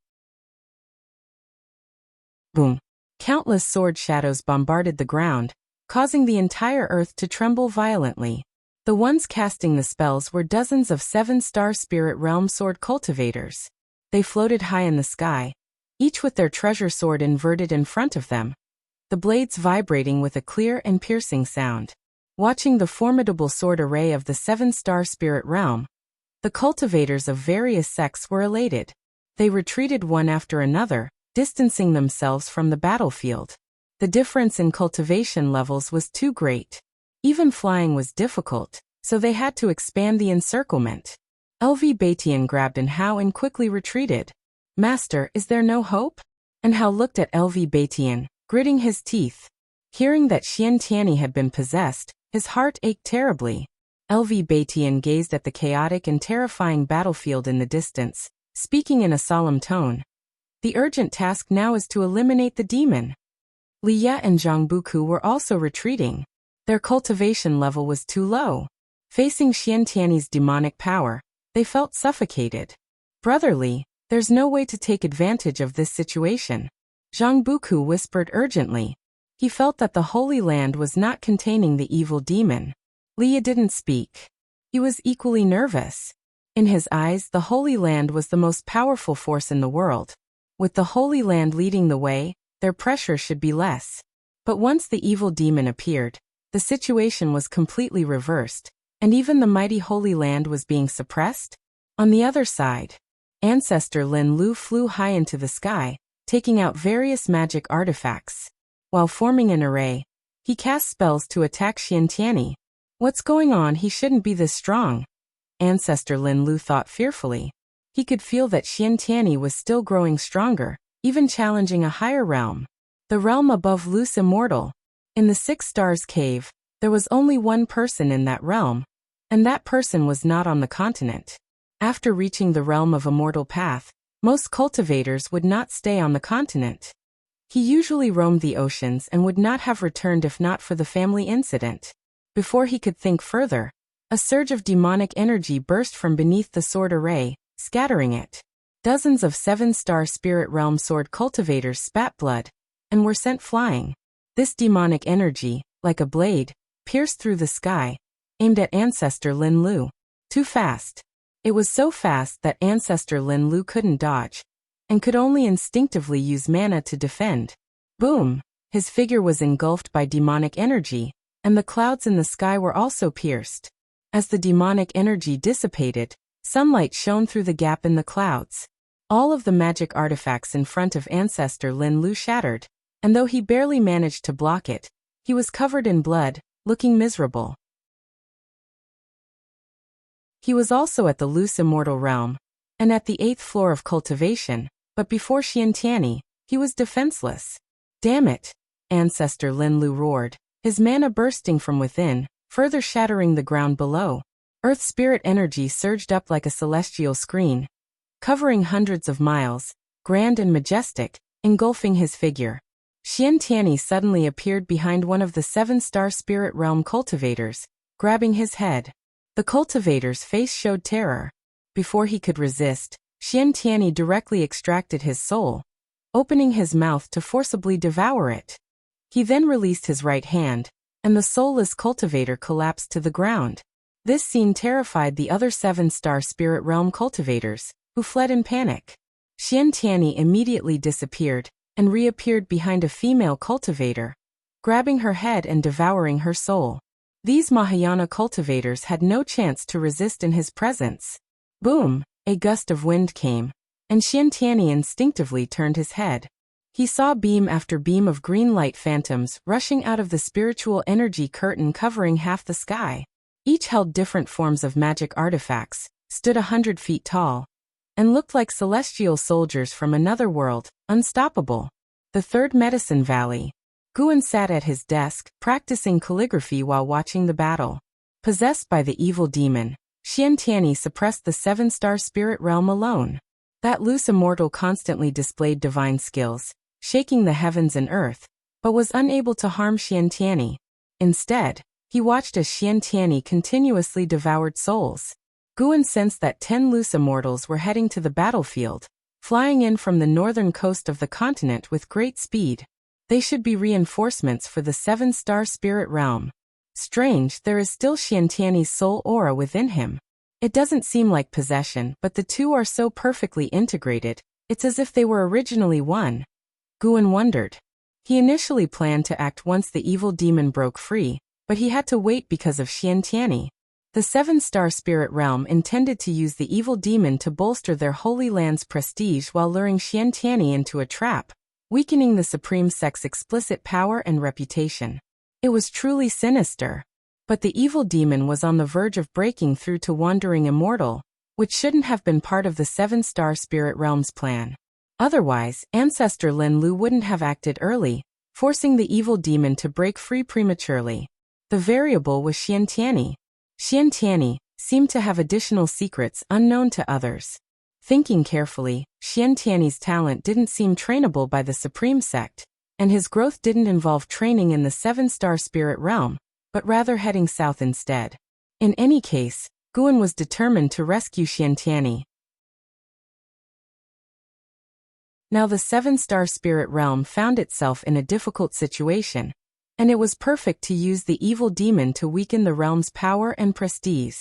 Boom! Countless sword shadows bombarded the ground, causing the entire earth to tremble violently. The ones casting the spells were dozens of 7-star Spirit Realm sword cultivators. They floated high in the sky, each with their treasure sword inverted in front of them, the blades vibrating with a clear and piercing sound. Watching the formidable sword array of the 7-star Spirit Realm, the cultivators of various sects were elated. They retreated one after another, distancing themselves from the battlefield. The difference in cultivation levels was too great. Even flying was difficult, so they had to expand the encirclement. LV Batian grabbed Hao and quickly retreated. "Master, is there no hope?" Hao looked at LV Batian, gritting his teeth. Hearing that Tianyi had been possessed, his heart ached terribly. LV Batian gazed at the chaotic and terrifying battlefield in the distance, speaking in a solemn tone. "The urgent task now is to eliminate the demon." Li Ye and Zhang Buku were also retreating. Their cultivation level was too low. Facing Tianyi's demonic power, they felt suffocated. "Brotherly, there's no way to take advantage of this situation," Zhang Buku whispered urgently. He felt that the Holy Land was not containing the evil demon. Li Ye didn't speak. He was equally nervous. In his eyes, the Holy Land was the most powerful force in the world. With the Holy Land leading the way, their pressure should be less. But once the evil demon appeared, the situation was completely reversed, and even the mighty Holy Land was being suppressed. On the other side, Ancestor Lin Lu flew high into the sky, taking out various magic artifacts. While forming an array, he cast spells to attack Tianyi. "What's going on? He shouldn't be this strong," Ancestor Lin Lu thought fearfully. He could feel that Tianyi was still growing stronger, even challenging a higher realm. The realm above Lu's immortal. In the 6 Stars Cave, there was only one person in that realm, and that person was not on the continent. After reaching the realm of Immortal Path, most cultivators would not stay on the continent. He usually roamed the oceans and would not have returned if not for the family incident. Before he could think further, a surge of demonic energy burst from beneath the sword array, scattering it. Dozens of 7-star Spirit Realm sword cultivators spat blood and were sent flying. This demonic energy, like a blade, pierced through the sky, aimed at Ancestor Lin Lu. Too fast. It was so fast that Ancestor Lin Lu couldn't dodge, and could only instinctively use mana to defend. Boom! His figure was engulfed by demonic energy, and the clouds in the sky were also pierced. As the demonic energy dissipated, sunlight shone through the gap in the clouds. All of the magic artifacts in front of Ancestor Lin Lu shattered, and though he barely managed to block it, he was covered in blood, looking miserable. He was also at the Lu's immortal realm, and at the 8th floor of cultivation, but before Tianyi, he was defenseless. "Damn it!" Ancestor Lin Lu roared, his mana bursting from within, further shattering the ground below. Earth spirit energy surged up like a celestial screen, covering hundreds of miles, grand and majestic, engulfing his figure. Tianyi suddenly appeared behind one of the 7-star Spirit Realm cultivators, grabbing his head. The cultivator's face showed terror. Before he could resist, Tianyi directly extracted his soul, opening his mouth to forcibly devour it. He then released his right hand, and the soulless cultivator collapsed to the ground. This scene terrified the other 7-star Spirit Realm cultivators, who fled in panic. Tianyi immediately disappeared, and reappeared behind a female cultivator, grabbing her head and devouring her soul. These Mahayana cultivators had no chance to resist in his presence. Boom! A gust of wind came, and Tianyi instinctively turned his head. He saw beam after beam of green light phantoms rushing out of the spiritual energy curtain covering half the sky. Each held different forms of magic artifacts, stood 100 feet tall, and looked like celestial soldiers from another world, unstoppable. The Third Medicine Valley. Guan sat at his desk, practicing calligraphy while watching the battle. Possessed by the evil demon, Tianyi suppressed the 7-star Spirit Realm alone. That loose immortal constantly displayed divine skills, shaking the heavens and earth, but was unable to harm Xiantiani. Instead, he watched as Xiantiani continuously devoured souls. Guan sensed that 10 loose immortals were heading to the battlefield, flying in from the northern coast of the continent with great speed. They should be reinforcements for the 7-star spirit realm. Strange, there is still Xiantiani's soul aura within him. It doesn't seem like possession, but the two are so perfectly integrated, it's as if they were originally one. Guan wondered. He initially planned to act once the evil demon broke free, but he had to wait because of Xiantiani. The 7-star spirit realm intended to use the evil demon to bolster their Holy Land's prestige while luring Xiantiani into a trap, weakening the Supreme Sect's explicit power and reputation. It was truly sinister. But the evil demon was on the verge of breaking through to Wandering Immortal, which shouldn't have been part of the 7-star spirit realm's plan. Otherwise, Ancestor Lin Lu wouldn't have acted early, forcing the evil demon to break free prematurely. The variable was Xiantiani. Xiantiani seemed to have additional secrets unknown to others. Thinking carefully, Xiantiani's talent didn't seem trainable by the Supreme Sect, and his growth didn't involve training in the 7-star spirit realm, but rather heading south instead. In any case, Guan was determined to rescue Xiantiani. Now the 7-star spirit realm found itself in a difficult situation, and it was perfect to use the evil demon to weaken the realm's power and prestige.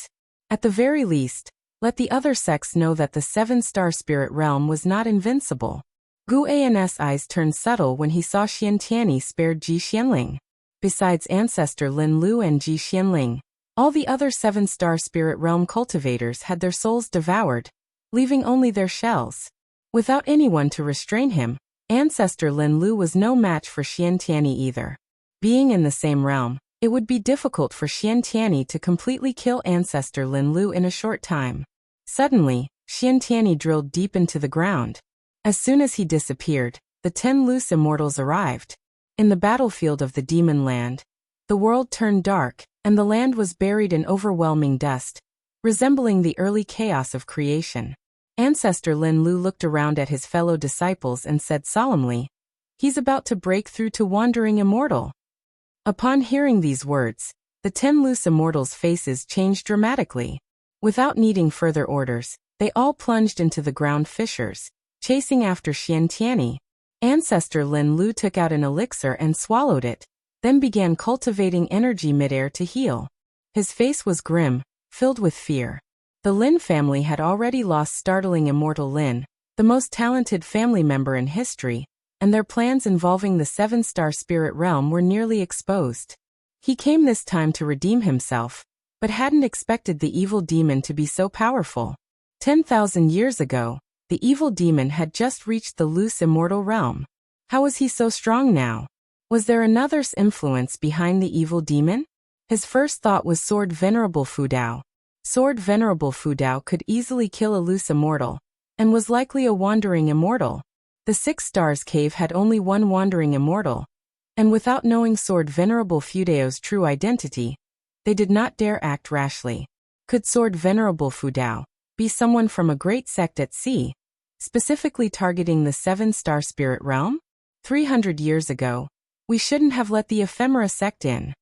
At the very least, let the other sects know that the 7-star spirit realm was not invincible. Gu An's eyes turned subtle when he saw Xiantiani spared Ji Xianling. Besides Ancestor Lin Lu and Ji Xianling, all the other 7-star spirit realm cultivators had their souls devoured, leaving only their shells. Without anyone to restrain him, Ancestor Lin Lu was no match for Xiantiani either. Being in the same realm, it would be difficult for Xiantiani to completely kill Ancestor Lin Lu in a short time. Suddenly, Xiantiani drilled deep into the ground. As soon as he disappeared, the 10 loose immortals arrived. In the battlefield of the demon land, the world turned dark, and the land was buried in overwhelming dust, resembling the early chaos of creation. Ancestor Lin Lu looked around at his fellow disciples and said solemnly, "He's about to break through to Wandering Immortal." Upon hearing these words, the 10 loose immortals' faces changed dramatically. Without needing further orders, they all plunged into the ground fissures, chasing after Xiantiani. Ancestor Lin Lu took out an elixir and swallowed it, then began cultivating energy midair to heal. His face was grim, filled with fear. The Lin family had already lost startling immortal Lin, the most talented family member in history, and their plans involving the 7-star spirit realm were nearly exposed. He came this time to redeem himself, but hadn't expected the evil demon to be so powerful. 10,000 years ago, the evil demon had just reached the loose immortal realm. How was he so strong now? Was there another's influence behind the evil demon? His first thought was Sword Venerable Fudao. Sword Venerable Fudao could easily kill a loose immortal, and was likely a wandering immortal. The 6 Stars Cave had only one wandering immortal, and without knowing Sword Venerable Fudao's true identity, they did not dare act rashly. Could Sword Venerable Fudao be someone from a great sect at sea, specifically targeting the 7-star spirit realm? 300 years ago, we shouldn't have let the ephemera sect in.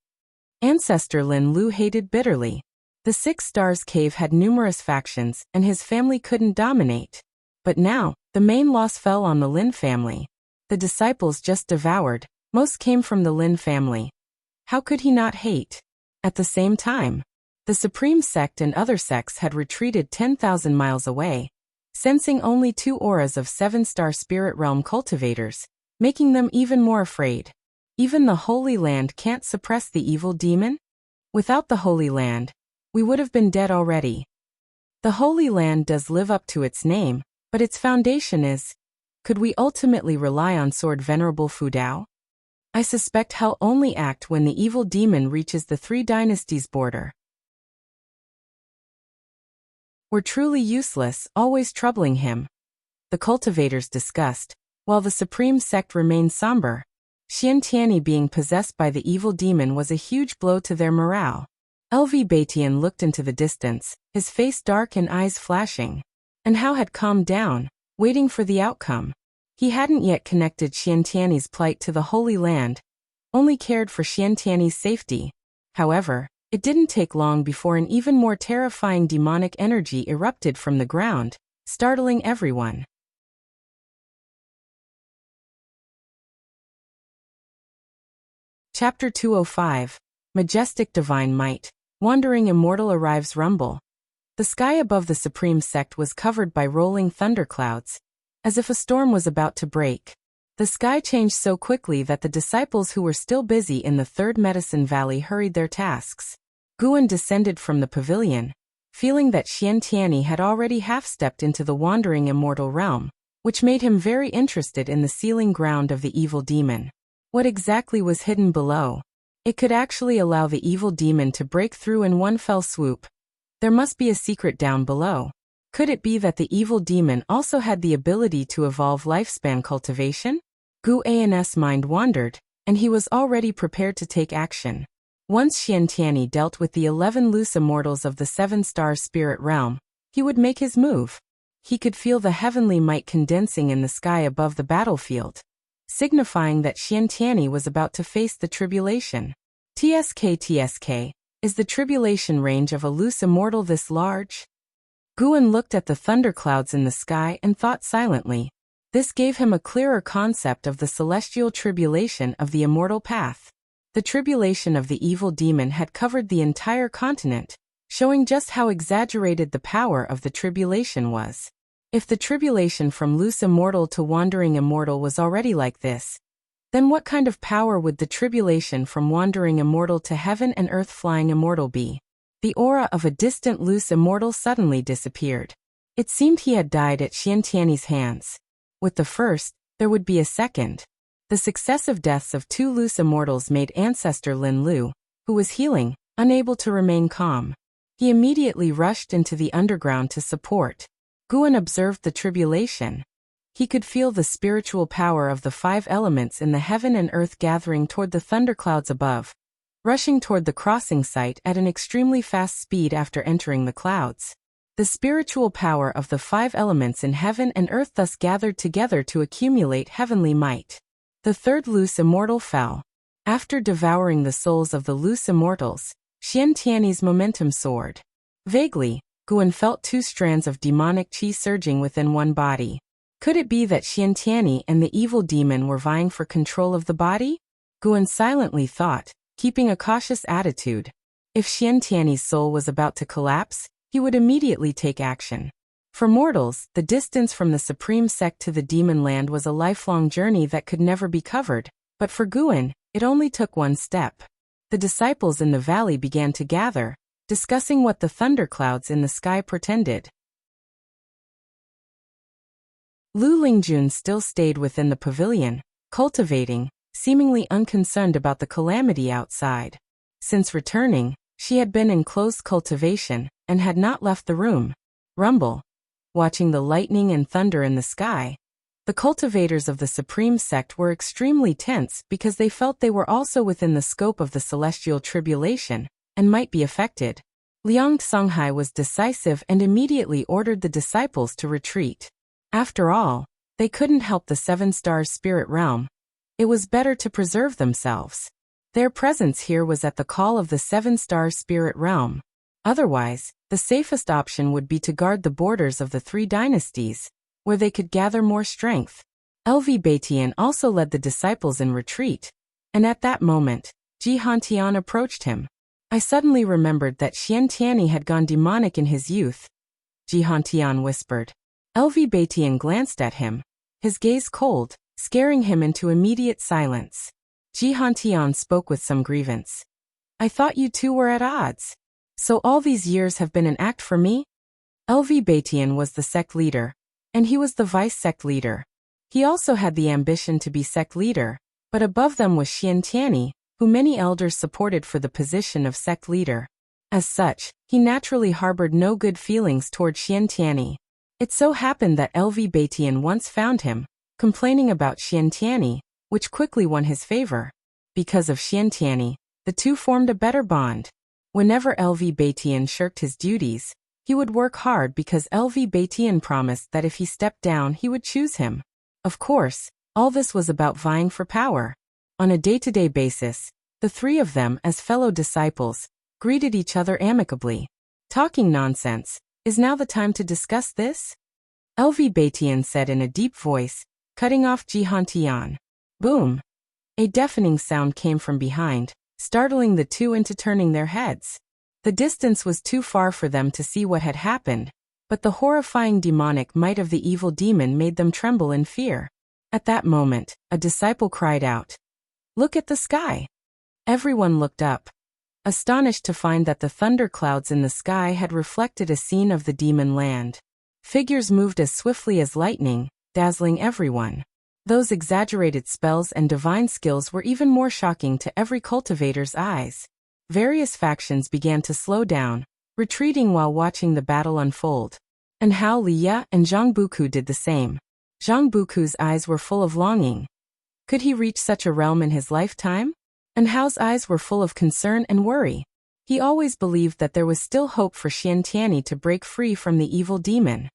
Ancestor Lin Lu hated bitterly. The 6 Stars Cave had numerous factions, and his family couldn't dominate. But now, the main loss fell on the Lin family. The disciples just devoured, most came from the Lin family. How could he not hate? At the same time, the Supreme Sect and other sects had retreated 10,000 miles away, sensing only 2 auras of 7-star spirit realm cultivators, making them even more afraid. Even the Holy Land can't suppress the evil demon? Without the Holy Land, we would have been dead already. The Holy Land does live up to its name, but its foundation is, could we ultimately rely on Sword Venerable Fudao? I suspect he'll only act when the evil demon reaches the 3 dynasties border. We're truly useless, always troubling him. The cultivators discussed, while the Supreme Sect remained somber. Xiantiani being possessed by the evil demon was a huge blow to their morale. LV Baitian looked into the distance, his face dark and eyes flashing. And Hao had calmed down, waiting for the outcome. He hadn't yet connected Xiantiany's plight to the Holy Land, only cared for Xiantiany's safety. However, it didn't take long before an even more terrifying demonic energy erupted from the ground, startling everyone. Chapter 205. Majestic Divine Might. Wandering Immortal arrives rumble. The sky above the Supreme Sect was covered by rolling thunderclouds, as if a storm was about to break. The sky changed so quickly that the disciples who were still busy in the Third Medicine Valley hurried their tasks. Guan descended from the pavilion, feeling that Xiantiany had already half-stepped into the wandering immortal realm, which made him very interested in the sealing ground of the evil demon. What exactly was hidden below? It could actually allow the evil demon to break through in one fell swoop. There must be a secret down below. Could it be that the evil demon also had the ability to evolve lifespan cultivation? Guan's mind wandered, and he was already prepared to take action. Once Xiantiany dealt with the 11 loose immortals of the 7-star spirit realm, he would make his move. He could feel the heavenly might condensing in the sky above the battlefield, signifying that Xiantiany was about to face the tribulation. TSK, is the tribulation range of a loose immortal this large? Guan looked at the thunderclouds in the sky and thought silently. This gave him a clearer concept of the celestial tribulation of the immortal path. The tribulation of the evil demon had covered the entire continent, showing just how exaggerated the power of the tribulation was. If the tribulation from loose immortal to wandering immortal was already like this, then what kind of power would the tribulation from wandering immortal to heaven and earth flying immortal be? The aura of a distant loose immortal suddenly disappeared. It seemed he had died at Xiantiany's hands. With the first, there would be a second. The successive deaths of 2 loose immortals made Ancestor Lin Lu, who was healing, unable to remain calm. He immediately rushed into the underground to support. Guan observed the tribulation. He could feel the spiritual power of the 5 elements in the heaven and earth gathering toward the thunderclouds above, rushing toward the crossing site at an extremely fast speed after entering the clouds. The spiritual power of the 5 elements in heaven and earth thus gathered together to accumulate heavenly might. The 3rd loose immortal fell. After devouring the souls of the loose immortals, Xiantiany's momentum soared. Vaguely, Guan felt 2 strands of demonic qi surging within one body. Could it be that Xiantiany and the evil demon were vying for control of the body? Guan silently thought, keeping a cautious attitude. If Xiantiany's soul was about to collapse, he would immediately take action. For mortals, the distance from the Supreme Sect to the Demon Land was a lifelong journey that could never be covered, but for Guan, it only took one step. The disciples in the valley began to gather, discussing what the thunderclouds in the sky portended. Lu Lingjun still stayed within the pavilion, cultivating, seemingly unconcerned about the calamity outside. Since returning, she had been in close cultivation, and had not left the room. Rumble. Watching the lightning and thunder in the sky, the cultivators of the Supreme Sect were extremely tense because they felt they were also within the scope of the celestial tribulation, and might be affected. Liang Songhai was decisive and immediately ordered the disciples to retreat. After all, they couldn't help the 7-star spirit realm. It was better to preserve themselves. Their presence here was at the call of the 7-star spirit realm. Otherwise, the safest option would be to guard the borders of the 3 dynasties, where they could gather more strength. LV Baitian also led the disciples in retreat, and at that moment, Jihantian approached him. I suddenly remembered that Xiantiany had gone demonic in his youth, Jihantian whispered. LV Baitian glanced at him, his gaze cold, scaring him into immediate silence. Jihantian spoke with some grievance. I thought you 2 were at odds. So all these years have been an act for me? LV Baitian was the sect leader, and he was the vice sect leader. He also had the ambition to be sect leader, but above them was Xiantiany, who many elders supported for the position of sect leader. As such, he naturally harbored no good feelings toward Xiantiany. It so happened that LV Baitian once found him, complaining about Xiantiany, which quickly won his favor. Because of Xiantiany, the 2 formed a better bond. Whenever LV Baitian shirked his duties, He would work hard because LV Batian promised that if he stepped down he would choose him. Of course, all this was about vying for power. On a day-to-day basis, the three of them, as fellow disciples, greeted each other amicably. Talking nonsense. Is now the time to discuss this? LV Batian said in a deep voice, cutting off Jihantian. Boom! A deafening sound came from behind, startling the two into turning their heads. The distance was too far for them to see what had happened, but the horrifying demonic might of the evil demon made them tremble in fear. At that moment, a disciple cried out, "Look at the sky!" Everyone looked up, astonished to find that the thunderclouds in the sky had reflected a scene of the demon land. Figures moved as swiftly as lightning, dazzling everyone. Those exaggerated spells and divine skills were even more shocking to every cultivator's eyes. Various factions began to slow down, retreating while watching the battle unfold. And Hao Liya and Zhang Buku did the same. Zhang Buku's eyes were full of longing. Could he reach such a realm in his lifetime? And Hao's eyes were full of concern and worry. He always believed that there was still hope for Xiantiani to break free from the evil demon.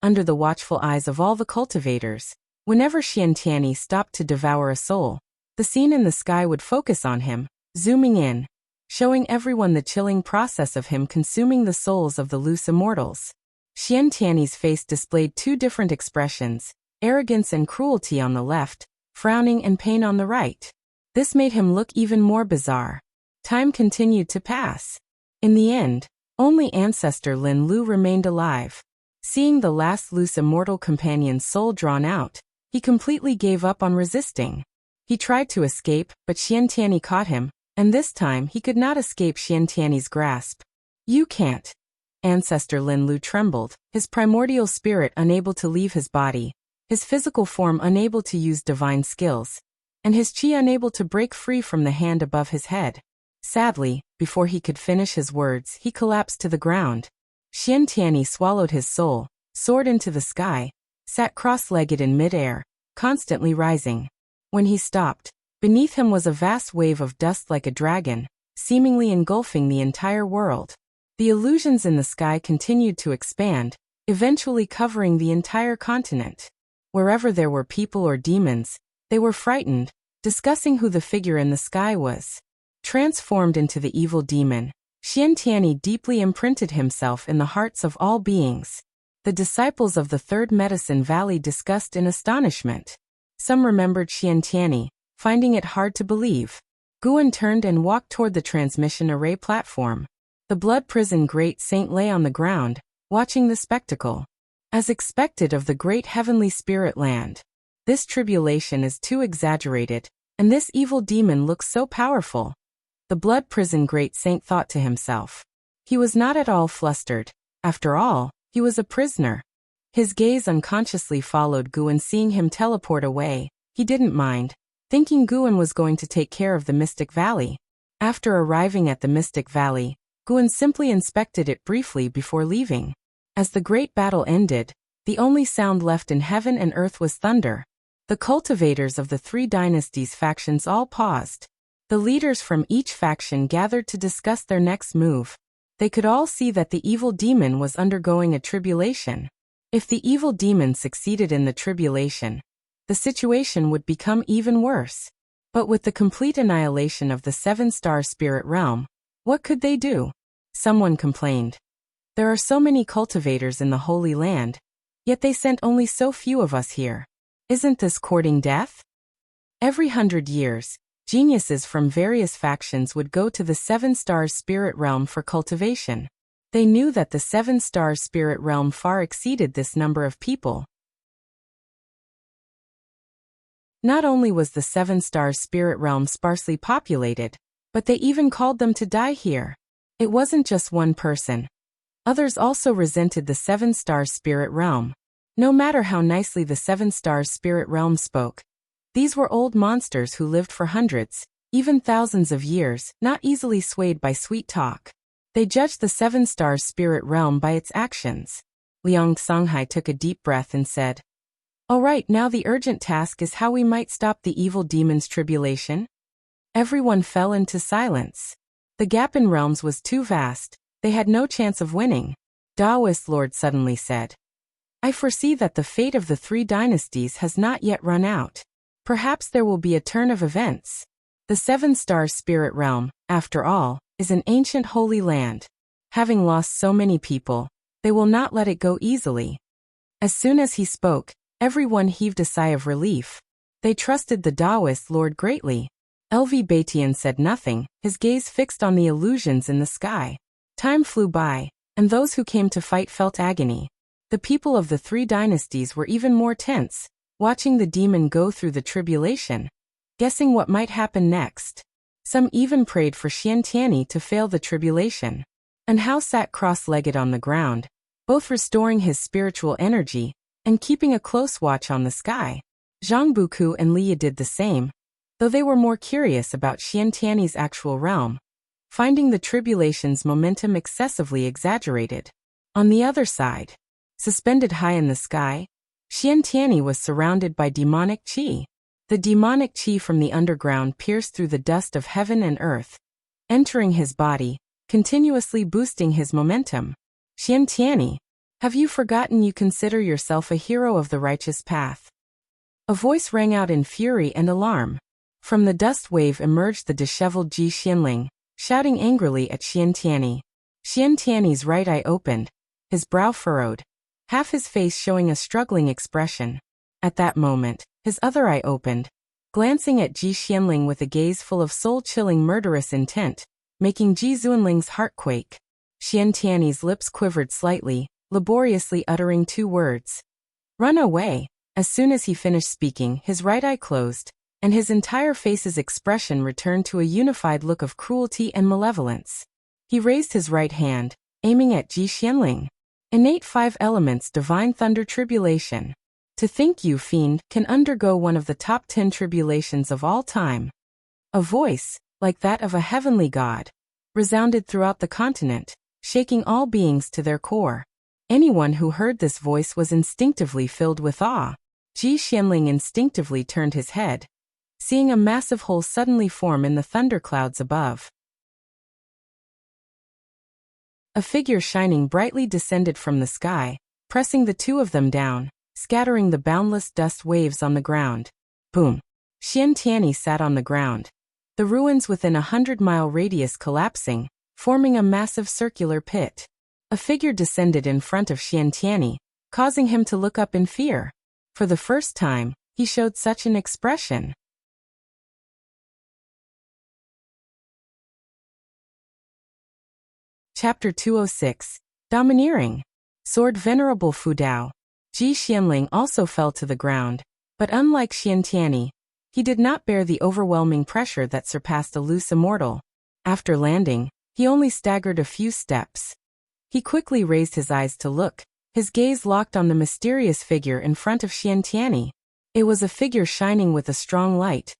Under the watchful eyes of all the cultivators, whenever Xiantiani stopped to devour a soul, the scene in the sky would focus on him, zooming in, showing everyone the chilling process of him consuming the souls of the loose immortals. Xiantiani's face displayed two different expressions, arrogance and cruelty on the left, frowning and pain on the right. This made him look even more bizarre. Time continued to pass. In the end, only ancestor Lin Lu remained alive. Seeing the last loose immortal companion's soul drawn out, he completely gave up on resisting. He tried to escape, but Xiantiani caught him, and this time he could not escape Xiantiani's grasp. "You can't." Ancestor Lin Lu trembled, his primordial spirit unable to leave his body, his physical form unable to use divine skills, and his qi unable to break free from the hand above his head. Sadly, before he could finish his words, he collapsed to the ground. Xiantiani swallowed his soul, soared into the sky, sat cross-legged in mid-air, constantly rising. When he stopped, beneath him was a vast wave of dust like a dragon, seemingly engulfing the entire world. The illusions in the sky continued to expand, eventually covering the entire continent. Wherever there were people or demons, they were frightened, discussing who the figure in the sky was. Transformed into the evil demon, Xiantiani deeply imprinted himself in the hearts of all beings. The disciples of the Third Medicine Valley discussed in astonishment. Some remembered Xiantiani, finding it hard to believe. Guan turned and walked toward the transmission array platform. The blood prison great saint lay on the ground, watching the spectacle. As expected of the great heavenly spirit land, this tribulation is too exaggerated, and this evil demon looks so powerful. The blood prison great saint thought to himself. He was not at all flustered. After all, he was a prisoner. His gaze unconsciously followed Guan, seeing him teleport away. He didn't mind, thinking Guan was going to take care of the Mystic Valley. After arriving at the Mystic Valley, Guan simply inspected it briefly before leaving. As the great battle ended, the only sound left in heaven and earth was thunder. The cultivators of the three dynasties factions all paused. The leaders from each faction gathered to discuss their next move. They could all see that the evil demon was undergoing a tribulation. If the evil demon succeeded in the tribulation, the situation would become even worse. But with the complete annihilation of the seven-star spirit realm, what could they do? Someone complained. There are so many cultivators in the Holy Land, yet they sent only so few of us here. Isn't this courting death? Every 100 years, geniuses from various factions would go to the seven-star spirit realm for cultivation. They knew that the seven-star spirit realm far exceeded this number of people. Not only was the seven-star spirit realm sparsely populated, but they even called them to die here. It wasn't just one person. Others also resented the seven-star spirit realm. No matter how nicely the seven-star spirit realm spoke, these were old monsters who lived for hundreds, even thousands of years, not easily swayed by sweet talk. They judged the seven-star spirit realm by its actions. Liang Songhai took a deep breath and said, "All right, now the urgent task is how we might stop the evil demon's tribulation." Everyone fell into silence. The gap in realms was too vast, they had no chance of winning. Taoist Lord suddenly said, I foresee that the fate of the 3 dynasties has not yet run out. Perhaps there will be a turn of events. The 7 Stars Spirit Realm, after all, is an ancient holy land. Having lost so many people, they will not let it go easily. As soon as he spoke, everyone heaved a sigh of relief. They trusted the Taoist Lord greatly. LV Batian said nothing, his gaze fixed on the illusions in the sky. Time flew by, and those who came to fight felt agony. The people of the 3 dynasties were even more tense, watching the demon go through the tribulation, guessing what might happen next. Some even prayed for Xiantiani to fail the tribulation. And Hao sat cross-legged on the ground, both restoring his spiritual energy and keeping a close watch on the sky. Zhang Buku and Liya did the same, though they were more curious about Xiantiani's actual realm, finding the tribulation's momentum excessively exaggerated. On the other side, suspended high in the sky, Xiantiani was surrounded by demonic qi. The demonic qi from the underground pierced through the dust of heaven and earth, entering his body, continuously boosting his momentum. Xiantiani, have you forgotten you consider yourself a hero of the righteous path? A voice rang out in fury and alarm. From the dust wave emerged the disheveled Ji Xianling, shouting angrily at Xiantiani. Xiantiani's right eye opened, his brow furrowed, half his face showing a struggling expression. At that moment, his other eye opened, glancing at Ji Xianling with a gaze full of soul-chilling murderous intent, making Ji Xuanling's heart quake. Xiantiani's lips quivered slightly, laboriously uttering 2 words. Run away. As soon as he finished speaking, his right eye closed, and his entire face's expression returned to a unified look of cruelty and malevolence. He raised his right hand, aiming at Ji Xianling. Innate 5 elements divine thunder tribulation. To think you, fiend, can undergo one of the top 10 tribulations of all time. A voice, like that of a heavenly god, resounded throughout the continent, shaking all beings to their core. Anyone who heard this voice was instinctively filled with awe. Ji Xianling instinctively turned his head, seeing a massive hole suddenly form in the thunderclouds above. A figure shining brightly descended from the sky, pressing the 2 of them down, scattering the boundless dust waves on the ground. Boom! Xiantiani sat on the ground, the ruins within a 100-mile radius collapsing, forming a massive circular pit. A figure descended in front of Xiantiani, causing him to look up in fear. For the first time, he showed such an expression. Chapter 206. Domineering. Sword Venerable Fu Dao. Ji Xianling also fell to the ground, but unlike Xiantiani, he did not bear the overwhelming pressure that surpassed a loose immortal. After landing, he only staggered a few steps. He quickly raised his eyes to look, his gaze locked on the mysterious figure in front of Xiantiani. It was a figure shining with a strong light,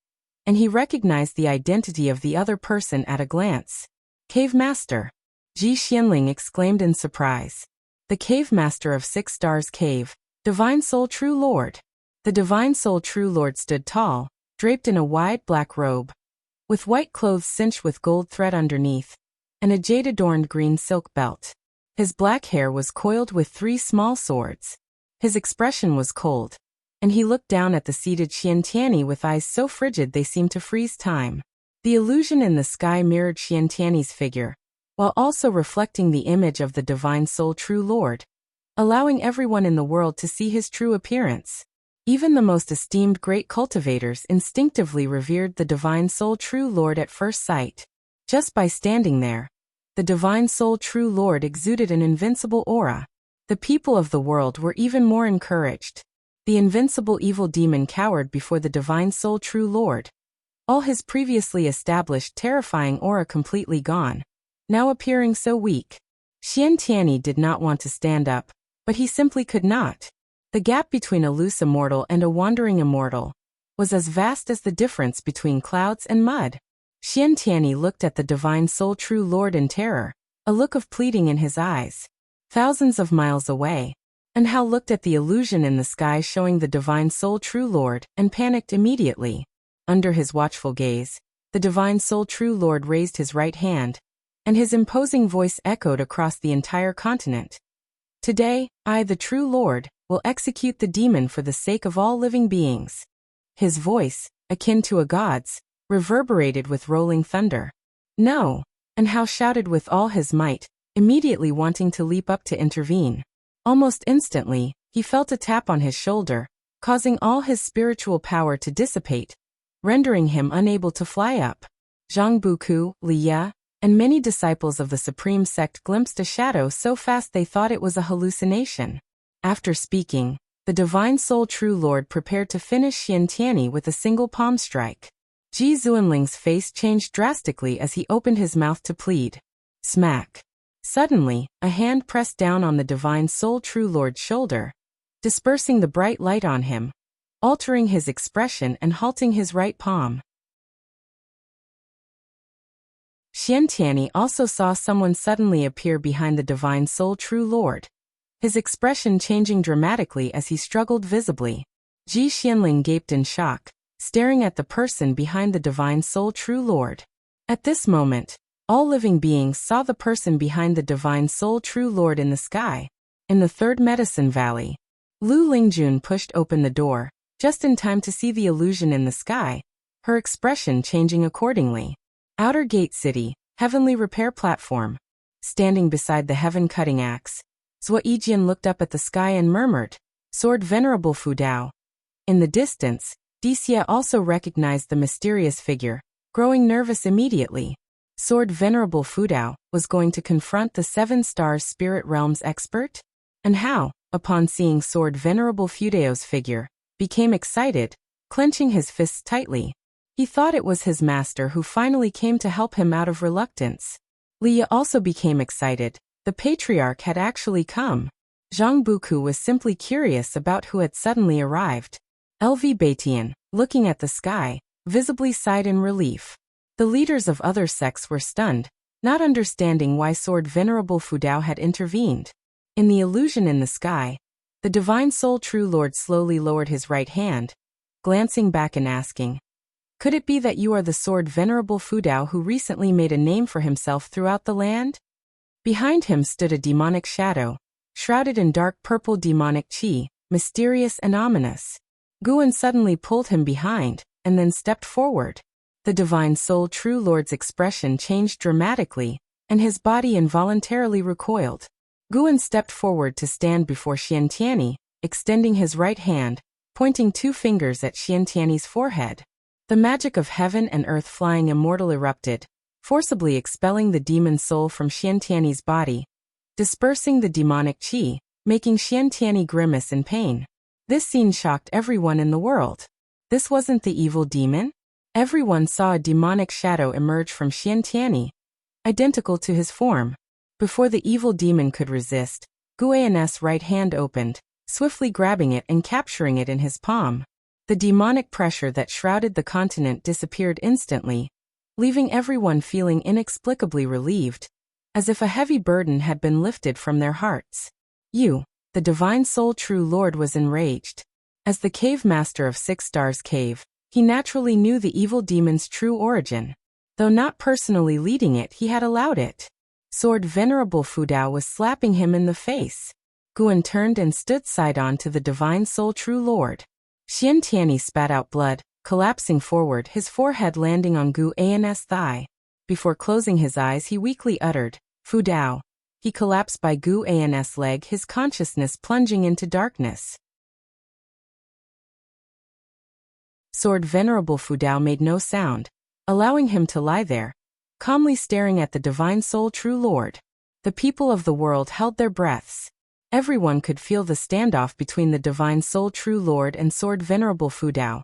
and he recognized the identity of the other person at a glance. Cave Master! Ji Xianling exclaimed in surprise. The Cave Master of 6 Stars Cave, Divine Soul True Lord. The Divine Soul True Lord stood tall, draped in a wide black robe, with white clothes cinched with gold thread underneath, and a jade-adorned green silk belt. His black hair was coiled with 3 small swords. His expression was cold, and he looked down at the seated Xiantiani with eyes so frigid they seemed to freeze time. The illusion in the sky mirrored Xiantiani's figure, while also reflecting the image of the Divine Soul True Lord, allowing everyone in the world to see his true appearance. Even the most esteemed great cultivators instinctively revered the Divine Soul True Lord at first sight. Just by standing there, the Divine Soul True Lord exuded an invincible aura. The people of the world were even more encouraged. The invincible evil demon cowered before the Divine Soul True Lord, all his previously established terrifying aura completely gone, now appearing so weak. Xiantiani did not want to stand up, but he simply could not. The gap between a loose immortal and a wandering immortal was as vast as the difference between clouds and mud. Xiantiani looked at the Divine Soul True Lord in terror, a look of pleading in his eyes. Thousands of miles away, and Hao looked at the illusion in the sky showing the Divine Soul True Lord and panicked immediately. Under his watchful gaze, the Divine Soul True Lord raised his right hand, and his imposing voice echoed across the entire continent. Today, I, the true Lord, will execute the demon for the sake of all living beings. His voice, akin to a god's, reverberated with rolling thunder. No! And Hao shouted with all his might, immediately wanting to leap up to intervene. Almost instantly, he felt a tap on his shoulder, causing all his spiritual power to dissipate, rendering him unable to fly up. Zhang Buku, Li Ye, and many disciples of the Supreme Sect glimpsed a shadow so fast they thought it was a hallucination. After speaking, the Divine Soul True Lord prepared to finish Xian Tianyi with a single palm strike. Ji Zuanling's face changed drastically as he opened his mouth to plead. Smack! Suddenly, a hand pressed down on the Divine Soul True Lord's shoulder, dispersing the bright light on him, altering his expression and halting his right palm. Xian Tianyi also saw someone suddenly appear behind the Divine Soul True Lord, his expression changing dramatically as he struggled visibly. Ji Xianling gaped in shock, staring at the person behind the Divine Soul True Lord. At this moment, all living beings saw the person behind the Divine Soul True Lord in the sky, in the Third Medicine Valley. Lu Lingjun pushed open the door, just in time to see the illusion in the sky, her expression changing accordingly. Outer Gate City, Heavenly Repair Platform. Standing beside the heaven-cutting axe, Zhuo Yijian looked up at the sky and murmured, Sword Venerable Fu Dao. In the distance, Dixie also recognized the mysterious figure, growing nervous immediately. Sword Venerable Fu Dao was going to confront the Seven Stars Spirit Realm's expert? And Hao, upon seeing Sword Venerable Fu Dao's figure, became excited, clenching his fists tightly. He thought it was his master who finally came to help him out of reluctance. Li Ye also became excited. The patriarch had actually come. Zhang Buku was simply curious about who had suddenly arrived. LV Baitian, looking at the sky, visibly sighed in relief. The leaders of other sects were stunned, not understanding why Sword Venerable Fu Dao had intervened. In the illusion in the sky, the Divine Soul True Lord slowly lowered his right hand, glancing back and asking, Could it be that you are the Sword Venerable Fu Dao who recently made a name for himself throughout the land? Behind him stood a demonic shadow, shrouded in dark purple demonic qi, mysterious and ominous. Guan suddenly pulled him behind, and then stepped forward. The Divine Soul True Lord's expression changed dramatically, and his body involuntarily recoiled. Guan stepped forward to stand before Xian Tianyi, extending his right hand, pointing two fingers at Xian Tianyi's forehead. The magic of heaven and earth flying immortal erupted, forcibly expelling the demon soul from Xian Tianyi's body, dispersing the demonic qi, making Xian Tianyi grimace in pain. This scene shocked everyone in the world. This wasn't the evil demon? Everyone saw a demonic shadow emerge from Xian Tianyi, identical to his form. Before the evil demon could resist, Guan's right hand opened, swiftly grabbing it and capturing it in his palm. The demonic pressure that shrouded the continent disappeared instantly, leaving everyone feeling inexplicably relieved, as if a heavy burden had been lifted from their hearts. You, the Divine Soul True Lord, was enraged. As the cave master of Six Stars Cave, he naturally knew the evil demon's true origin. Though not personally leading it, he had allowed it. Sword Venerable Fu Dao was slapping him in the face. Guan turned and stood side-on to the Divine Soul True Lord. Xian Tianyi spat out blood, collapsing forward, his forehead landing on Guan's thigh. Before closing his eyes, he weakly uttered, Fu Dao. He collapsed by Guan's leg, his consciousness plunging into darkness. Sword Venerable Fu Dao made no sound, allowing him to lie there, calmly staring at the Divine Soul True Lord. The people of the world held their breaths. Everyone could feel the standoff between the Divine Soul True Lord and Sword Venerable Fu Dao.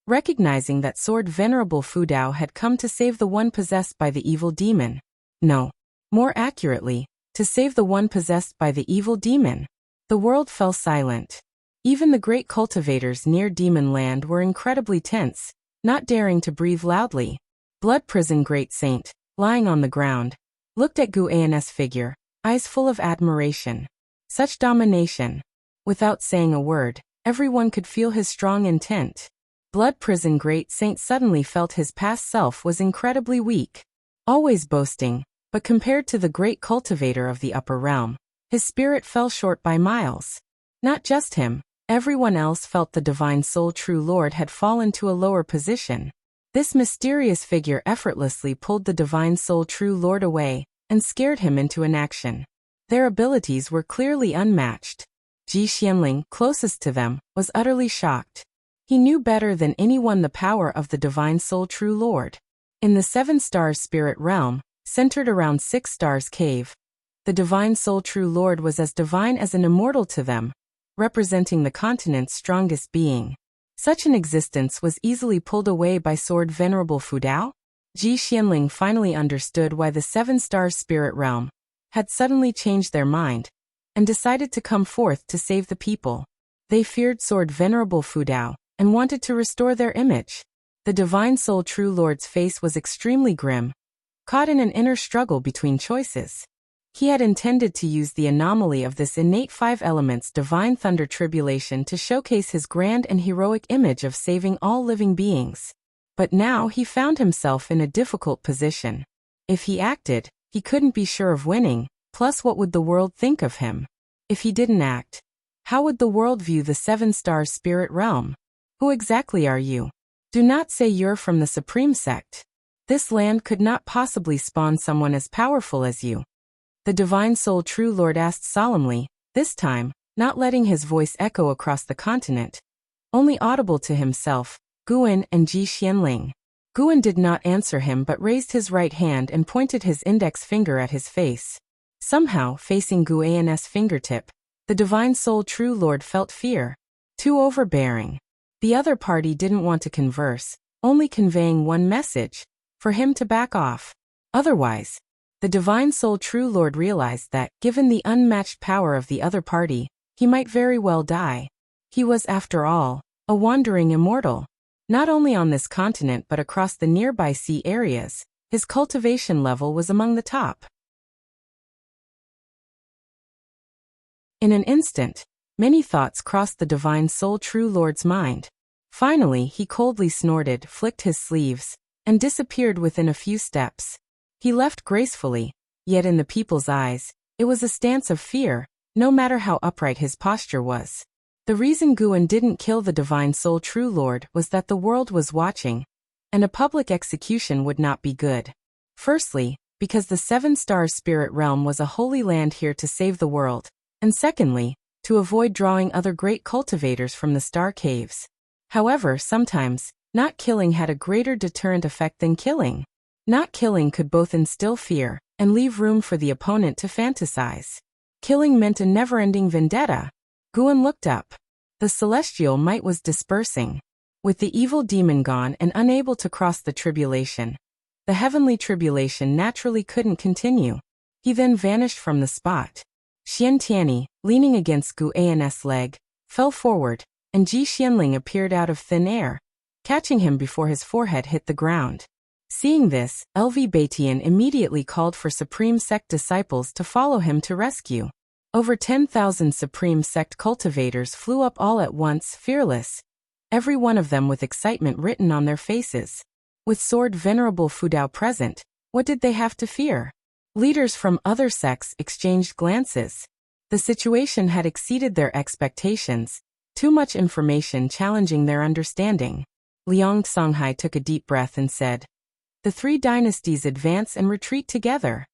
Recognizing that Sword Venerable Fu Dao had come to save the one possessed by the evil demon. No. More accurately, to save the one possessed by the evil demon. The world fell silent. Even the great cultivators near Demon Land were incredibly tense, not daring to breathe loudly. Blood Prison Great Saint, lying on the ground, looked at Guan's figure, eyes full of admiration. Such domination. Without saying a word, everyone could feel his strong intent. Blood Prison Great Saint suddenly felt his past self was incredibly weak. Always boasting, But compared to the great cultivator of the upper realm, his spirit fell short by miles. Not just him, everyone else felt the divine soul true lord had fallen to a lower position. This mysterious figure effortlessly pulled the divine soul true lord away and scared him into inaction. Their abilities were clearly unmatched. Ji Xianling, closest to them, was utterly shocked. He knew better than anyone the power of the divine soul true lord. In the 7 stars spirit realm, centered around 6 stars cave, the divine soul true lord was as divine as an immortal to them, representing the continent's strongest being. Such an existence was easily pulled away by sword venerable Fudao. Ji Xianling finally understood why the 7 stars spirit realm had suddenly changed their mind and decided to come forth to save the people. They feared sword venerable Fudao and wanted to restore their image. The divine soul true lord's face was extremely grim, caught in an inner struggle between choices. He had intended to use the anomaly of this innate 5 elements divine thunder tribulation to showcase his grand and heroic image of saving all living beings. But now he found himself in a difficult position. If he acted, he couldn't be sure of winning, plus what would the world think of him? If he didn't act, how would the world view the 7 stars spirit realm? Who exactly are you? Do not say you're from the Supreme Sect. This land could not possibly spawn someone as powerful as you. The divine soul true lord asked solemnly, this time, not letting his voice echo across the continent. Only audible to himself, Guan and Ji Xianling. Guan did not answer him but raised his right hand and pointed his index finger at his face. Somehow, facing Guan's fingertip, the divine soul true lord felt fear. Too overbearing. The other party didn't want to converse, only conveying one message, for him to back off. Otherwise, the divine soul true lord realized that, given the unmatched power of the other party, he might very well die. He was, after all, a wandering immortal. Not only on this continent but across the nearby sea areas, his cultivation level was among the top. In an instant, many thoughts crossed the divine soul true lord's mind. Finally, he coldly snorted, flicked his sleeves, and disappeared within a few steps. He left gracefully, yet in the people's eyes, it was a stance of fear, no matter how upright his posture was. The reason Guan didn't kill the divine soul true lord was that the world was watching, and a public execution would not be good. Firstly, because the 7 stars spirit realm was a holy land here to save the world, and secondly, to avoid drawing other great cultivators from the star caves. However, sometimes, not killing had a greater deterrent effect than killing. Not killing could both instill fear and leave room for the opponent to fantasize. Killing meant a never-ending vendetta. Guan looked up. The celestial might was dispersing. With the evil demon gone and unable to cross the tribulation, the heavenly tribulation naturally couldn't continue. He then vanished from the spot. Xian Tianyi, leaning against Guan's leg, fell forward, and Ji Xianling appeared out of thin air, catching him before his forehead hit the ground. Seeing this, LV Baitian immediately called for Supreme Sect disciples to follow him to rescue. Over 10,000 Supreme Sect cultivators flew up all at once, fearless, every one of them with excitement written on their faces. With Sword Venerable Fudao present, what did they have to fear? Leaders from other sects exchanged glances. The situation had exceeded their expectations, too much information challenging their understanding. Liang Songhai took a deep breath and said, "The 3 dynasties advance and retreat together."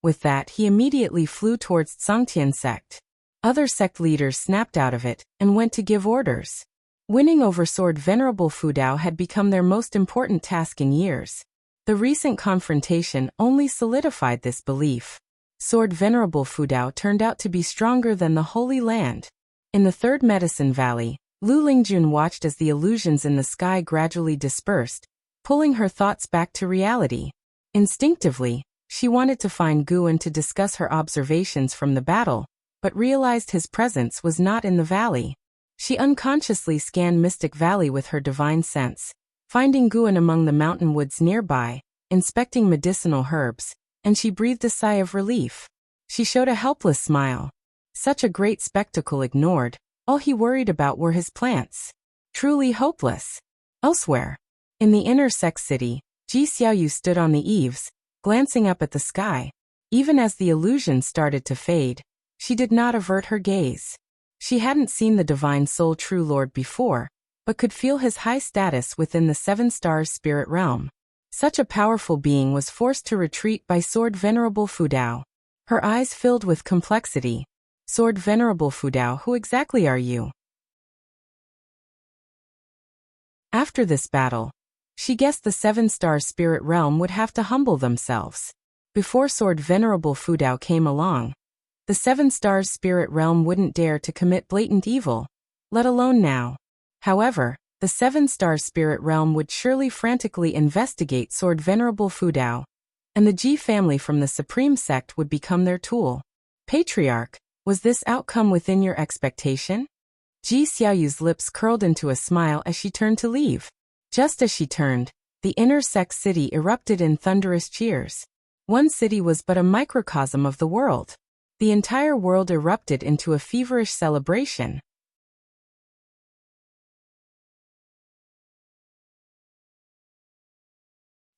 With that, he immediately flew towards Sangtian sect. Other sect leaders snapped out of it and went to give orders. Winning over Sword Venerable Fudao had become their most important task in years. The recent confrontation only solidified this belief. Sword Venerable Fudao turned out to be stronger than the Holy Land. In the Third Medicine Valley, Lu Lingjun watched as the illusions in the sky gradually dispersed, pulling her thoughts back to reality. Instinctively, she wanted to find Guan to discuss her observations from the battle, but realized his presence was not in the valley. She unconsciously scanned Mystic Valley with her divine sense, finding Guan among the mountain woods nearby, inspecting medicinal herbs, and she breathed a sigh of relief. She showed a helpless smile. Such a great spectacle ignored, all he worried about were his plants. Truly hopeless. Elsewhere, in the inner sect city, Ji Xiaoyu stood on the eaves, glancing up at the sky. Even as the illusion started to fade, she did not avert her gaze. She hadn't seen the divine soul true lord before, but could feel his high status within the 7 stars spirit realm. Such a powerful being was forced to retreat by Sword Venerable Fudao. Her eyes filled with complexity. Sword Venerable Fudao, who exactly are you? After this battle, she guessed the 7-star spirit realm would have to humble themselves. Before Sword Venerable Fudao came along, the 7 stars spirit realm wouldn't dare to commit blatant evil, let alone now. However, the 7-star spirit realm would surely frantically investigate Sword Venerable Fudao, and the Ji family from the Supreme Sect would become their tool. Patriarch, was this outcome within your expectation? Ji Xiaoyu's lips curled into a smile as she turned to leave. Just as she turned, the inner sect city erupted in thunderous cheers. One city was but a microcosm of the world. The entire world erupted into a feverish celebration.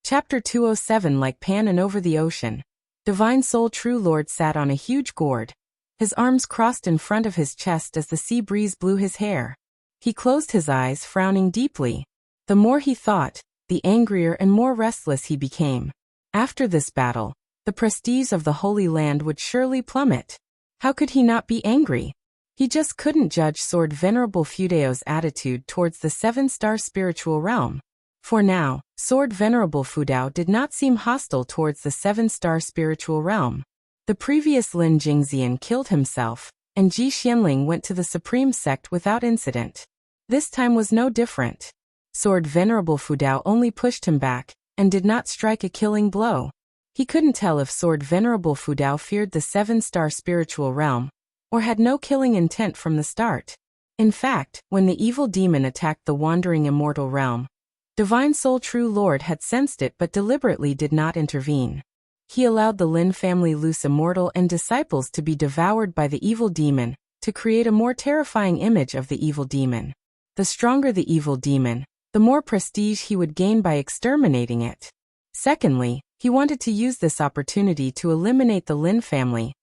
Chapter 207. Like Pan and over the ocean, Divine Soul True Lord sat on a huge gourd, his arms crossed in front of his chest as the sea breeze blew his hair. He closed his eyes, frowning deeply. The more he thought, the angrier and more restless he became. After this battle, the prestige of the Holy Land would surely plummet. How could he not be angry? He just couldn't judge Sword Venerable Fudao's attitude towards the 7-star spiritual realm. For now, Sword Venerable Fudao did not seem hostile towards the 7-star spiritual realm. The previous Lin Jingxian killed himself, and Ji Xianling went to the Supreme Sect without incident. This time was no different. Sword Venerable Fudao only pushed him back, and did not strike a killing blow. He couldn't tell if Sword Venerable Fudao feared the 7-star spiritual realm, or had no killing intent from the start. In fact, when the evil demon attacked the wandering immortal realm, Divine Soul True Lord had sensed it but deliberately did not intervene. He allowed the Lin family loose immortal and disciples to be devoured by the evil demon, to create a more terrifying image of the evil demon. The stronger the evil demon, the more prestige he would gain by exterminating it. Secondly, he wanted to use this opportunity to eliminate the Lin family,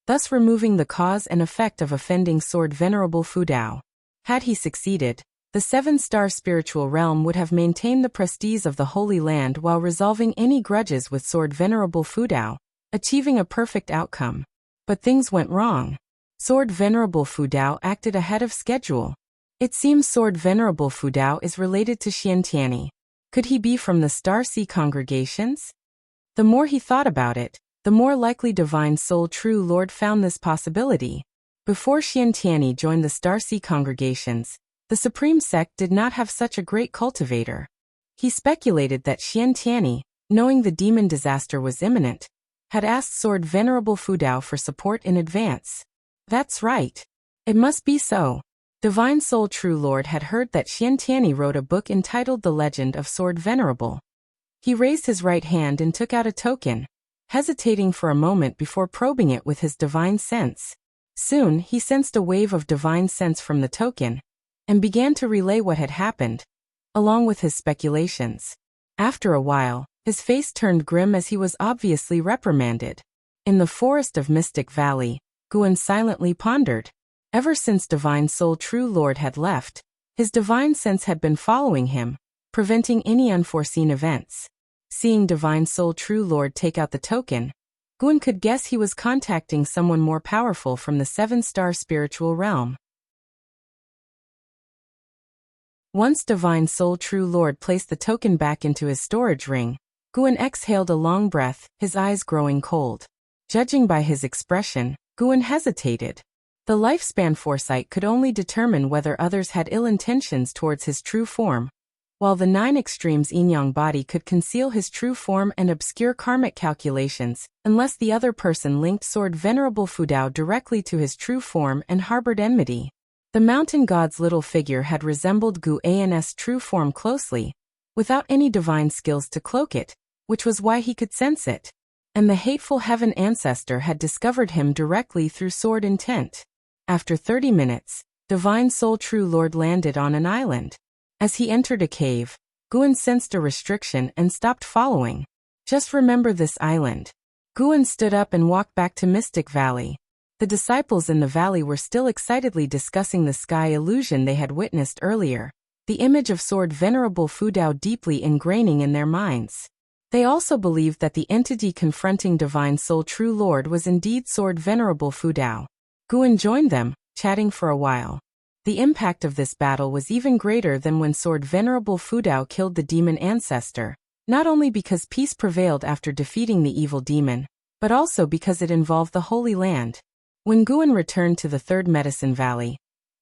thus removing the cause and effect of offending Sword Venerable Fudao. Had he succeeded, the 7-star spiritual realm would have maintained the prestige of the Holy Land while resolving any grudges with Sword Venerable Fudao, achieving a perfect outcome. But things went wrong. Sword Venerable Fudao acted ahead of schedule. It seems Sword Venerable Fudao is related to Xiantiani. Could he be from the Star Sea congregations? The more he thought about it, the more likely Divine Soul True Lord found this possibility. Before Xiantiani joined the Star Sea congregations, the Supreme Sect did not have such a great cultivator. He speculated that Xiantiani, knowing the demon disaster was imminent, had asked Sword Venerable Fudao for support in advance. That's right. It must be so. Divine Soul True Lord had heard that Xiantiani wrote a book entitled The Legend of Sword Venerable. He raised his right hand and took out a token, hesitating for a moment before probing it with his divine sense. Soon he sensed a wave of divine sense from the token, and began to relay what had happened, along with his speculations. After a while, his face turned grim as he was obviously reprimanded. In the forest of Mystic Valley, Guan silently pondered. Ever since Divine Soul True Lord had left, his divine sense had been following him, preventing any unforeseen events. Seeing Divine Soul True Lord take out the token, Guan could guess he was contacting someone more powerful from the 7-star spiritual realm. Once Divine Soul True Lord placed the token back into his storage ring, Guan exhaled a long breath, his eyes growing cold. Judging by his expression, Guan hesitated. The lifespan foresight could only determine whether others had ill intentions towards his true form, while the 9 extremes yin-yang body could conceal his true form and obscure karmic calculations, unless the other person linked Sword Venerable Fudao directly to his true form and harbored enmity. The mountain god's little figure had resembled Gu An's true form closely, without any divine skills to cloak it, which was why he could sense it. And the hateful heaven ancestor had discovered him directly through sword intent. After 30 minutes, Divine Soul True Lord landed on an island. As he entered a cave, Guan sensed a restriction and stopped following. Just remember this island. Guan stood up and walked back to Mystic Valley. The disciples in the valley were still excitedly discussing the sky illusion they had witnessed earlier, the image of Sword Venerable Fudao deeply ingraining in their minds. They also believed that the entity confronting Divine Soul True Lord was indeed Sword Venerable Fudao. Guan joined them, chatting for a while. The impact of this battle was even greater than when Sword Venerable Fudao killed the demon ancestor, not only because peace prevailed after defeating the evil demon, but also because it involved the Holy Land. When Guan returned to the Third Medicine Valley,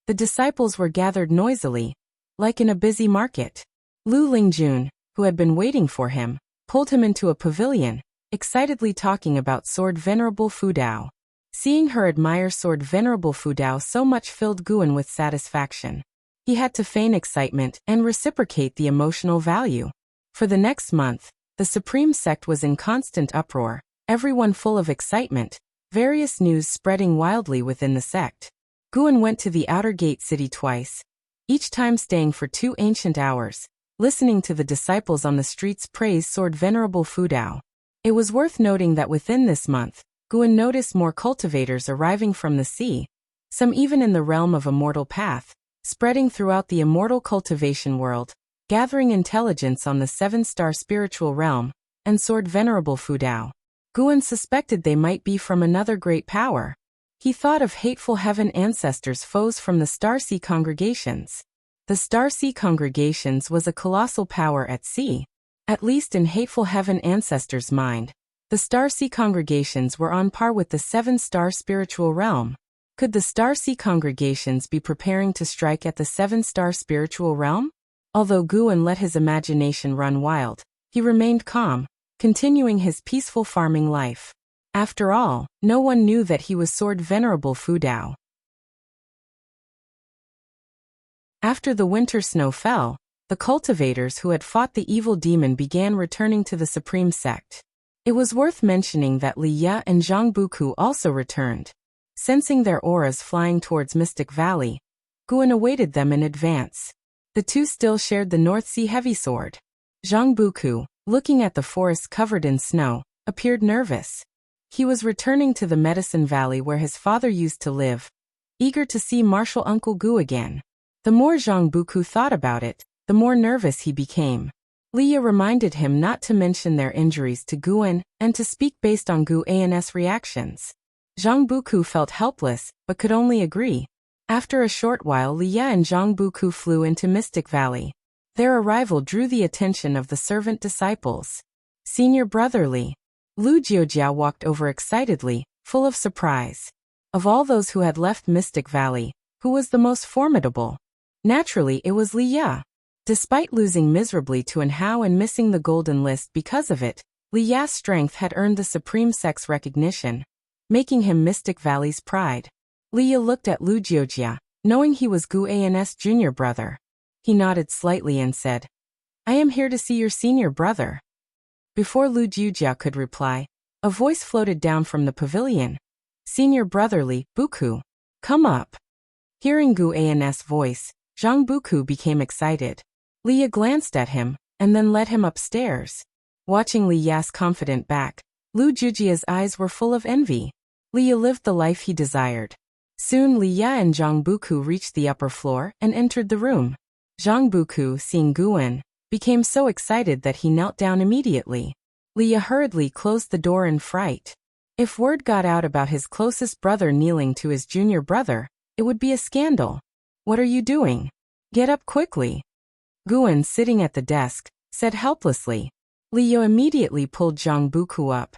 the disciples were gathered noisily, like in a busy market. Lu Lingjun, who had been waiting for him, pulled him into a pavilion, excitedly talking about Sword Venerable Fudao. Seeing her admire Sword Venerable Fudao so much filled Guan with satisfaction. He had to feign excitement and reciprocate the emotional value. For the next month, the Supreme Sect was in constant uproar, everyone full of excitement, various news spreading wildly within the sect. Guan went to the outer gate city twice, each time staying for 2 ancient hours, listening to the disciples on the streets praise Sword Venerable Fudao. It was worth noting that within this month, Guan noticed more cultivators arriving from the sea, some even in the realm of Immortal Path, spreading throughout the immortal cultivation world, gathering intelligence on the 7-star spiritual realm, and Sword Venerable Fudao. Guan suspected they might be from another great power. He thought of Hateful Heaven ancestors' foes from the Starsea congregations. The Starsea congregations was a colossal power at sea. At least in Hateful Heaven ancestors' mind, the Starsea congregations were on par with the 7-star spiritual realm. Could the Starsea congregations be preparing to strike at the 7-star spiritual realm? Although Guan let his imagination run wild, he remained calm, continuing his peaceful farming life. After all, no one knew that he was Sword Venerable Fudao. After the winter snow fell, the cultivators who had fought the evil demon began returning to the Supreme Sect. It was worth mentioning that Li Ya and Zhang Buku also returned. Sensing their auras flying towards Mystic Valley, Guan awaited them in advance. The two still shared the North Sea heavy sword. Zhang Buku, looking at the forest covered in snow, appeared nervous. He was returning to the Medicine Valley where his father used to live, eager to see martial Uncle Gu again. The more Zhang Buku thought about it, the more nervous he became. Leah reminded him not to mention their injuries to Guan and to speak based on Guan's reactions. Zhang Buku felt helpless, but could only agree. After a short while, Leah and Zhang Buku flew into Mystic Valley. Their arrival drew the attention of the servant disciples. Senior Brother Li. Lu Jiujia walked over excitedly, full of surprise. Of all those who had left Mystic Valley, who was the most formidable? Naturally, it was Li Ya. Despite losing miserably to Anhao and missing the Golden List because of it, Li Ya's strength had earned the Supreme Sect's recognition, making him Mystic Valley's pride. Li Ya looked at Lu Jiujia, knowing he was Guan's junior brother. He nodded slightly and said, "I am here to see your senior brother." Before Lu Jiujia could reply, a voice floated down from the pavilion. "Senior Brother Li, Buku. Come up." Hearing Guan's voice, Zhang Buku became excited. Li Ya glanced at him, and then led him upstairs. Watching Li Ya's confident back, Lu Jiujia's eyes were full of envy. Li Ya lived the life he desired. Soon Li Ya and Zhang Buku reached the upper floor and entered the room. Zhang Buku, seeing Guan, became so excited that he knelt down immediately. Li Ya hurriedly closed the door in fright. If word got out about his closest brother kneeling to his junior brother, it would be a scandal. "What are you doing? Get up quickly." Guan, sitting at the desk, said helplessly. Li Ya immediately pulled Zhang Buku up,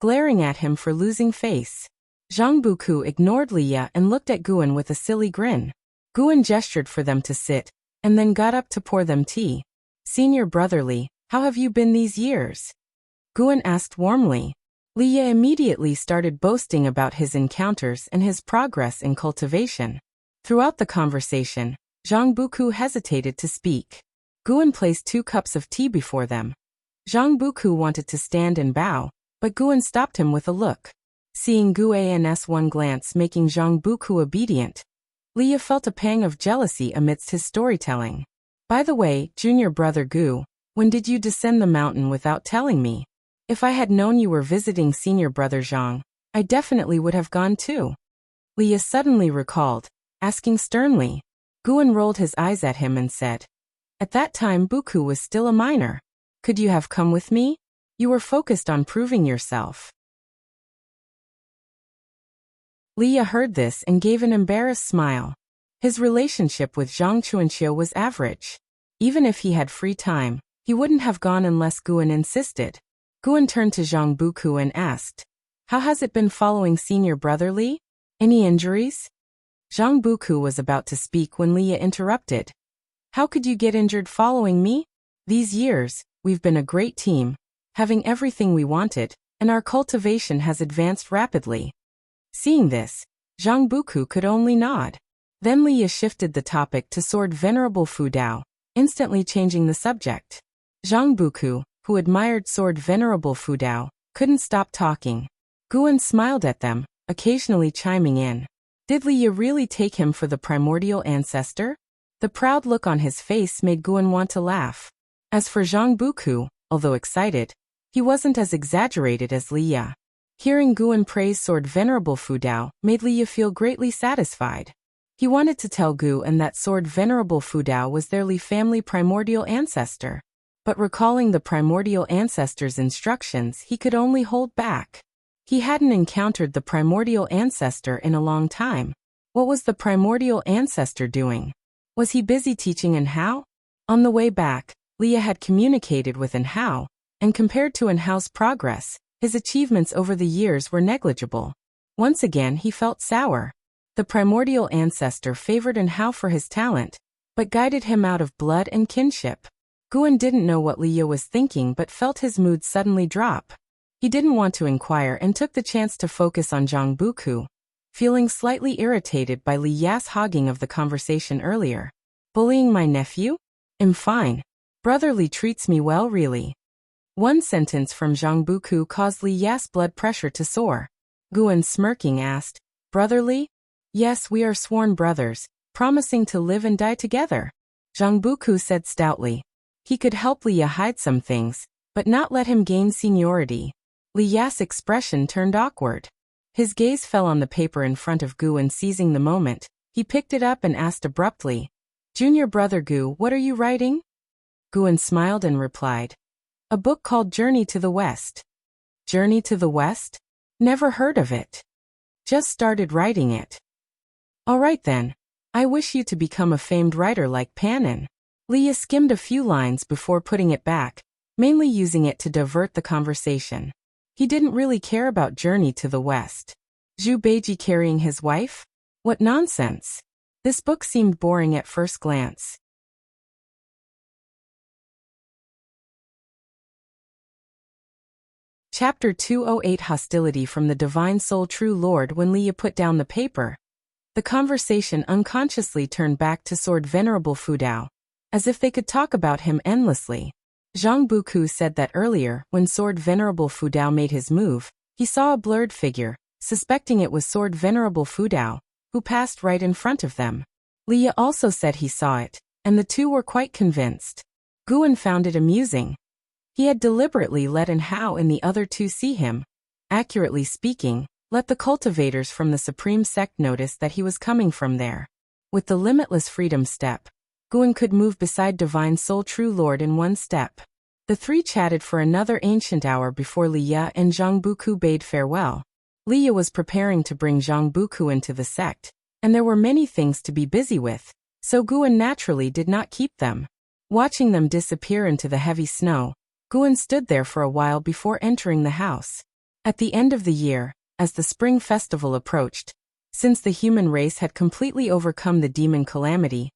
glaring at him for losing face. Zhang Buku ignored Li Ya and looked at Guan with a silly grin. Guan gestured for them to sit, and then got up to pour them tea. "Senior Brother Li, how have you been these years?" Guan asked warmly. Li Ya immediately started boasting about his encounters and his progress in cultivation. Throughout the conversation, Zhang Buku hesitated to speak. Guan placed 2 cups of tea before them. Zhang Buku wanted to stand and bow, but Guan stopped him with a look. Seeing Guan's one glance making Zhang Buku obedient, Li Ya felt a pang of jealousy amidst his storytelling. "By the way, junior brother Gu, when did you descend the mountain without telling me?" If I had known you were visiting senior brother Zhang, I definitely would have gone too. Leah suddenly recalled, asking sternly. Guan rolled his eyes at him and said, "At that time Buku was still a minor. Could you have come with me? You were focused on proving yourself." Leah heard this and gave an embarrassed smile. His relationship with Zhang Chuanxiu was average. Even if he had free time, he wouldn't have gone unless Guan insisted. Guan turned to Zhang Buku and asked, "How has it been following senior brother Li? Any injuries?" Zhang Buku was about to speak when Leah interrupted. "How could you get injured following me? These years, we've been a great team, having everything we wanted, and our cultivation has advanced rapidly." Seeing this, Zhang Buku could only nod. Then Leah shifted the topic to Sword Venerable Fu Dao, instantly changing the subject. Zhang Buku, who admired Sword Venerable Fu Dao, couldn't stop talking. Guan smiled at them, occasionally chiming in. Did Leah really take him for the primordial ancestor? The proud look on his face made Guan want to laugh. As for Zhang Buku, although excited, he wasn't as exaggerated as Leah. Hearing Guan praise Sword Venerable Fu Dao made Leah feel greatly satisfied. He wanted to tell Guan that Sword Venerable Fu Dao was their Li family primordial ancestor. But recalling the primordial ancestor's instructions, he could only hold back. He hadn't encountered the primordial ancestor in a long time. What was the primordial ancestor doing? Was he busy teaching Enhao? On the way back, Leah had communicated with Enhao, and compared to Enhao's progress, his achievements over the years were negligible. Once again he felt sour. The primordial ancestor favored Enhao for his talent, but guided him out of blood and kinship. Guan didn't know what Leah was thinking but felt his mood suddenly drop. He didn't want to inquire and took the chance to focus on Zhang Buku, feeling slightly irritated by Li Ya's hogging of the conversation earlier. "Bullying my nephew? I'm fine. Brother Li treats me well really." One sentence from Zhang Buku caused Li Ya's blood pressure to soar. Guan smirking asked, "Brother Li?" "Yes, we are sworn brothers, promising to live and die together," Zhang Buku said stoutly. He could help Li Ya hide some things, but not let him gain seniority. Li Ya's expression turned awkward. His gaze fell on the paper in front of Gu and seizing the moment, he picked it up and asked abruptly, "Junior brother Gu, what are you writing?" Guan smiled and replied, "A book called Journey to the West." "Journey to the West? Never heard of it. Just started writing it." "All right then. I wish you to become a famed writer like Panin." Leah skimmed a few lines before putting it back, mainly using it to divert the conversation. He didn't really care about Journey to the West. Zhu Beiji carrying his wife? What nonsense. This book seemed boring at first glance. Chapter 208 Hostility from the Divine Soul True Lord. When Leah put down the paper, the conversation unconsciously turned back to Sword Venerable Fu Dao, as if they could talk about him endlessly. Zhang Buku said that earlier, when Sword Venerable Fu Dao made his move, he saw a blurred figure, suspecting it was Sword Venerable Fu Dao, who passed right in front of them. Leah also said he saw it, and the two were quite convinced. Guan found it amusing. He had deliberately let Enhao and the other two see him. Accurately speaking, let the cultivators from the Supreme Sect notice that he was coming from there. With the Limitless Freedom step, Guan could move beside Divine Soul True Lord in one step. The three chatted for another ancient hour before Leah and Zhang Buku bade farewell. Leah was preparing to bring Zhang Buku into the sect, and there were many things to be busy with, so Guan naturally did not keep them. Watching them disappear into the heavy snow, Guan stood there for a while before entering the house. At the end of the year, as the spring festival approached, since the human race had completely overcome the demon calamity,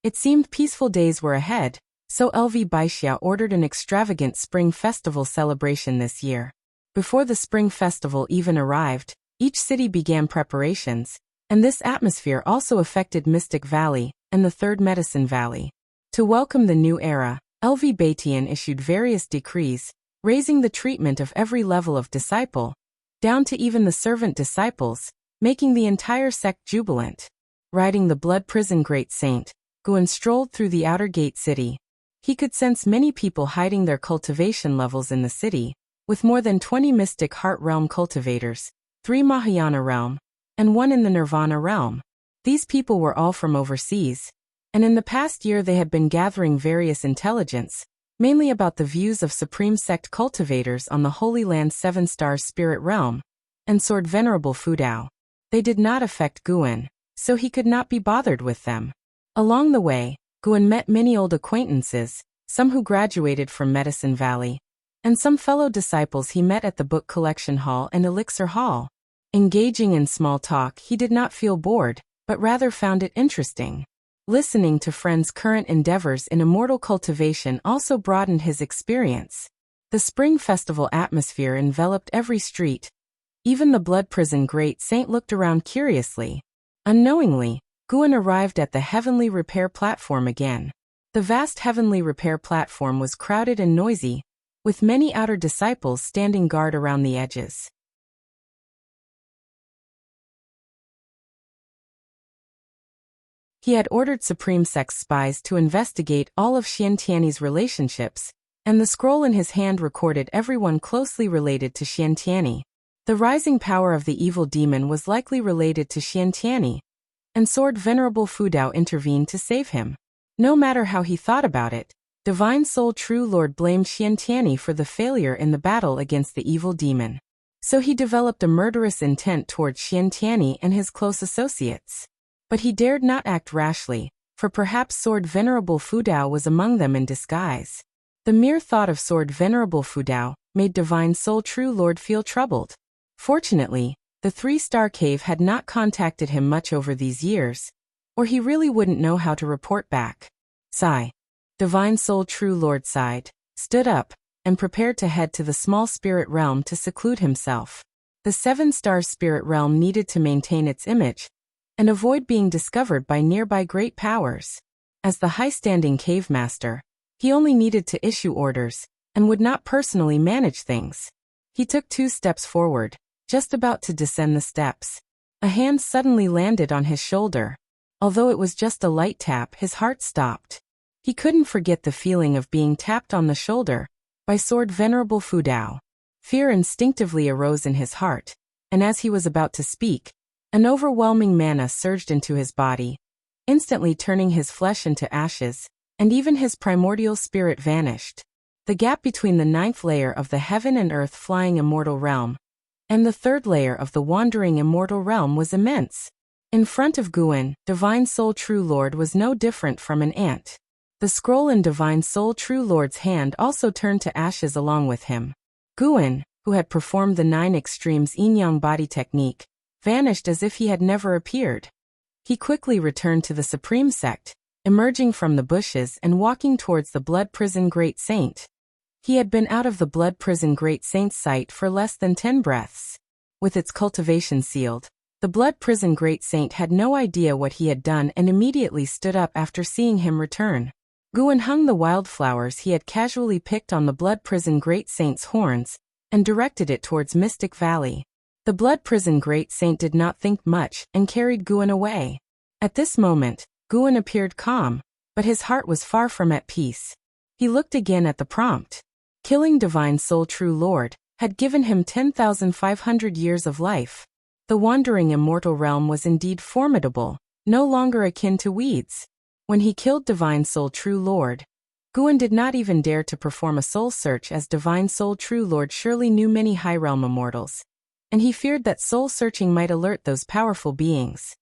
it seemed peaceful days were ahead, so LV Baixia ordered an extravagant spring festival celebration this year. Before the spring festival even arrived, each city began preparations, and this atmosphere also affected Mystic Valley and the Third Medicine Valley. To welcome the new era, LV Baitian issued various decrees, raising the treatment of every level of disciple, down to even the servant disciples, making the entire sect jubilant. Riding the Blood Prison Great Saint, Guan strolled through the outer gate city. He could sense many people hiding their cultivation levels in the city, with more than 20 mystic heart realm cultivators, 3 Mahayana realm, and 1 in the Nirvana realm. These people were all from overseas, and in the past year they had been gathering various intelligence, mainly about the views of Supreme Sect cultivators on the Holy Land 7 Stars Spirit Realm, and Sword Venerable Fudao. They did not affect Guan, so he could not be bothered with them. Along the way, Guan met many old acquaintances, some who graduated from Medicine Valley, and some fellow disciples he met at the Book Collection Hall and Elixir Hall. Engaging in small talk, he did not feel bored, but rather found it interesting. Listening to friends' current endeavors in immortal cultivation also broadened his experience. The Spring Festival atmosphere enveloped every street. Even the Blood Prison Great Saint looked around curiously. Unknowingly, Guan arrived at the Heavenly Repair Platform again. The vast Heavenly Repair Platform was crowded and noisy, with many outer disciples standing guard around the edges. He had ordered Supreme Sect's spies to investigate all of Xiantiani's relationships, and the scroll in his hand recorded everyone closely related to Xiantiani. The rising power of the evil demon was likely related to Xiantiani, and Sword Venerable Fudao intervened to save him. No matter how he thought about it, Divine Soul True Lord blamed Xiantiani for the failure in the battle against the evil demon. So he developed a murderous intent towards Xiantiani and his close associates. But he dared not act rashly, for perhaps Sword Venerable Fudao was among them in disguise. The mere thought of Sword Venerable Fudao made Divine Soul True Lord feel troubled. Fortunately, the 3-star cave had not contacted him much over these years, or he really wouldn't know how to report back. Sigh. Divine Soul True Lord sighed, stood up, and prepared to head to the small spirit realm to seclude himself. The 7-star spirit realm needed to maintain its image, and avoid being discovered by nearby great powers. As the high-standing cave master, he only needed to issue orders, and would not personally manage things. He took 2 steps forward, just about to descend the steps. A hand suddenly landed on his shoulder. Although it was just a light tap, his heart stopped. He couldn't forget the feeling of being tapped on the shoulder by Sword Venerable Fudao. Fear instinctively arose in his heart, and as he was about to speak, an overwhelming mana surged into his body, instantly turning his flesh into ashes, and even his primordial spirit vanished. The gap between the 9th layer of the heaven and earth flying immortal realm and the 3rd layer of the wandering immortal realm was immense. In front of Guan, Divine Soul True Lord was no different from an ant. The scroll in Divine Soul True Lord's hand also turned to ashes along with him. Guan, who had performed the 9 extremes yin-yang body technique, vanished as if he had never appeared. He quickly returned to the Supreme Sect, emerging from the bushes and walking towards the Blood Prison Great Saint. He had been out of the Blood Prison Great Saint's sight for less than 10 breaths. With its cultivation sealed, the Blood Prison Great Saint had no idea what he had done and immediately stood up after seeing him return. Guan hung the wildflowers he had casually picked on the Blood Prison Great Saint's horns and directed it towards Mystic Valley. The Blood Prison Great Saint did not think much and carried Guan away. At this moment, Guan appeared calm, but his heart was far from at peace. He looked again at the prompt. Killing Divine Soul True Lord had given him 10,500 years of life. The wandering immortal realm was indeed formidable, no longer akin to weeds. When he killed Divine Soul True Lord, Guan did not even dare to perform a soul search, as Divine Soul True Lord surely knew many high realm immortals, and he feared that soul searching might alert those powerful beings.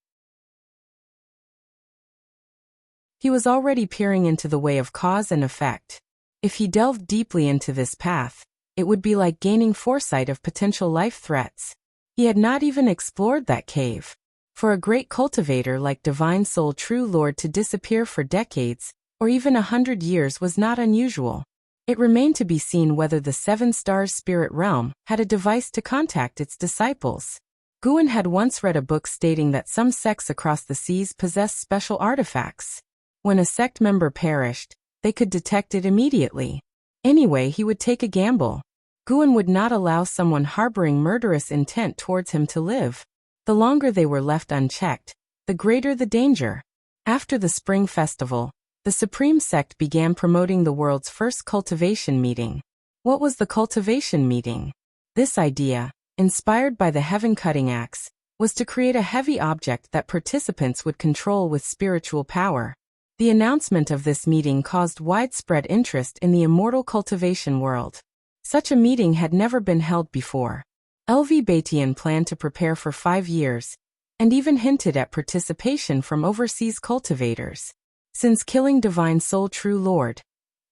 He was already peering into the way of cause and effect. If he delved deeply into this path, it would be like gaining foresight of potential life threats. He had not even explored that cave. For a great cultivator like Divine Soul True Lord to disappear for decades, or even 100 years, was not unusual. It remained to be seen whether the 7 Stars Spirit Realm had a device to contact its disciples. Guan had once read a book stating that some sects across the seas possessed special artifacts. When a sect member perished, they could detect it immediately. Anyway, he would take a gamble. Guan would not allow someone harboring murderous intent towards him to live. The longer they were left unchecked, the greater the danger. After the Spring Festival, the Supreme Sect began promoting the world's first cultivation meeting. What was the cultivation meeting? This idea, inspired by the heaven-cutting axe, was to create a heavy object that participants would control with spiritual power. The announcement of this meeting caused widespread interest in the immortal cultivation world. Such a meeting had never been held before. LV Batian planned to prepare for 5 years, and even hinted at participation from overseas cultivators. Since killing Divine Soul True Lord,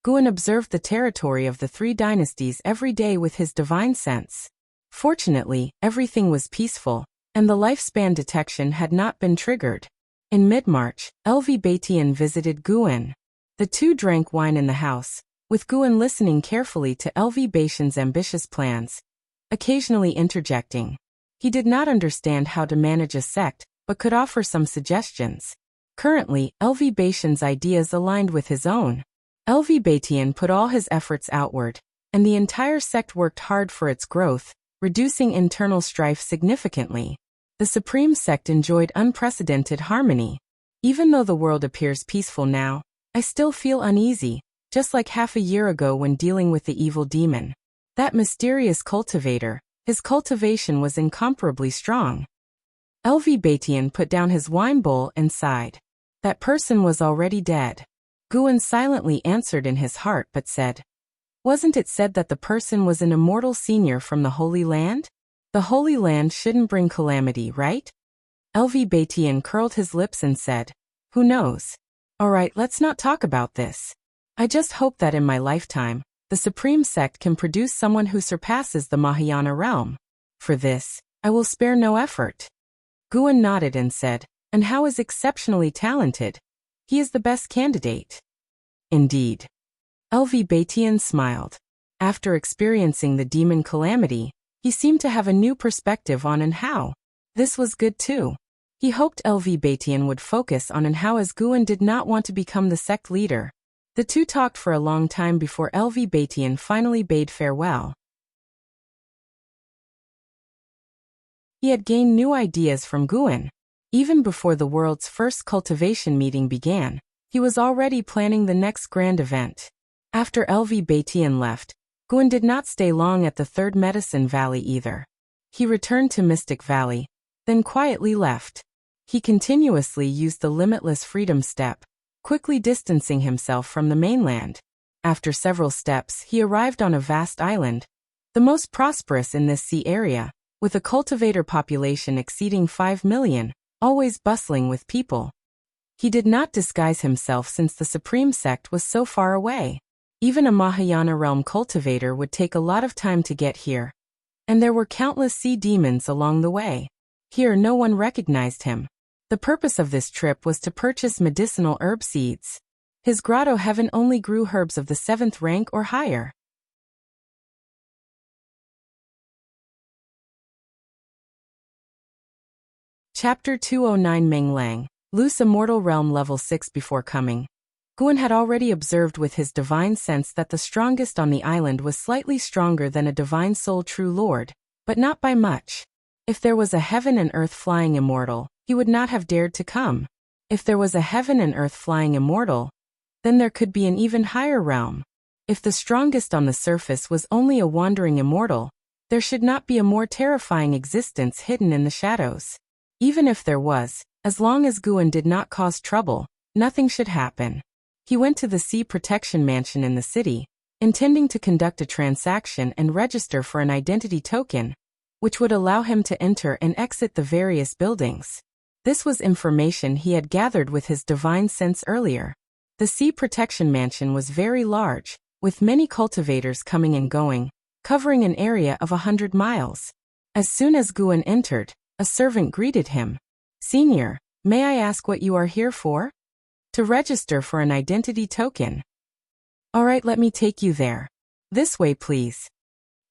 Guan observed the territory of the 3 dynasties every day with his divine sense. Fortunately, everything was peaceful, and the lifespan detection had not been triggered. In mid-March, LV Batian visited Guan. The two drank wine in the house, with Guan listening carefully to LV Batian's ambitious plans, occasionally interjecting. He did not understand how to manage a sect, but could offer some suggestions. Currently, LV Batian's ideas aligned with his own. LV Batian put all his efforts outward, and the entire sect worked hard for its growth, reducing internal strife significantly. The Supreme Sect enjoyed unprecedented harmony. Even though the world appears peaceful now, I still feel uneasy, just like half a year ago when dealing with the evil demon. That mysterious cultivator, his cultivation was incomparably strong. LV Batian put down his wine bowl and sighed. That person was already dead. Guan silently answered in his heart but said, "Wasn't it said that the person was an immortal senior from the Holy Land? The Holy Land shouldn't bring calamity, right?" LV Batian curled his lips and said, "Who knows? Alright, let's not talk about this. I just hope that in my lifetime, the Supreme Sect can produce someone who surpasses the Mahayana realm. For this, I will spare no effort." Guan nodded and said, "And Hao is exceptionally talented. He is the best candidate." Indeed. LV Batian smiled. After experiencing the demon calamity, he seemed to have a new perspective on Hao. This was good too. He hoped LV Batian would focus on Hao as Guan did not want to become the sect leader. The two talked for a long time before LV Batian finally bade farewell. He had gained new ideas from Guan. Even before the world's first cultivation meeting began, he was already planning the next grand event. After LV Batian left, Guan did not stay long at the Third Medicine Valley either. He returned to Mystic Valley, then quietly left. He continuously used the limitless freedom step, quickly distancing himself from the mainland. After several steps, he arrived on a vast island, the most prosperous in this sea area, with a cultivator population exceeding 5 million, always bustling with people. He did not disguise himself since the Supreme Sect was so far away. Even a Mahayana realm cultivator would take a lot of time to get here. And there were countless sea demons along the way. Here no one recognized him. The purpose of this trip was to purchase medicinal herb seeds. His grotto heaven only grew herbs of the 7th rank or higher. Chapter 209 Menglang, Loose Immortal Realm Level 6. Before coming, Guan had already observed with his divine sense that the strongest on the island was slightly stronger than a Divine Soul True Lord, but not by much. If there was a heaven and earth flying immortal, he would not have dared to come. If there was a heaven and earth flying immortal, then there could be an even higher realm. If the strongest on the surface was only a wandering immortal, there should not be a more terrifying existence hidden in the shadows. Even if there was, as long as Guan did not cause trouble, nothing should happen. He went to the Sea Protection Mansion in the city, intending to conduct a transaction and register for an identity token, which would allow him to enter and exit the various buildings. This was information he had gathered with his divine sense earlier. The Sea Protection Mansion was very large, with many cultivators coming and going, covering an area of 100 miles. As soon as Guan entered, a servant greeted him. "Senior, may I ask what you are here for?" "To register for an identity token." "Alright, let me take you there. This way, please."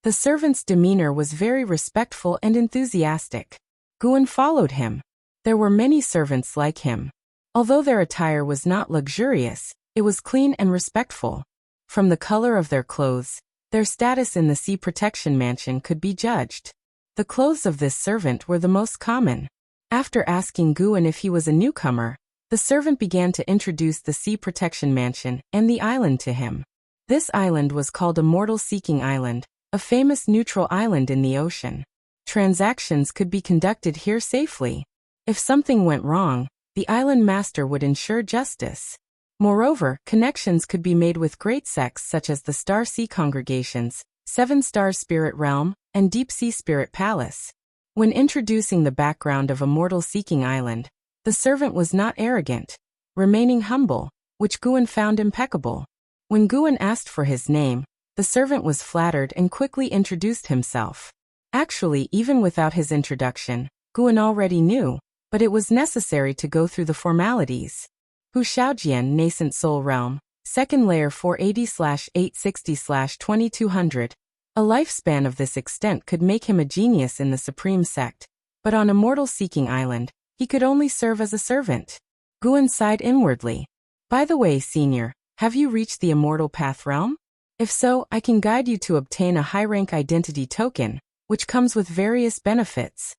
The servant's demeanor was very respectful and enthusiastic. Guan followed him. There were many servants like him. Although their attire was not luxurious, it was clean and respectful. From the color of their clothes, their status in the Sea Protection Mansion could be judged. The clothes of this servant were the most common. After asking Guan if he was a newcomer, the servant began to introduce the Sea Protection Mansion and the island to him. This island was called Immortal Seeking Island, a famous neutral island in the ocean. Transactions could be conducted here safely. If something went wrong, the island master would ensure justice. Moreover, connections could be made with great sects such as the Star Sea Congregations, Seven Stars Spirit Realm, and Deep Sea Spirit Palace. When introducing the background of Immortal Seeking Island, the servant was not arrogant, remaining humble, which Guan found impeccable. When Guan asked for his name, the servant was flattered and quickly introduced himself. Actually, even without his introduction, Guan already knew, but it was necessary to go through the formalities. Hu Xiaojian, Nascent Soul Realm, Second Layer 480/860/2200. A lifespan of this extent could make him a genius in the Supreme Sect, but on Immortal Seeking Island, he could only serve as a servant. Guan sighed inwardly. By the way, Senior, have you reached the Immortal Path Realm? If so, I can guide you to obtain a high-rank identity token, which comes with various benefits.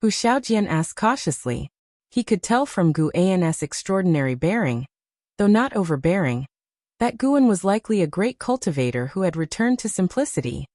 Hu Xiaojian asked cautiously. He could tell from Guan's extraordinary bearing, though not overbearing, that Guan was likely a great cultivator who had returned to simplicity.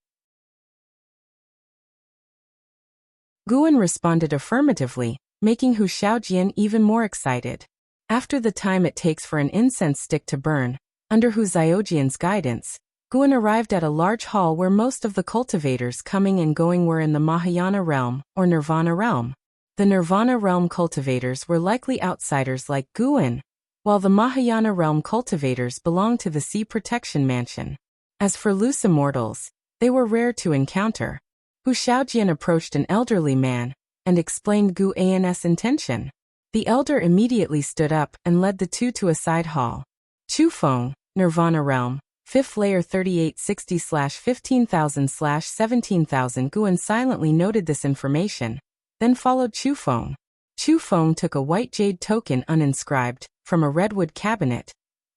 Guan responded affirmatively, making Hu Xiaojian even more excited. After the time it takes for an incense stick to burn, under Hu Xiaojian's guidance, Guan arrived at a large hall where most of the cultivators coming and going were in the Mahayana realm, or Nirvana realm. The Nirvana realm cultivators were likely outsiders like Guan, while the Mahayana realm cultivators belonged to the Sea Protection Mansion. As for loose immortals, they were rare to encounter. Hu Xiaojian approached an elderly man and explained Guan's intention. The elder immediately stood up and led the two to a side hall. Chu Feng, Nirvana realm, 5th layer 3860/15000/17000. Guan silently noted this information, then followed Chu Feng. Chu Feng took a white jade token uninscribed from a redwood cabinet,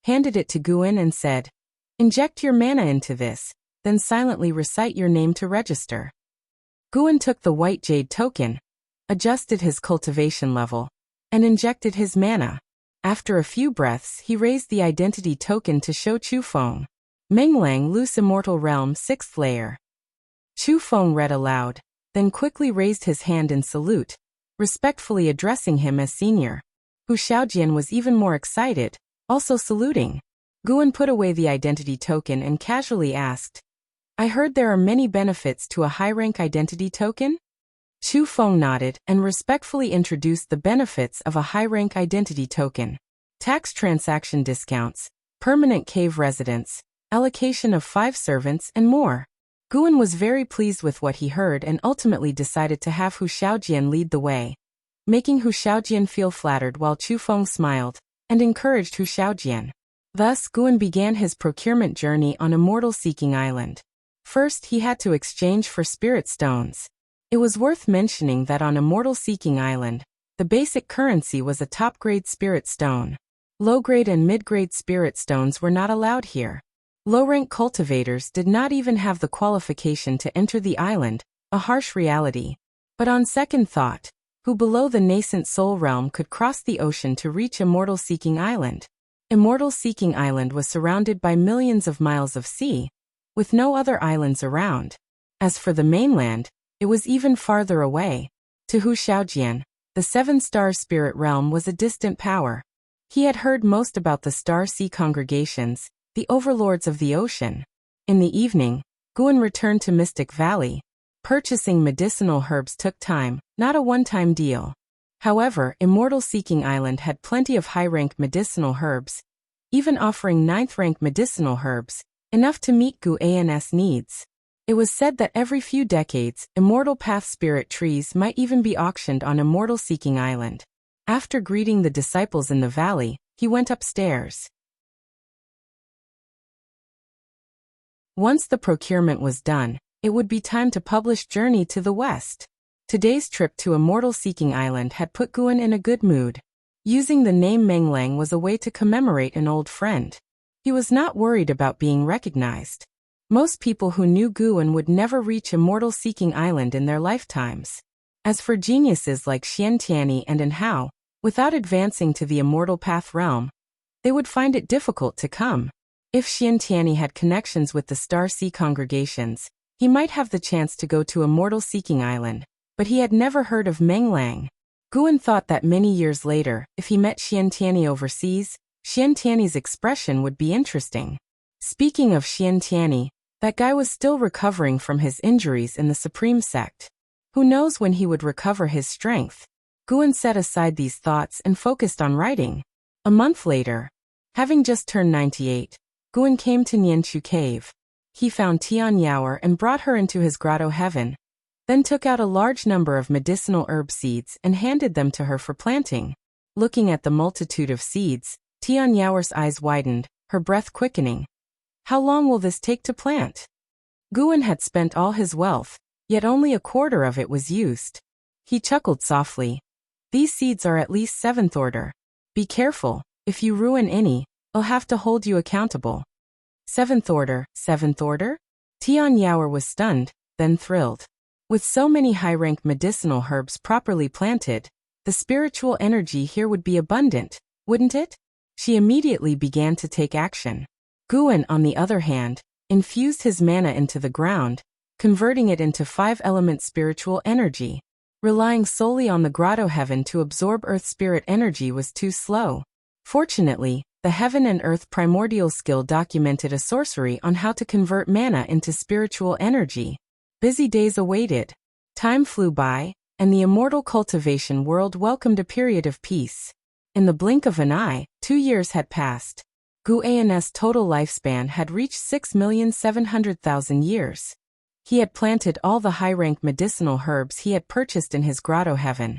handed it to Guan and said, "Inject your mana into this, then silently recite your name to register." Guan took the white jade token, adjusted his cultivation level, and injected his mana. After a few breaths, he raised the identity token to show Chu Feng. Menglang, Loose Immortal Realm, 6th layer. Chu Feng read aloud, then quickly raised his hand in salute, respectfully addressing him as senior. Hu Xiaojian was even more excited, also saluting. Guan put away the identity token and casually asked, "I heard there are many benefits to a high-rank identity token?" Chu Feng nodded and respectfully introduced the benefits of a high-rank identity token. Tax transaction discounts, permanent cave residence, allocation of 5 servants, and more. Guan was very pleased with what he heard and ultimately decided to have Hu Xiaojian lead the way, making Hu Xiaojian feel flattered while Chu Feng smiled and encouraged Hu Xiaojian. Thus, Guan began his procurement journey on Immortal Seeking Island. First, he had to exchange for spirit stones. It was worth mentioning that on Immortal Seeking Island, the basic currency was a top-grade spirit stone. Low-grade and mid-grade spirit stones were not allowed here. Low-rank cultivators did not even have the qualification to enter the island, a harsh reality. But on second thought, who below the nascent soul realm could cross the ocean to reach Immortal Seeking Island? Immortal Seeking Island was surrounded by millions of miles of sea, with no other islands around. As for the mainland, it was even farther away. To Hu Xiaojian, the 7-star spirit realm was a distant power. He had heard most about the Star Sea Congregations, the overlords of the ocean. In the evening, Guan returned to Mystic Valley. Purchasing medicinal herbs took time, not a one-time deal. However, Immortal Seeking Island had plenty of high-rank medicinal herbs, even offering 9th-rank medicinal herbs, enough to meet Guan's needs. It was said that every few decades, Immortal Path spirit trees might even be auctioned on Immortal Seeking Island. After greeting the disciples in the valley, he went upstairs. Once the procurement was done, it would be time to publish Journey to the West. Today's trip to Immortal Seeking Island had put Guan in a good mood. Using the name Menglang was a way to commemorate an old friend. He was not worried about being recognized. Most people who knew Guan would never reach Immortal Seeking Island in their lifetimes. As for geniuses like Xian Tianyi and An Hao, without advancing to the Immortal Path realm, they would find it difficult to come. If Xiantiani had connections with the Star Sea congregations, he might have the chance to go to Immortal Seeking Island, but he had never heard of Meng Lang. Guan thought that many years later, if he met Xiantiani overseas, Xiantiani's expression would be interesting. Speaking of Xiantiani, that guy was still recovering from his injuries in the Supreme Sect. Who knows when he would recover his strength? Guan set aside these thoughts and focused on writing. A month later, having just turned 98, Guan came to Nianchu Cave. He found Tian Yaoer and brought her into his grotto heaven, then took out a large number of medicinal herb seeds and handed them to her for planting. Looking at the multitude of seeds, Tian Yaoer's eyes widened, her breath quickening. How long will this take to plant? Guan had spent all his wealth, yet only a quarter of it was used. He chuckled softly. These seeds are at least 7th order. Be careful, if you ruin any, I'll have to hold you accountable. 7th order, 7th order? Tian Yaoer was stunned, then thrilled. With so many high-rank medicinal herbs properly planted, the spiritual energy here would be abundant, wouldn't it? She immediately began to take action. Guan, on the other hand, infused his mana into the ground, converting it into 5-element spiritual energy. Relying solely on the grotto heaven to absorb earth spirit energy was too slow. Fortunately, the Heaven and Earth Primordial skill documented a sorcery on how to convert mana into spiritual energy. Busy days awaited. Time flew by, and the immortal cultivation world welcomed a period of peace. In the blink of an eye, 2 years had passed. Guan's total lifespan had reached 6,700,000 years. He had planted all the high-rank medicinal herbs he had purchased in his grotto heaven.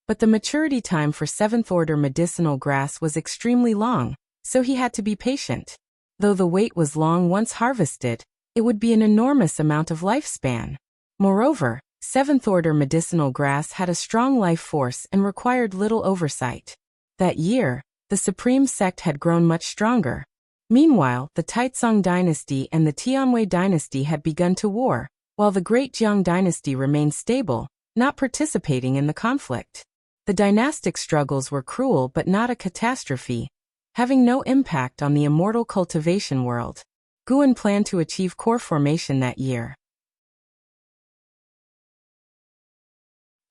But the maturity time for 7th-order medicinal grass was extremely long, so he had to be patient. Though the wait was long once harvested, it would be an enormous amount of lifespan. Moreover, 7th-order medicinal grass had a strong life force and required little oversight. That year, the Supreme Sect had grown much stronger. Meanwhile, the Taizong dynasty and the Tianwei dynasty had begun to war, while the Great Jiang dynasty remained stable, not participating in the conflict. The dynastic struggles were cruel but not a catastrophe, having no impact on the immortal cultivation world. Guan planned to achieve core formation that year.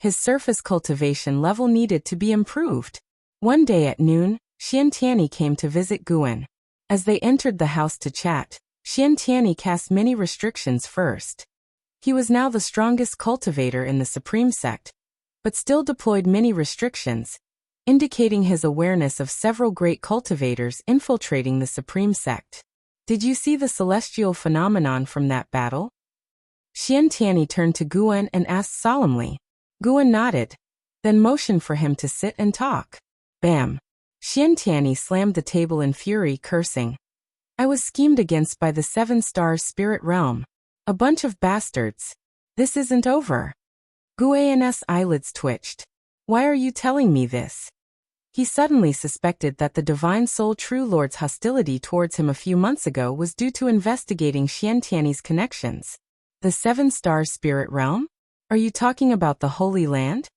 His surface cultivation level needed to be improved. One day at noon, Xiantiani came to visit Guan. As they entered the house to chat, Xiantiani cast many restrictions first. He was now the strongest cultivator in the Supreme Sect, but still deployed many restrictions, indicating his awareness of several great cultivators infiltrating the Supreme Sect. Did you see the celestial phenomenon from that battle? Xiantiani turned to Guan and asked solemnly. Guan nodded, then motioned for him to sit and talk. Bam! Xiantiani slammed the table in fury, cursing. I was schemed against by the 7-star spirit realm. A bunch of bastards. This isn't over. Guan's eyelids twitched. Why are you telling me this? He suddenly suspected that the Divine Soul True Lord's hostility towards him a few months ago was due to investigating Xiantiani's connections. The 7-star spirit realm? Are you talking about the Holy Land?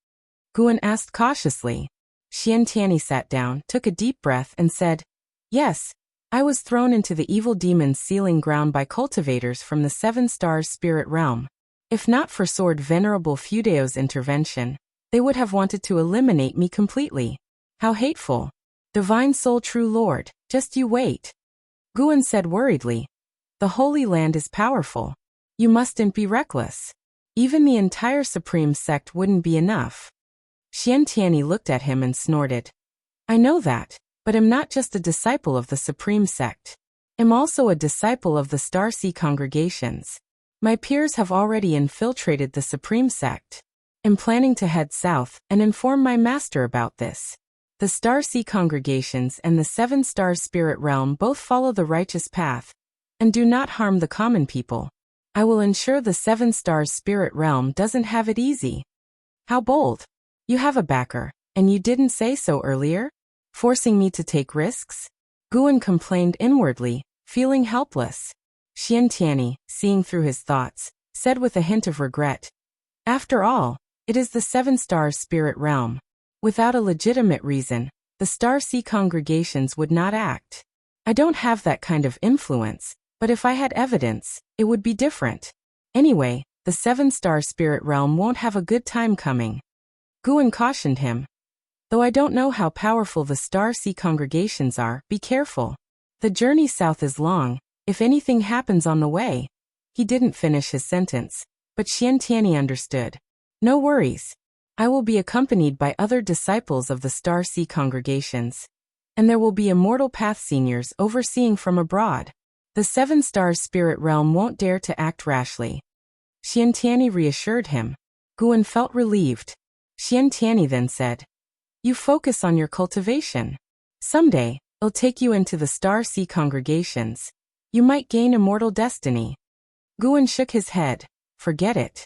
Guan asked cautiously. Xiantiani sat down, took a deep breath and said, Yes, I was thrown into the evil demon's sealing ground by cultivators from the 7-star spirit realm. If not for Sword Venerable Fudeo's intervention, they would have wanted to eliminate me completely. How hateful. Divine Soul True Lord, just you wait. Guan said worriedly. The Holy Land is powerful. You mustn't be reckless. Even the entire Supreme Sect wouldn't be enough. Xiantiani looked at him and snorted. I know that, but I'm not just a disciple of the Supreme Sect. I'm also a disciple of the Star Sea congregations. My peers have already infiltrated the Supreme Sect. I'm planning to head south and inform my master about this. The Star Sea congregations and the 7-star spirit realm both follow the righteous path and do not harm the common people. I will ensure the 7-star spirit realm doesn't have it easy. How bold. You have a backer, and you didn't say so earlier? Forcing me to take risks? Guan complained inwardly, feeling helpless. Xiantiani, seeing through his thoughts, said with a hint of regret. After all, it is the 7-star spirit realm. Without a legitimate reason, the Star Sea congregations would not act. I don't have that kind of influence, but if I had evidence, it would be different. Anyway, the 7-star spirit realm won't have a good time coming. Guan cautioned him. Though I don't know how powerful the Star Sea congregations are, be careful. The journey south is long, if anything happens on the way. He didn't finish his sentence, but Xiantiani understood. No worries. I will be accompanied by other disciples of the Star Sea congregations. And there will be Immortal Path seniors overseeing from abroad. The 7-star spirit realm won't dare to act rashly. Xiantiani reassured him. Guan felt relieved. Xiantiani then said, You focus on your cultivation. Someday, it'll take you into the Star Sea congregations. You might gain immortal destiny. Guan shook his head. Forget it.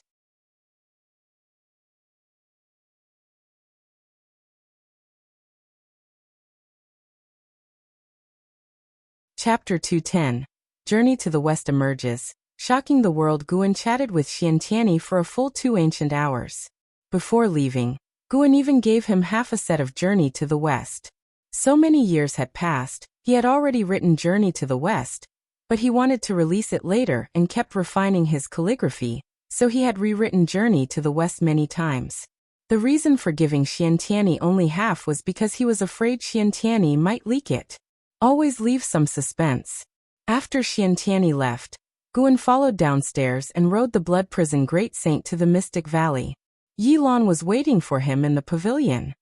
Chapter 210. Journey to the West emerges. Shocking the world, Guan chatted with Xiantiani for a full 2 ancient hours. Before leaving, Guan even gave him half a set of Journey to the West. So many years had passed, he had already written Journey to the West, but he wanted to release it later and kept refining his calligraphy, so he had rewritten Journey to the West many times. The reason for giving Xiantiani only half was because he was afraid Xiantiani might leak it. Always leave some suspense. After Xiantiani left, Guan followed downstairs and rode the Blood Prison Great Saint to the Mystic Valley. Yilan was waiting for him in the pavilion.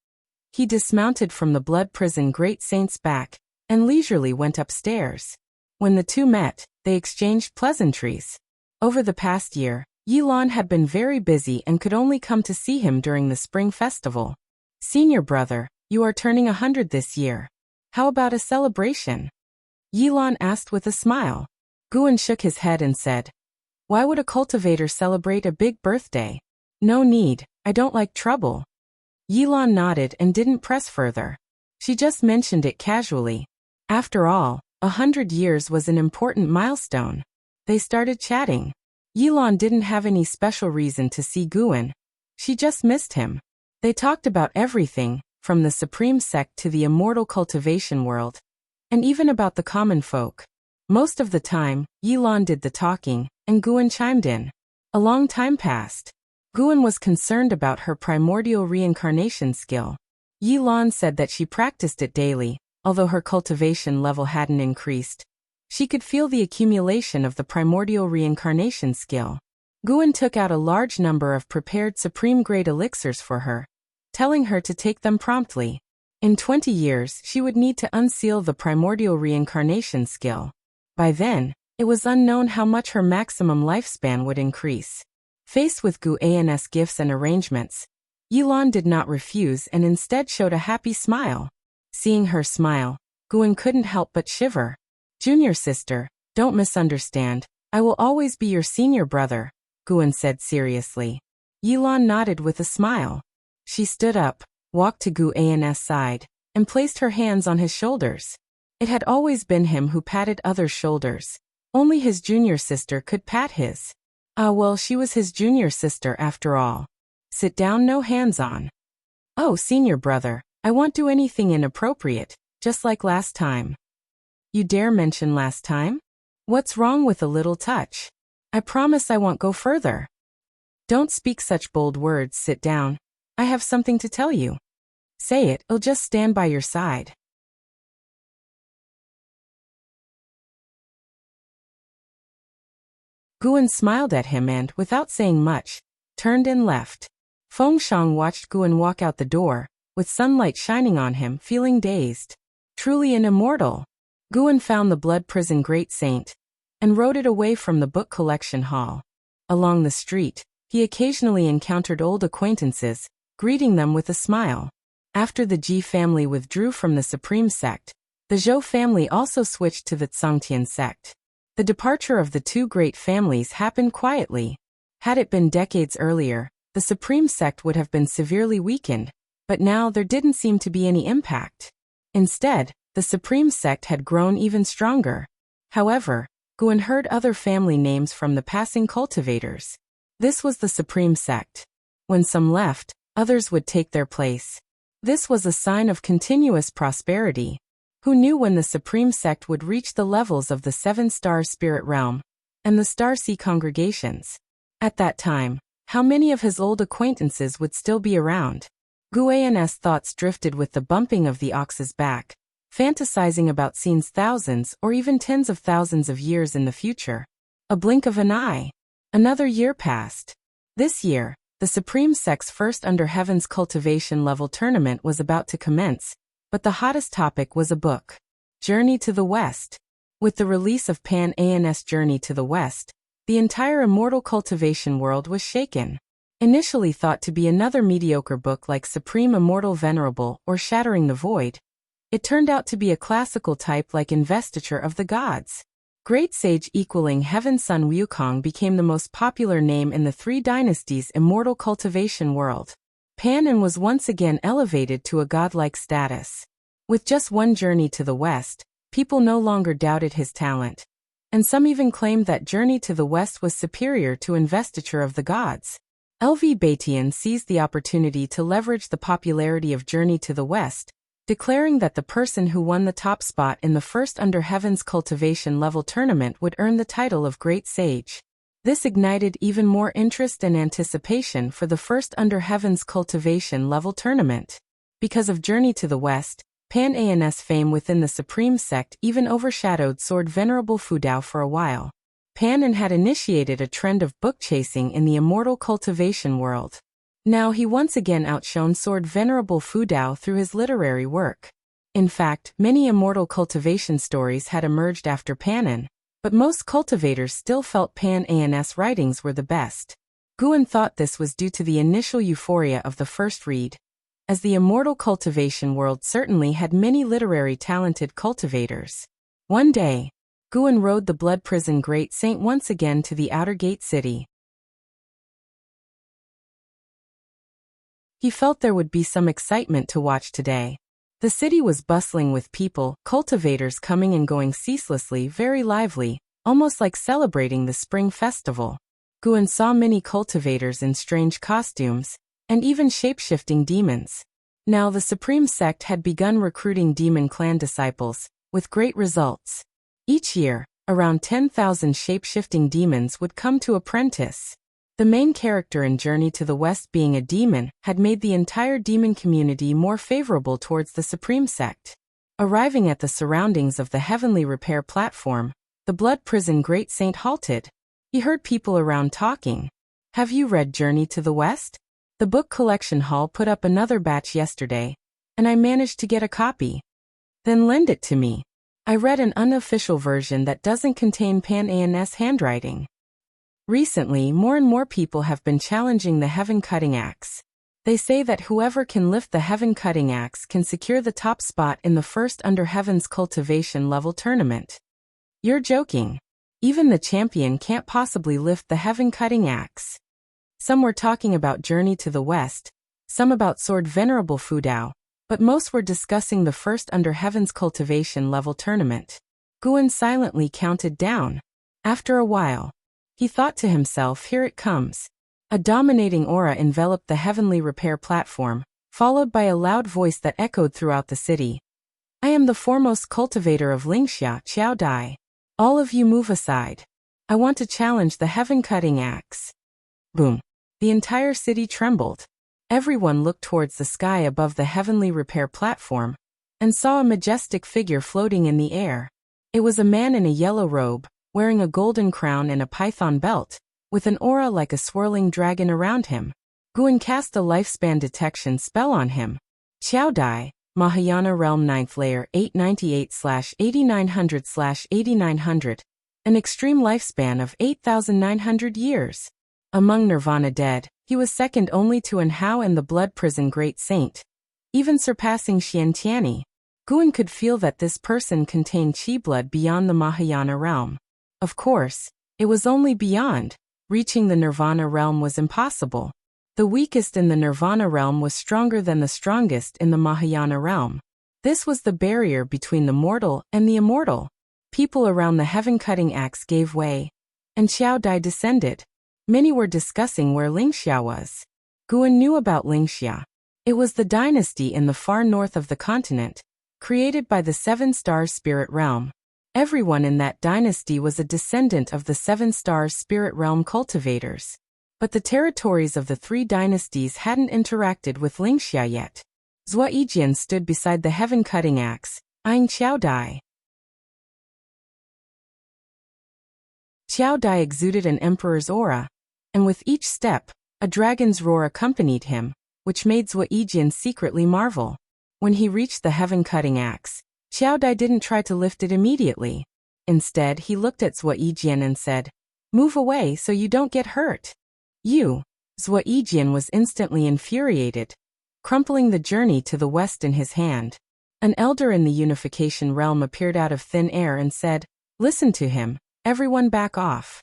He dismounted from the Blood Prison Great Saint's back and leisurely went upstairs. When the two met, they exchanged pleasantries. Over the past year, Yilan had been very busy and could only come to see him during the spring festival. Senior brother, you are turning 100 this year. How about a celebration? Yilan asked with a smile. Guan shook his head and said, Why would a cultivator celebrate a big birthday? No need, I don't like trouble. Yilan nodded and didn't press further. She just mentioned it casually. After all, 100 years was an important milestone. They started chatting. Yilan didn't have any special reason to see Guan. She just missed him. They talked about everything, from the supreme sect to the immortal cultivation world, and even about the common folk. Most of the time, Yilan did the talking, and Guan chimed in. A long time passed. Guan was concerned about her primordial reincarnation skill. Yilan said that she practiced it daily, although her cultivation level hadn't increased. She could feel the accumulation of the primordial reincarnation skill. Guan took out a large number of prepared supreme-grade elixirs for her, telling her to take them promptly. In 20 years, she would need to unseal the primordial reincarnation skill. By then, it was unknown how much her maximum lifespan would increase. Faced with Guan's gifts and arrangements, Yilan did not refuse and instead showed a happy smile. Seeing her smile, Guan couldn't help but shiver. Junior sister, don't misunderstand. I will always be your senior brother, Guan said seriously. Yilan nodded with a smile. She stood up, walked to Guan's side, and placed her hands on his shoulders. It had always been him who patted others' shoulders. Only his junior sister could pat his. Ah well, she was his junior sister after all. Sit down, no hands on. Oh, senior brother, I won't do anything inappropriate, just like last time. You dare mention last time? What's wrong with a little touch? I promise I won't go further. Don't speak such bold words, sit down. I have something to tell you. Say it, I'll just stand by your side. Guan smiled at him and, without saying much, turned and left. Fengshang watched Guan walk out the door, with sunlight shining on him, feeling dazed. Truly an immortal. Guan found the Blood Prison Great Saint, and rode it away from the book collection hall. Along the street, he occasionally encountered old acquaintances, greeting them with a smile. After the Ji family withdrew from the Supreme Sect, the Zhou family also switched to the Tsangtian sect. The departure of the two great families happened quietly. Had it been decades earlier, the Supreme Sect would have been severely weakened, but now there didn't seem to be any impact. Instead, the Supreme Sect had grown even stronger. However, Guan heard other family names from the passing cultivators. This was the Supreme Sect. When some left, others would take their place. This was a sign of continuous prosperity. Who knew when the supreme sect would reach the levels of the 7-star spirit realm and the Starseed congregations? At that time, how many of his old acquaintances would still be around? Guan's thoughts drifted with the bumping of the ox's back, fantasizing about scenes thousands or even tens of thousands of years in the future. A blink of an eye. Another year passed. This year, the Supreme Sect's first Under Heaven's cultivation level tournament was about to commence, but the hottest topic was a book. Journey to the West. With the release of Pan's Journey to the West, the entire immortal cultivation world was shaken. Initially thought to be another mediocre book like Supreme Immortal Venerable or Shattering the Void, it turned out to be a classical type like Investiture of the Gods. Great Sage equaling Heaven Sun Wukong became the most popular name in the Three Dynasties immortal cultivation world. Pan was once again elevated to a godlike status. With just one journey to the West, people no longer doubted his talent. And some even claimed that Journey to the West was superior to Investiture of the Gods. LV Batian seized the opportunity to leverage the popularity of Journey to the West, declaring that the person who won the top spot in the first Under Heaven's cultivation level tournament would earn the title of Great Sage. This ignited even more interest and anticipation for the first Under Heaven's cultivation level tournament. Because of Journey to the West, Pan's fame within the Supreme Sect even overshadowed Sword Venerable Fudao for a while. Pan had initiated a trend of book chasing in the immortal cultivation world. Now he once again outshone Sword Venerable Fudao through his literary work. In fact, many immortal cultivation stories had emerged after Pan, but most cultivators still felt Pan's writings were the best. Guan thought this was due to the initial euphoria of the first read, as the immortal cultivation world certainly had many literary talented cultivators. One day, Guan rode the Blood Prison Great Saint once again to the Outer Gate City. He felt there would be some excitement to watch today. The city was bustling with people, cultivators coming and going ceaselessly, very lively, almost like celebrating the spring festival. Guan saw many cultivators in strange costumes, and even shape-shifting demons. Now the Supreme Sect had begun recruiting demon clan disciples, with great results. Each year, around 10,000 shape-shifting demons would come to apprentice. The main character in Journey to the West being a demon had made the entire demon community more favorable towards the Supreme Sect. Arriving at the surroundings of the Heavenly Repair platform, the Blood Prison Great Saint halted. He heard people around talking. Have you read Journey to the West? The book collection hall put up another batch yesterday, and I managed to get a copy. Then lend it to me. I read an unofficial version that doesn't contain Pan's handwriting. Recently, more and more people have been challenging the Heaven Cutting Axe. They say that whoever can lift the Heaven Cutting Axe can secure the top spot in the first Under Heaven's cultivation level tournament. You're joking. Even the champion can't possibly lift the Heaven Cutting Axe. Some were talking about Journey to the West, some about Sword Venerable Fudao, but most were discussing the first Under Heaven's cultivation level tournament. Guan silently counted down. After a while, he thought to himself, here it comes. A dominating aura enveloped the Heavenly Repair platform, followed by a loud voice that echoed throughout the city. I am the foremost cultivator of Wuxia, Qiao Dai. All of you move aside. I want to challenge the Heaven Cutting Axe. Boom. The entire city trembled. Everyone looked towards the sky above the Heavenly Repair platform, and saw a majestic figure floating in the air. It was a man in a yellow robe, wearing a golden crown and a python belt, with an aura like a swirling dragon around him. Guan cast a lifespan detection spell on him. Qiao Dai, Mahayana Realm 9th Layer 898/8900/8900, an extreme lifespan of 8,900 years. Among Nirvana dead, he was second only to An Hao and the Blood Prison Great Saint, even surpassing Xian Tianyi. Guan could feel that this person contained chi blood beyond the Mahayana realm. Of course, it was only beyond. Reaching the Nirvana realm was impossible. The weakest in the Nirvana realm was stronger than the strongest in the Mahayana realm. This was the barrier between the mortal and the immortal. People around the Heaven Cutting Axe gave way, and Qiao Dai descended. Many were discussing where Lingxia was. Guan knew about Lingxia. It was the dynasty in the far north of the continent, created by the seven-star spirit realm. Everyone in that dynasty was a descendant of the seven-star spirit realm cultivators. But the territories of the three dynasties hadn't interacted with Wuxia yet. Swordsmanship stood beside the heaven-cutting axe, eyeing Qiao Dai. Qiao Dai exuded an emperor's aura, and with each step, a dragon's roar accompanied him, which made Swordsmanship secretly marvel. When he reached the heaven-cutting axe, Qiao Dai didn't try to lift it immediately. Instead, he looked at Swordsmanship and said, "Move away so you don't get hurt." Swordsmanship was instantly infuriated, crumpling the journey to the west in his hand. An elder in the unification realm appeared out of thin air and said, "Listen to him, everyone back off."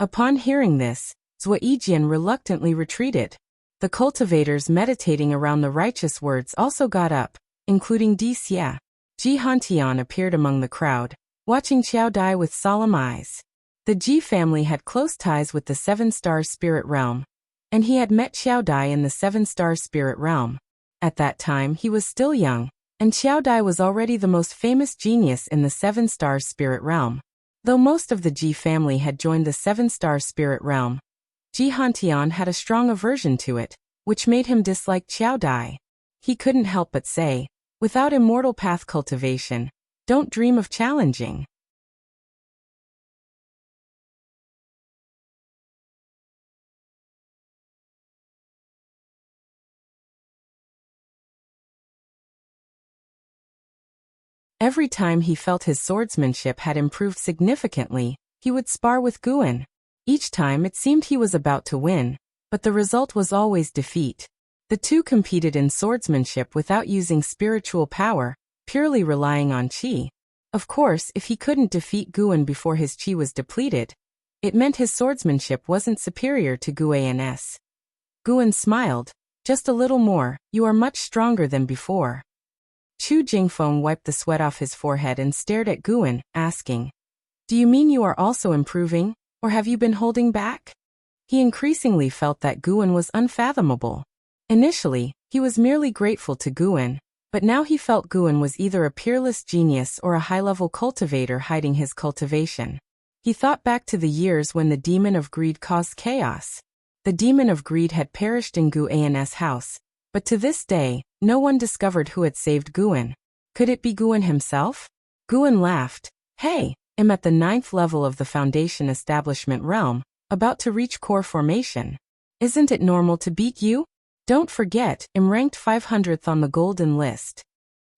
Upon hearing this, Swordsmanship reluctantly retreated. The cultivators meditating around the righteous words also got up, including Xia. Ji Hantian appeared among the crowd, watching Qiao Dai with solemn eyes. The Ji family had close ties with the seven-star spirit realm, and he had met Qiao Dai in the seven-star spirit realm. At that time he was still young, and Qiao Dai was already the most famous genius in the seven-star spirit realm. Though most of the Ji family had joined the seven-star spirit realm, Ji Hantian had a strong aversion to it, which made him dislike Qiao Dai. He couldn't help but say, "Without immortal path cultivation, don't dream of challenging." Every time he felt his swordsmanship had improved significantly, he would spar with Guan. Each time it seemed he was about to win, but the result was always defeat. The two competed in swordsmanship without using spiritual power, purely relying on qi. Of course, if he couldn't defeat Guan before his qi was depleted, it meant his swordsmanship wasn't superior to Guan's. Guan smiled. "Just a little more, you are much stronger than before." Chu Jingfeng wiped the sweat off his forehead and stared at Guan, asking, "Do you mean you are also improving, or have you been holding back?" He increasingly felt that Guan was unfathomable. Initially, he was merely grateful to Guan, but now he felt Guan was either a peerless genius or a high-level cultivator hiding his cultivation. He thought back to the years when the demon of greed caused chaos. The demon of greed had perished in Guan's house, but to this day, no one discovered who had saved Guan. Could it be Guan himself? Guan laughed. "Hey, I'm at the 9th level of the Foundation Establishment realm, about to reach core formation. Isn't it normal to beat you? Don't forget, I'm ranked 500th on the golden list."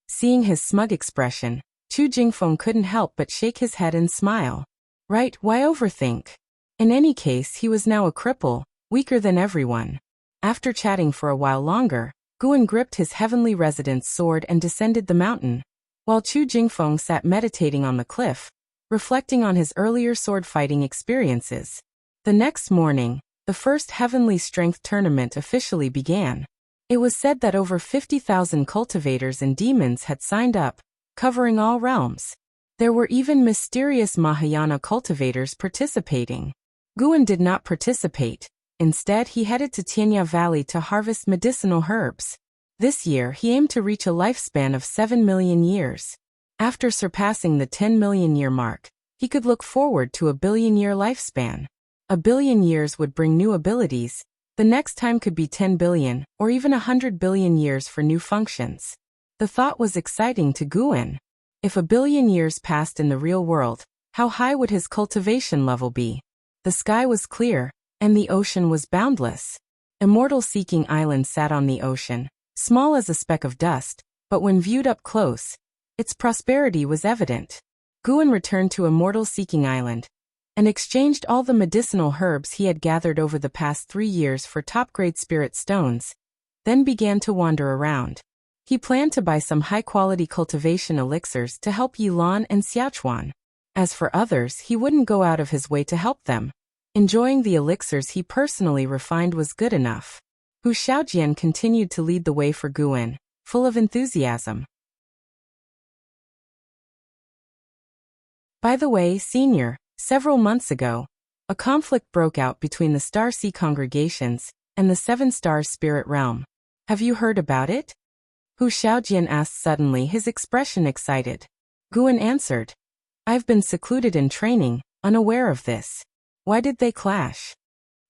Seeing his smug expression, Chu Jingfeng couldn't help but shake his head and smile. Right, why overthink? In any case, he was now a cripple, weaker than everyone. After chatting for a while longer, Guan gripped his heavenly resident's sword and descended the mountain, while Chu Jingfeng sat meditating on the cliff, reflecting on his earlier sword-fighting experiences. The next morning, the first Heavenly Strength Tournament officially began. It was said that over 50,000 cultivators and demons had signed up, covering all realms. There were even mysterious Mahayana cultivators participating. Guan did not participate. Instead, he headed to Tianya Valley to harvest medicinal herbs. This year, he aimed to reach a lifespan of 7 million years. After surpassing the 10 million year mark, he could look forward to a billion-year lifespan. A billion years would bring new abilities. The next time could be 10 billion, or even 100 billion years for new functions. The thought was exciting to Guan. If a billion years passed in the real world, how high would his cultivation level be? The sky was clear, and the ocean was boundless. Immortal Seeking Island sat on the ocean, small as a speck of dust, but when viewed up close, its prosperity was evident. Guan returned to Immortal Seeking Island and exchanged all the medicinal herbs he had gathered over the past 3 years for top-grade spirit stones, then began to wander around. He planned to buy some high-quality cultivation elixirs to help Yilan and Xiaochuan. As for others, he wouldn't go out of his way to help them. Enjoying the elixirs he personally refined was good enough. Hu Xiaojian continued to lead the way for Guan, full of enthusiasm. By the way, Senior, several months ago, a conflict broke out between the Star Sea congregations and the Seven Stars Spirit Realm. Have you heard about it? Hu Xiaojian asked suddenly, his expression excited. Guan answered. I've been secluded in training, unaware of this. Why did they clash?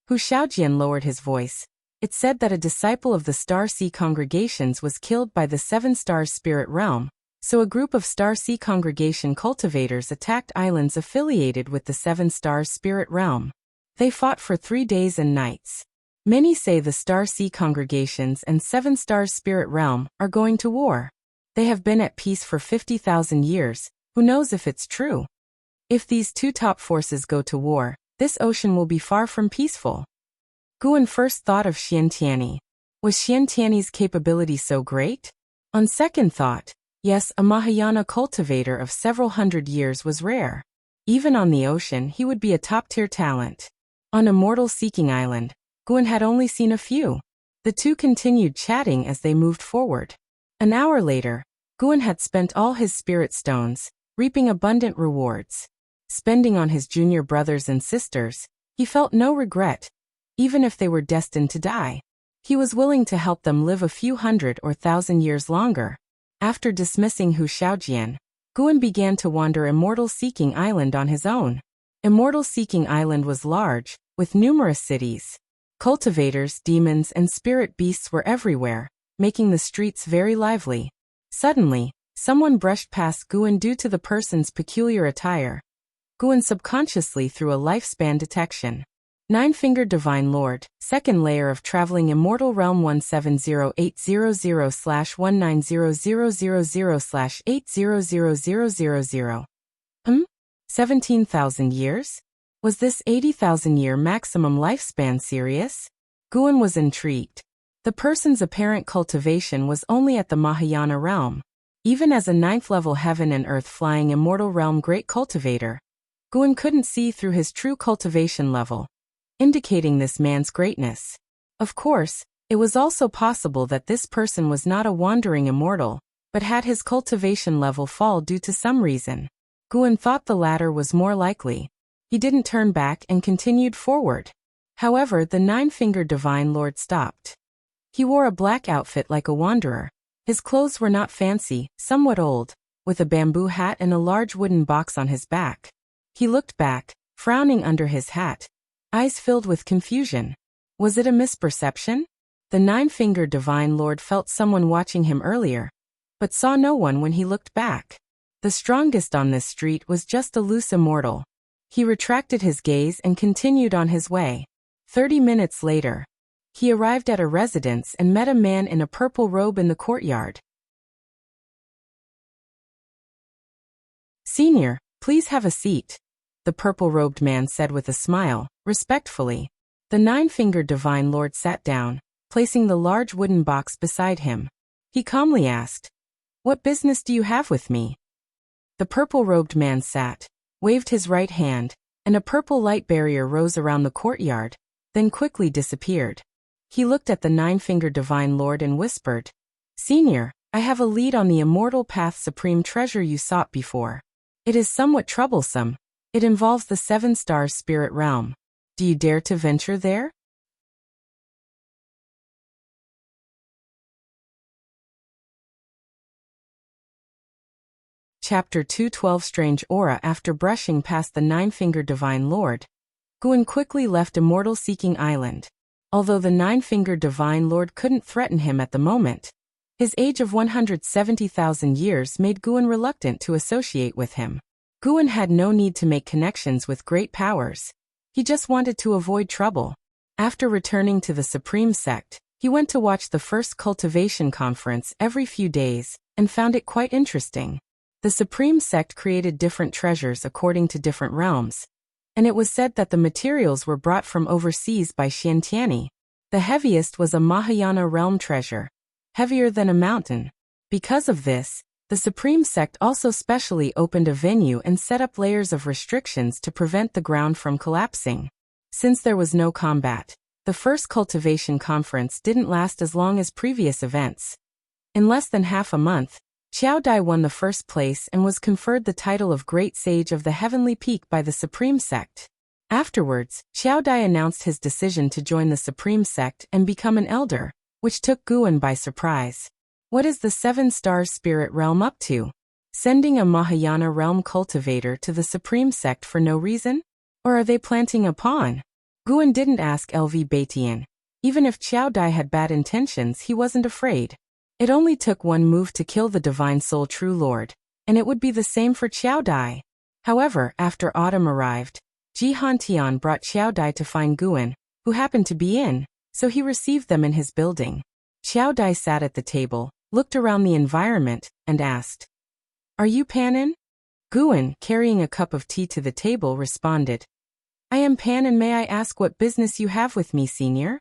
Hu Xiaojian lowered his voice. It said that a disciple of the Star Sea congregations was killed by the Seven Stars Spirit Realm, so a group of Star Sea congregation cultivators attacked islands affiliated with the Seven Stars Spirit Realm. They fought for 3 days and nights. Many say the Star Sea congregations and Seven Stars Spirit Realm are going to war. They have been at peace for 50,000 years, who knows if it's true? If these two top forces go to war, this ocean will be far from peaceful. Guan first thought of Xiantiani. Was Xiantiani's capability so great? On second thought, yes, a Mahayana cultivator of several hundred years was rare. Even on the ocean, he would be a top-tier talent. On Immortal Seeking Island, Guan had only seen a few. The two continued chatting as they moved forward. An hour later, Guan had spent all his spirit stones, reaping abundant rewards. Spending on his junior brothers and sisters, he felt no regret. Even if they were destined to die, he was willing to help them live a few hundred or thousand years longer. After dismissing Hu Xiaojian, Guan began to wander Immortal Seeking Island on his own. Immortal Seeking Island was large, with numerous cities. Cultivators, demons, and spirit beasts were everywhere, making the streets very lively. Suddenly, someone brushed past Guan due to the person's peculiar attire. Guan subconsciously threw a lifespan detection. Nine-Fingered Divine Lord, second layer of Traveling Immortal Realm 170800/190000/800000. 17,000 years? Was this 80,000-year maximum lifespan serious? Guan was intrigued. The person's apparent cultivation was only at the Mahayana realm. Even as a 9th-level heaven and earth flying immortal realm great cultivator, Guan couldn't see through his true cultivation level, indicating this man's greatness. Of course, it was also possible that this person was not a wandering immortal, but had his cultivation level fall due to some reason. Guan thought the latter was more likely. He didn't turn back and continued forward. However, the Nine-Fingered Divine Lord stopped. He wore a black outfit like a wanderer. His clothes were not fancy, somewhat old, with a bamboo hat and a large wooden box on his back. He looked back, frowning under his hat, eyes filled with confusion. Was it a misperception? The Nine-Fingered Divine Lord felt someone watching him earlier, but saw no one when he looked back. The strongest on this street was just a loose immortal. He retracted his gaze and continued on his way. 30 minutes later, he arrived at a residence and met a man in a purple robe in the courtyard. "Senior, please have a seat," the purple-robed man said with a smile, respectfully. The Nine-Fingered Divine Lord sat down, placing the large wooden box beside him. He calmly asked, "What business do you have with me?" The purple-robed man sat, waved his right hand, and a purple light barrier rose around the courtyard, then quickly disappeared. He looked at the Nine-Fingered Divine Lord and whispered, "Senior, I have a lead on the Immortal Path Supreme Treasure you sought before. It is somewhat troublesome. It involves the Seven Stars Spirit Realm. Do you dare to venture there?" Chapter 212 Strange Aura. After brushing past the Nine-Fingered Divine Lord, Guan quickly left Immortal Seeking Island. Although the Nine-Fingered Divine Lord couldn't threaten him at the moment, his age of 170,000 years made Guan reluctant to associate with him. Guan had no need to make connections with great powers. He just wanted to avoid trouble. After returning to the Supreme Sect, he went to watch the first cultivation conference every few days, and found it quite interesting. The Supreme Sect created different treasures according to different realms, and it was said that the materials were brought from overseas by Xiantiani. The heaviest was a Mahayana realm treasure, heavier than a mountain. Because of this, the Supreme Sect also specially opened a venue and set up layers of restrictions to prevent the ground from collapsing. Since there was no combat, the first cultivation conference didn't last as long as previous events. In less than half a month, Qiao Dai won the first place and was conferred the title of Great Sage of the Heavenly Peak by the Supreme Sect. Afterwards, Qiao Dai announced his decision to join the Supreme Sect and become an elder, which took Guan by surprise. What is the seven-star spirit realm up to? Sending a Mahayana realm cultivator to the supreme sect for no reason? Or are they planting a pawn? Guan didn't ask LV Baitian. Even if Qiao Dai had bad intentions, he wasn't afraid. It only took one move to kill the Divine Soul True Lord, and it would be the same for Qiao Dai. However, after autumn arrived, Ji Hantian brought Qiao Dai to find Guan, who happened to be in, so he received them in his building. Qiao Dai sat at the table, looked around the environment, and asked, "Are you Panin?" Guan, carrying a cup of tea to the table, responded, "I am Pan, and may I ask what business you have with me, senior?"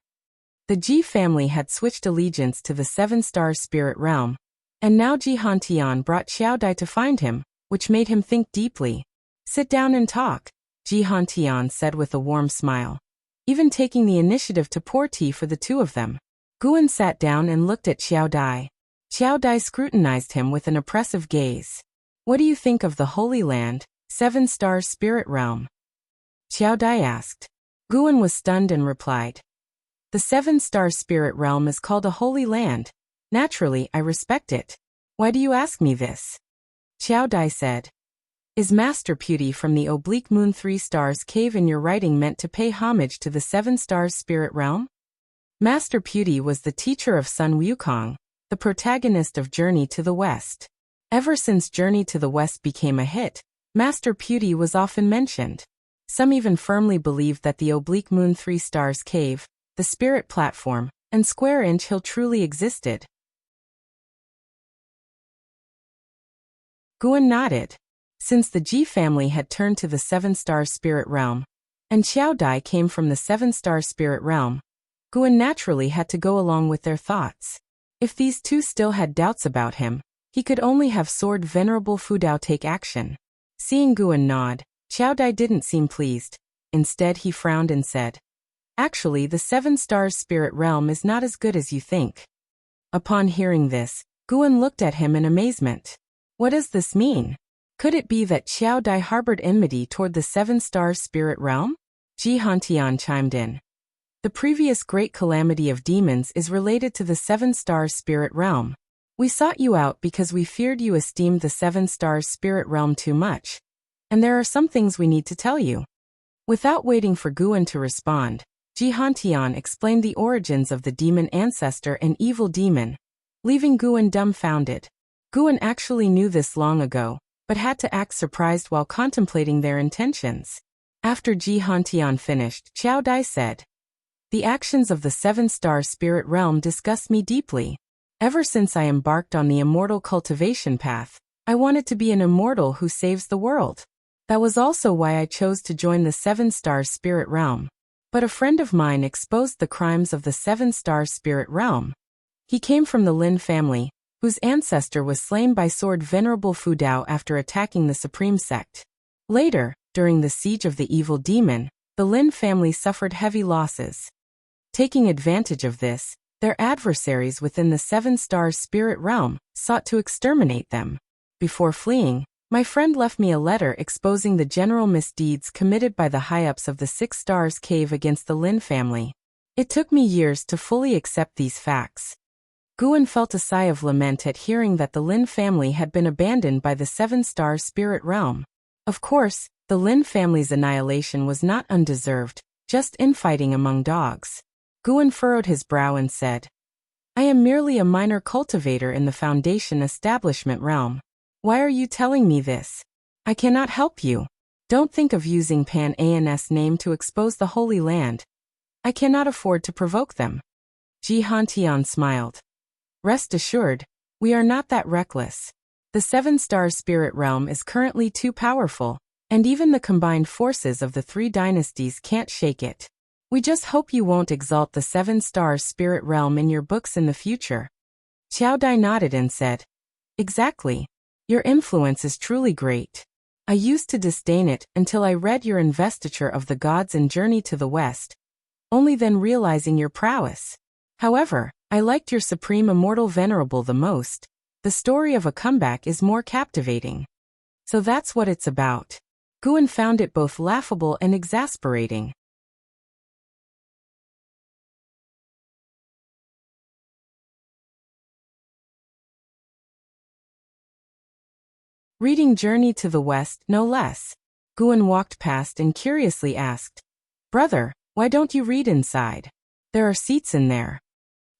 The Ji family had switched allegiance to the seven-star spirit realm, and now Ji Hantian brought Qiao Dai to find him, which made him think deeply. "Sit down and talk," Ji Hantian said with a warm smile, even taking the initiative to pour tea for the two of them. Guan sat down and looked at Qiao Dai. Qiao Dai scrutinized him with an oppressive gaze. "What do you think of the Holy Land, seven-star spirit realm?" Qiao Dai asked. Guan was stunned and replied, "The seven-star spirit realm is called a holy land. Naturally, I respect it. Why do you ask me this?" Qiao Dai said, "Is Master Beauty from the Oblique Moon 3 Stars Cave in your writing meant to pay homage to the seven stars spirit realm?" Master Beauty was the teacher of Sun Wukong, the protagonist of Journey to the West. Ever since Journey to the West became a hit, Master Beauty was often mentioned. Some even firmly believed that the Oblique Moon 3 Stars Cave, the Spirit Platform, and Square Inch Hill truly existed. Guan nodded. Since the Ji family had turned to the seven-star spirit realm, and Qiao Dai came from the seven-star spirit realm, Guan naturally had to go along with their thoughts. If these two still had doubts about him, he could only have Sword Venerable Fudao take action. Seeing Guan nod, Qiao Dai didn't seem pleased. Instead, he frowned and said, "Actually, the seven-star spirit realm is not as good as you think." Upon hearing this, Guan looked at him in amazement. What does this mean? Could it be that Qiao Dai harbored enmity toward the seven-star spirit realm? Ji Hantian chimed in. The previous great calamity of demons is related to the seven-star spirit realm. We sought you out because we feared you esteemed the seven-star spirit realm too much. And there are some things we need to tell you. Without waiting for Guan to respond, Ji Hantian explained the origins of the demon ancestor and evil demon, leaving Guan dumbfounded. Guan actually knew this long ago, but had to act surprised while contemplating their intentions. After Ji Hantian finished, Qiao Dai said, "The actions of the seven-star spirit realm disgust me deeply. Ever since I embarked on the immortal cultivation path, I wanted to be an immortal who saves the world. That was also why I chose to join the seven-star spirit realm. But a friend of mine exposed the crimes of the seven-star spirit realm. He came from the Lin family, whose ancestor was slain by Sword Venerable Fudao after attacking the Supreme Sect. Later, during the siege of the evil demon, the Lin family suffered heavy losses. Taking advantage of this, their adversaries within the seven-star spirit realm sought to exterminate them. Before fleeing, my friend left me a letter exposing the general misdeeds committed by the high-ups of the Six Stars Cave against the Lin family. It took me years to fully accept these facts." Guan felt a sigh of lament at hearing that the Lin family had been abandoned by the seven-star spirit realm. Of course, the Lin family's annihilation was not undeserved, just infighting among dogs. Guan furrowed his brow and said, "I am merely a minor cultivator in the Foundation establishment realm. Why are you telling me this? I cannot help you. Don't think of using Pan An's name to expose the Holy Land. I cannot afford to provoke them." Ji Hantian smiled. "Rest assured, we are not that reckless. The seven-star spirit realm is currently too powerful, and even the combined forces of the three dynasties can't shake it. We just hope you won't exalt the seven-star spirit realm in your books in the future." Qiao Dai nodded and said, "Exactly. Your influence is truly great. I used to disdain it until I read your investiture of the gods and Journey to the West, only then realizing your prowess. However, I liked your Supreme Immortal Venerable the most. The story of a comeback is more captivating. So that's what it's about." Guan found it both laughable and exasperating. Reading Journey to the West, no less. Guan walked past and curiously asked, "Brother, why don't you read inside? There are seats in there."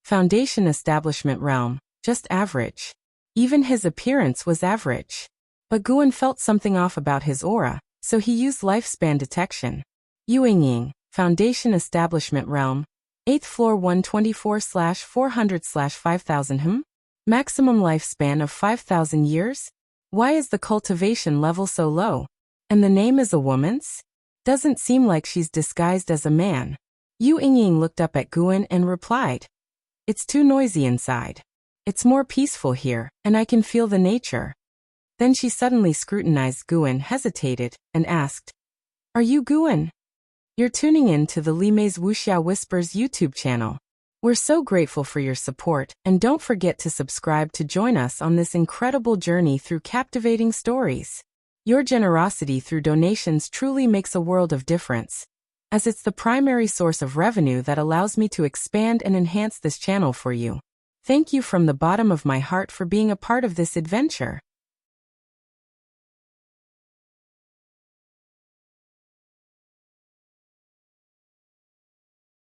Foundation Establishment Realm, just average. Even his appearance was average. But Guan felt something off about his aura, so he used lifespan detection. Yuanying, Foundation Establishment Realm, 8th floor 124/400/5000 Maximum lifespan of 5,000 years? Why is the cultivation level so low? And the name is a woman's? Doesn't seem like she's disguised as a man. Yuanying looked up at Guan and replied, "It's too noisy inside. It's more peaceful here, and I can feel the nature." Then she suddenly scrutinized Guan, hesitated, and asked, "Are you Guan?" "You're tuning in to the Limei's Wuxia Whispers YouTube channel. We're so grateful for your support, and don't forget to subscribe to join us on this incredible journey through captivating stories. Your generosity through donations truly makes a world of difference, as it's the primary source of revenue that allows me to expand and enhance this channel for you. Thank you from the bottom of my heart for being a part of this adventure."